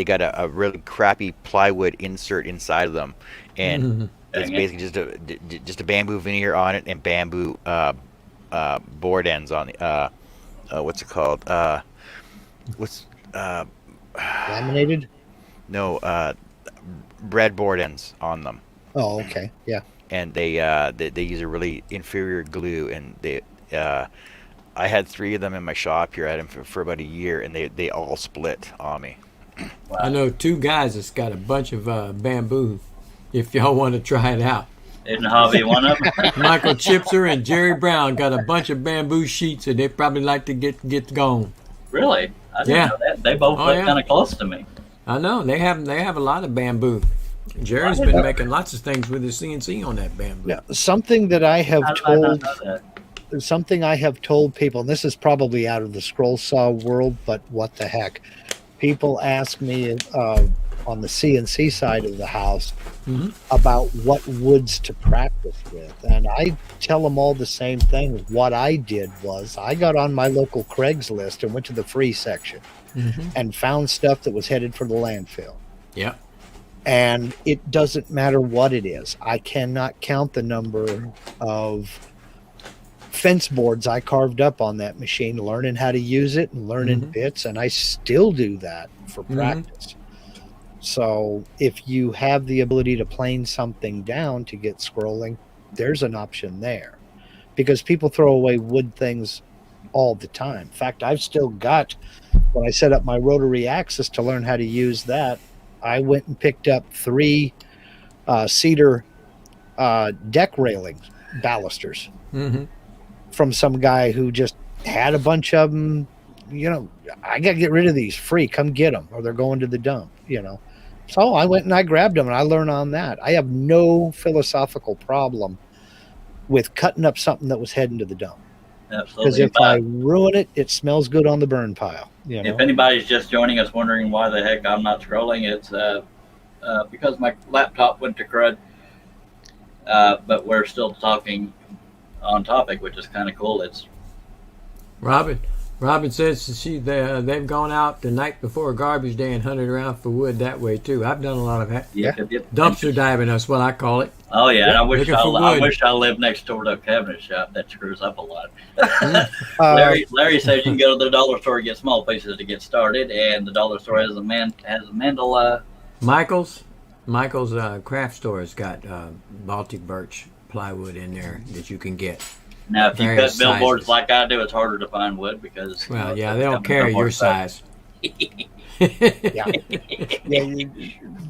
got a really crappy plywood insert inside of them, and it's Dang it. basically just a bamboo veneer on it and bamboo board ends on the what's it called? Laminated? No, breadboard ends on them, Oh, okay. Yeah. and they use a really inferior glue, and I had 3 of them in my shop here. I had them for about a year, and they all split on me. I know 2 guys that's got a bunch of bamboo. If y'all want to try it out, Isn't Hobby one of them? Michael Chipser and Jerry Brown got a bunch of bamboo sheets, and they probably like to get going. Really? I didn't Yeah. know that. They both Oh, live yeah. kind of close to me. I know they have a lot of bamboo. Jerry's been making lots of things with his CNC on that bamboo. Now, something that I have How did I not told know that? something I have told people, and this is probably out of the scroll saw world, but what the heck? People ask me on the CNC side of the house about what woods to practice with, and I tell them all the same thing. What I did was I got on my local Craigslist and went to the free section and found stuff that was headed for the landfill. Yep. And it doesn't matter what it is. I cannot count the number of fence boards I carved up on that machine, learning how to use it and learning bits, and I still do that for practice. So if you have the ability to plane something down to get scrolling, there's an option there, because people throw away wood things all the time. In fact, I've still got, when I set up my rotary axis to learn how to use that, I went and picked up 3 cedar deck railings, balusters, from some guy who just had a bunch of them. You know, I got to get rid of these, free, come get them, or they're going to the dump, you know. So I went and I grabbed them and I learned on that. I have no philosophical problem with cutting up something that was heading to the dump. Because Absolutely. if I ruin it, it smells good on the burn pile. You know? If anybody's just joining us wondering why the heck I'm not scrolling, it's because my laptop went to crud. But we're still talking on topic, which is kind of cool. It's Robin says they've gone out the night before garbage day and hunted around for wood that way too. I've done a lot of that. Dumpster diving, that's what I call it. Oh yeah, and I wish looking for I wood. wish I lived next door to a cabinet shop. That screws up a lot. Uh, Larry says you can go to the dollar store and get small pieces to get started, and the dollar store has a mandel. Michael's craft store has got Baltic birch plywood in there that you can get. Now, if you cut Various billboards sizes. like I do, it's harder to find wood because Well, yeah, they don't carry your size. yeah,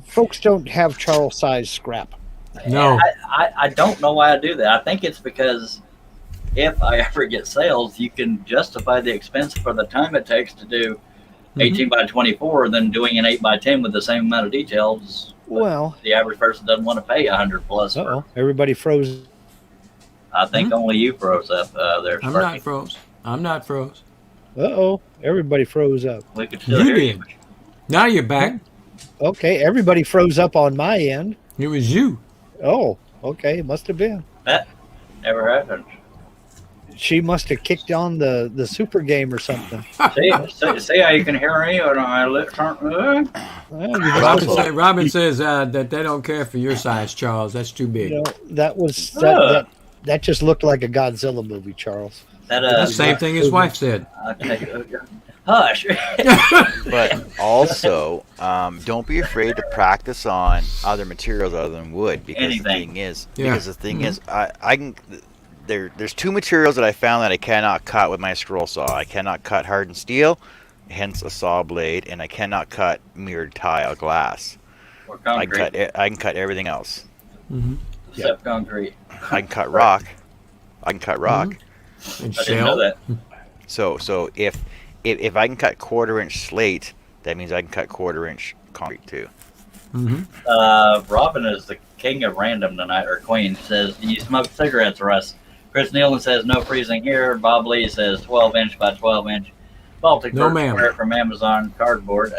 folks don't have Charles size scrap. No. I don't know why I do that. I think it's because if I ever get sales, you can justify the expense for the time it takes to do 18 by 24 than doing an 8 by 10 with the same amount of details. Well, The average person doesn't want to pay 100 plus. uh-oh, everybody froze. I think only you froze up there, I'm Sparky. not froze. I'm not froze. Uh-oh. Everybody froze up. We could still You hear did. you. Now you're back. Okay, everybody froze up on my end. It was you. Oh, okay. It must have been. That never happened. She must have kicked on the super game or something. See how you can hear me when I Well, you Robin says that they don't care for your size, Charles. That's too big. know, that just looked like a Godzilla movie, Charles. The same thing his wife said. Hush. But also, don't be afraid to practice on other materials other than wood, because Anything. the thing is, I can. There's two materials that I found that I cannot cut with my scroll saw. I cannot cut hardened steel, hence a saw blade, and I cannot cut mirrored tile glass. Or I concrete. can cut everything else. Except concrete. I can cut rock. And I didn't know shell. that. So if I can cut 1/4-inch slate, that means I can cut 1/4-inch concrete too. Robin is the king of random tonight, or queen. Says, do you smoke cigarettes, Russ? Chris Nealon says, no freezing here. Bob Lee says, 12-inch by 12-inch. Baltic No, Bird ma'am. Square from Amazon cardboard.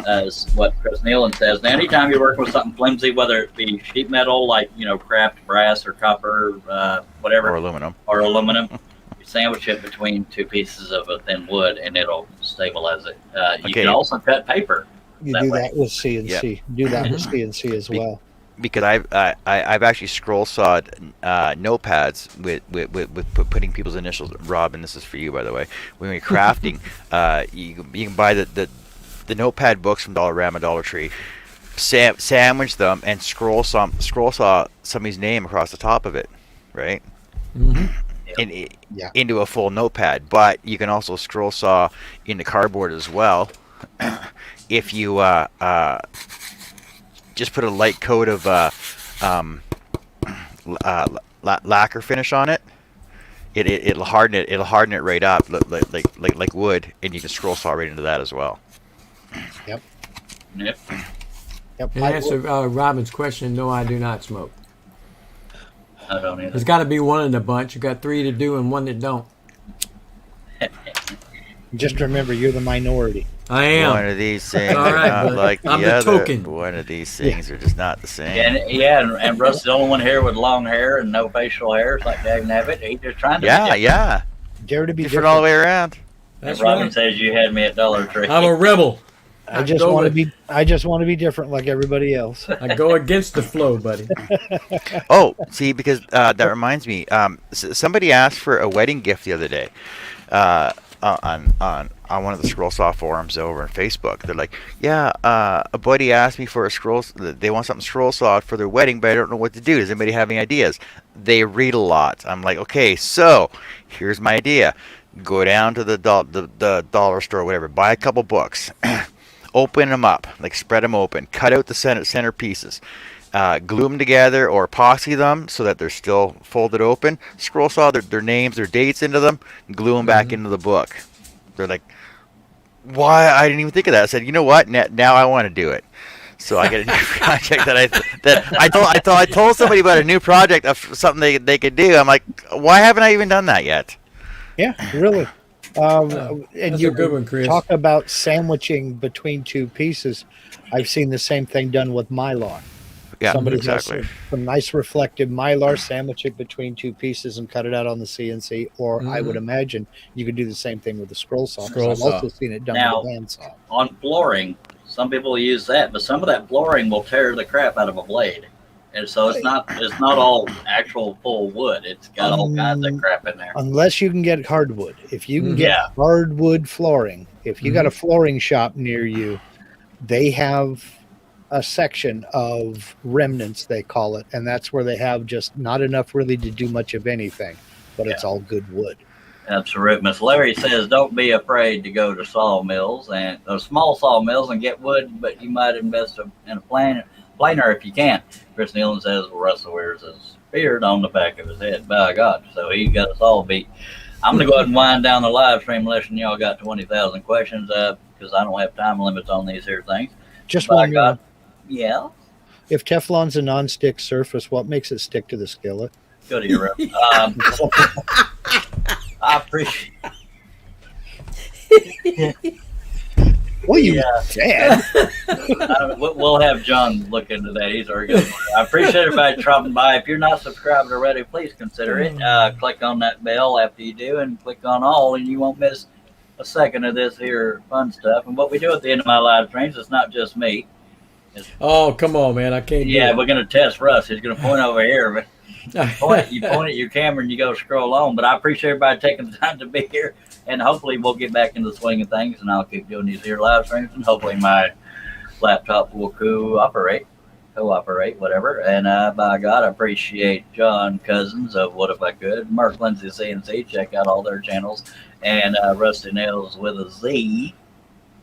Is what Chris Nealon says. Now, anytime you're working with something flimsy, whether it be sheet metal, like, craft brass or copper, whatever, Or aluminum. you sandwich it between two pieces of a thin wood, and it'll stabilize it. You Okay. can also cut paper. You That do way. that with CNC. Do that with CNC as well. Because I've actually scroll sawed notepads with putting people's initials. Robin, this is for you, by the way. When you're crafting, you can buy the notepad books from Dollarama, Dollar Tree, sandwich them, and scroll saw somebody's name across the top of it, right? Into a full notepad. But you can also scroll saw into cardboard as well. If you just put a light coat of lacquer finish on it, it'll harden it. It'll harden it right up, like wood, and you can scroll saw right into that as well. Yep. Yep. And answer Robin's question, no, I do not smoke. I don't either. There's got to be one in the bunch. You got 3 to do and 1 that don't. Just remember, you're the minority. I am. One of these things All are right, not but like I'm the the other. token. One of these things are just not the same. And Russ is the only one here with long hair and no facial hair. It's like Dag Nabbit. He's just trying to be Yeah. Dare to be Different all the way around. That's And Robin right. says you had me at Dollar Tree. I'm a rebel. I just want to be different like everybody else. I go against the flow, buddy. Oh, see, because that reminds me. Somebody asked for a wedding gift the other day. On one of the scroll saw forums over on Facebook. They're like, yeah, a buddy asked me for a scroll. They want something scroll sawed for their wedding, but I don't know what to do. Does anybody have any ideas? They read a lot. I'm like, okay, so here's my idea. Go down to the dollar store, or whatever. Buy a couple books. Open them up, like spread them open. Cut out the center pieces. Glue them together or epoxy them so that they're still folded open. Scroll saw their names, their dates into them. Glue them back into the book. They're like, why? I didn't even think of that. I said, you know what? Now I want to do it. So I get a new project that I told somebody about a new project of something they could do. I'm like, why haven't I even done that yet? Yeah, really. And That's you a good one, Chris. talk about sandwiching between two pieces. I've seen the same thing done with Mylar. Yeah, Somebody exactly. has some nice reflective Mylar, sandwich it between two pieces and cut it out on the CNC. Or I would imagine you could do the same thing with the scroll saw. 'cause Scroll I've saw. also seen it done Now- with a bandsaw. On flooring, some people use that, but some of that flooring will tear the crap out of a blade. And so it's not all actual full wood. It's got all kinds of crap in there. Unless you can get hardwood. If you can get Yeah. hardwood flooring, if you got a flooring shop near you, they have a section of remnants, they call it, and that's where they have just not enough really to do much of anything, but it's all good wood. Absolutely. Miss Larry says, don't be afraid to go to sawmills and small sawmills and get wood, but you might invest in a planer if you can. Chris Nealon says, well, Russell wears his beard on the back of his head. By God. So he got us all beat. I'm going to go ahead and wind down the live stream unless y'all got 20,000 questions because I don't have time limits on these here things. Just By one God. more. Yeah. If Teflon's a non-stick surface, what makes it stick to the skillet? Go to your room. I appreciate. Well, you Yeah. dad. We'll have John look into that. He's already good. I appreciate everybody dropping by. If you're not subscribed already, please consider it. Click on that bell after you do, and click on all, and you won't miss a second of this here fun stuff. And what we do at the end of my live streams, it's not just me. Oh, come on, man. I can't Yeah, do we're gonna test Russ. He's gonna point over here. But it. you point at your camera and you go scroll on. But I appreciate everybody taking the time to be here, and hopefully we'll get back into the swing of things, and I'll keep doing these here live streams, and hopefully my laptop will cooperate, whatever. And by God, I appreciate John Cousins of What If I Could, Mark Lindsay CNC. Check out all their channels, and Rusty Nails with a Z.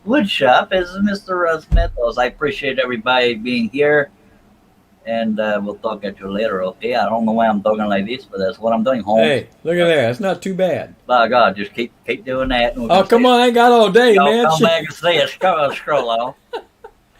Woodshop is Mr. Russ Mythos. I appreciate everybody being here, and we'll talk at you later. Okay, I don't know why I'm talking like this, but that's what I'm doing. Home. Hey, look at that. That's not too bad. By God, just keep doing that. And Oh, come on. I ain't got all day, Y'all man. come back and see us. Scroll on.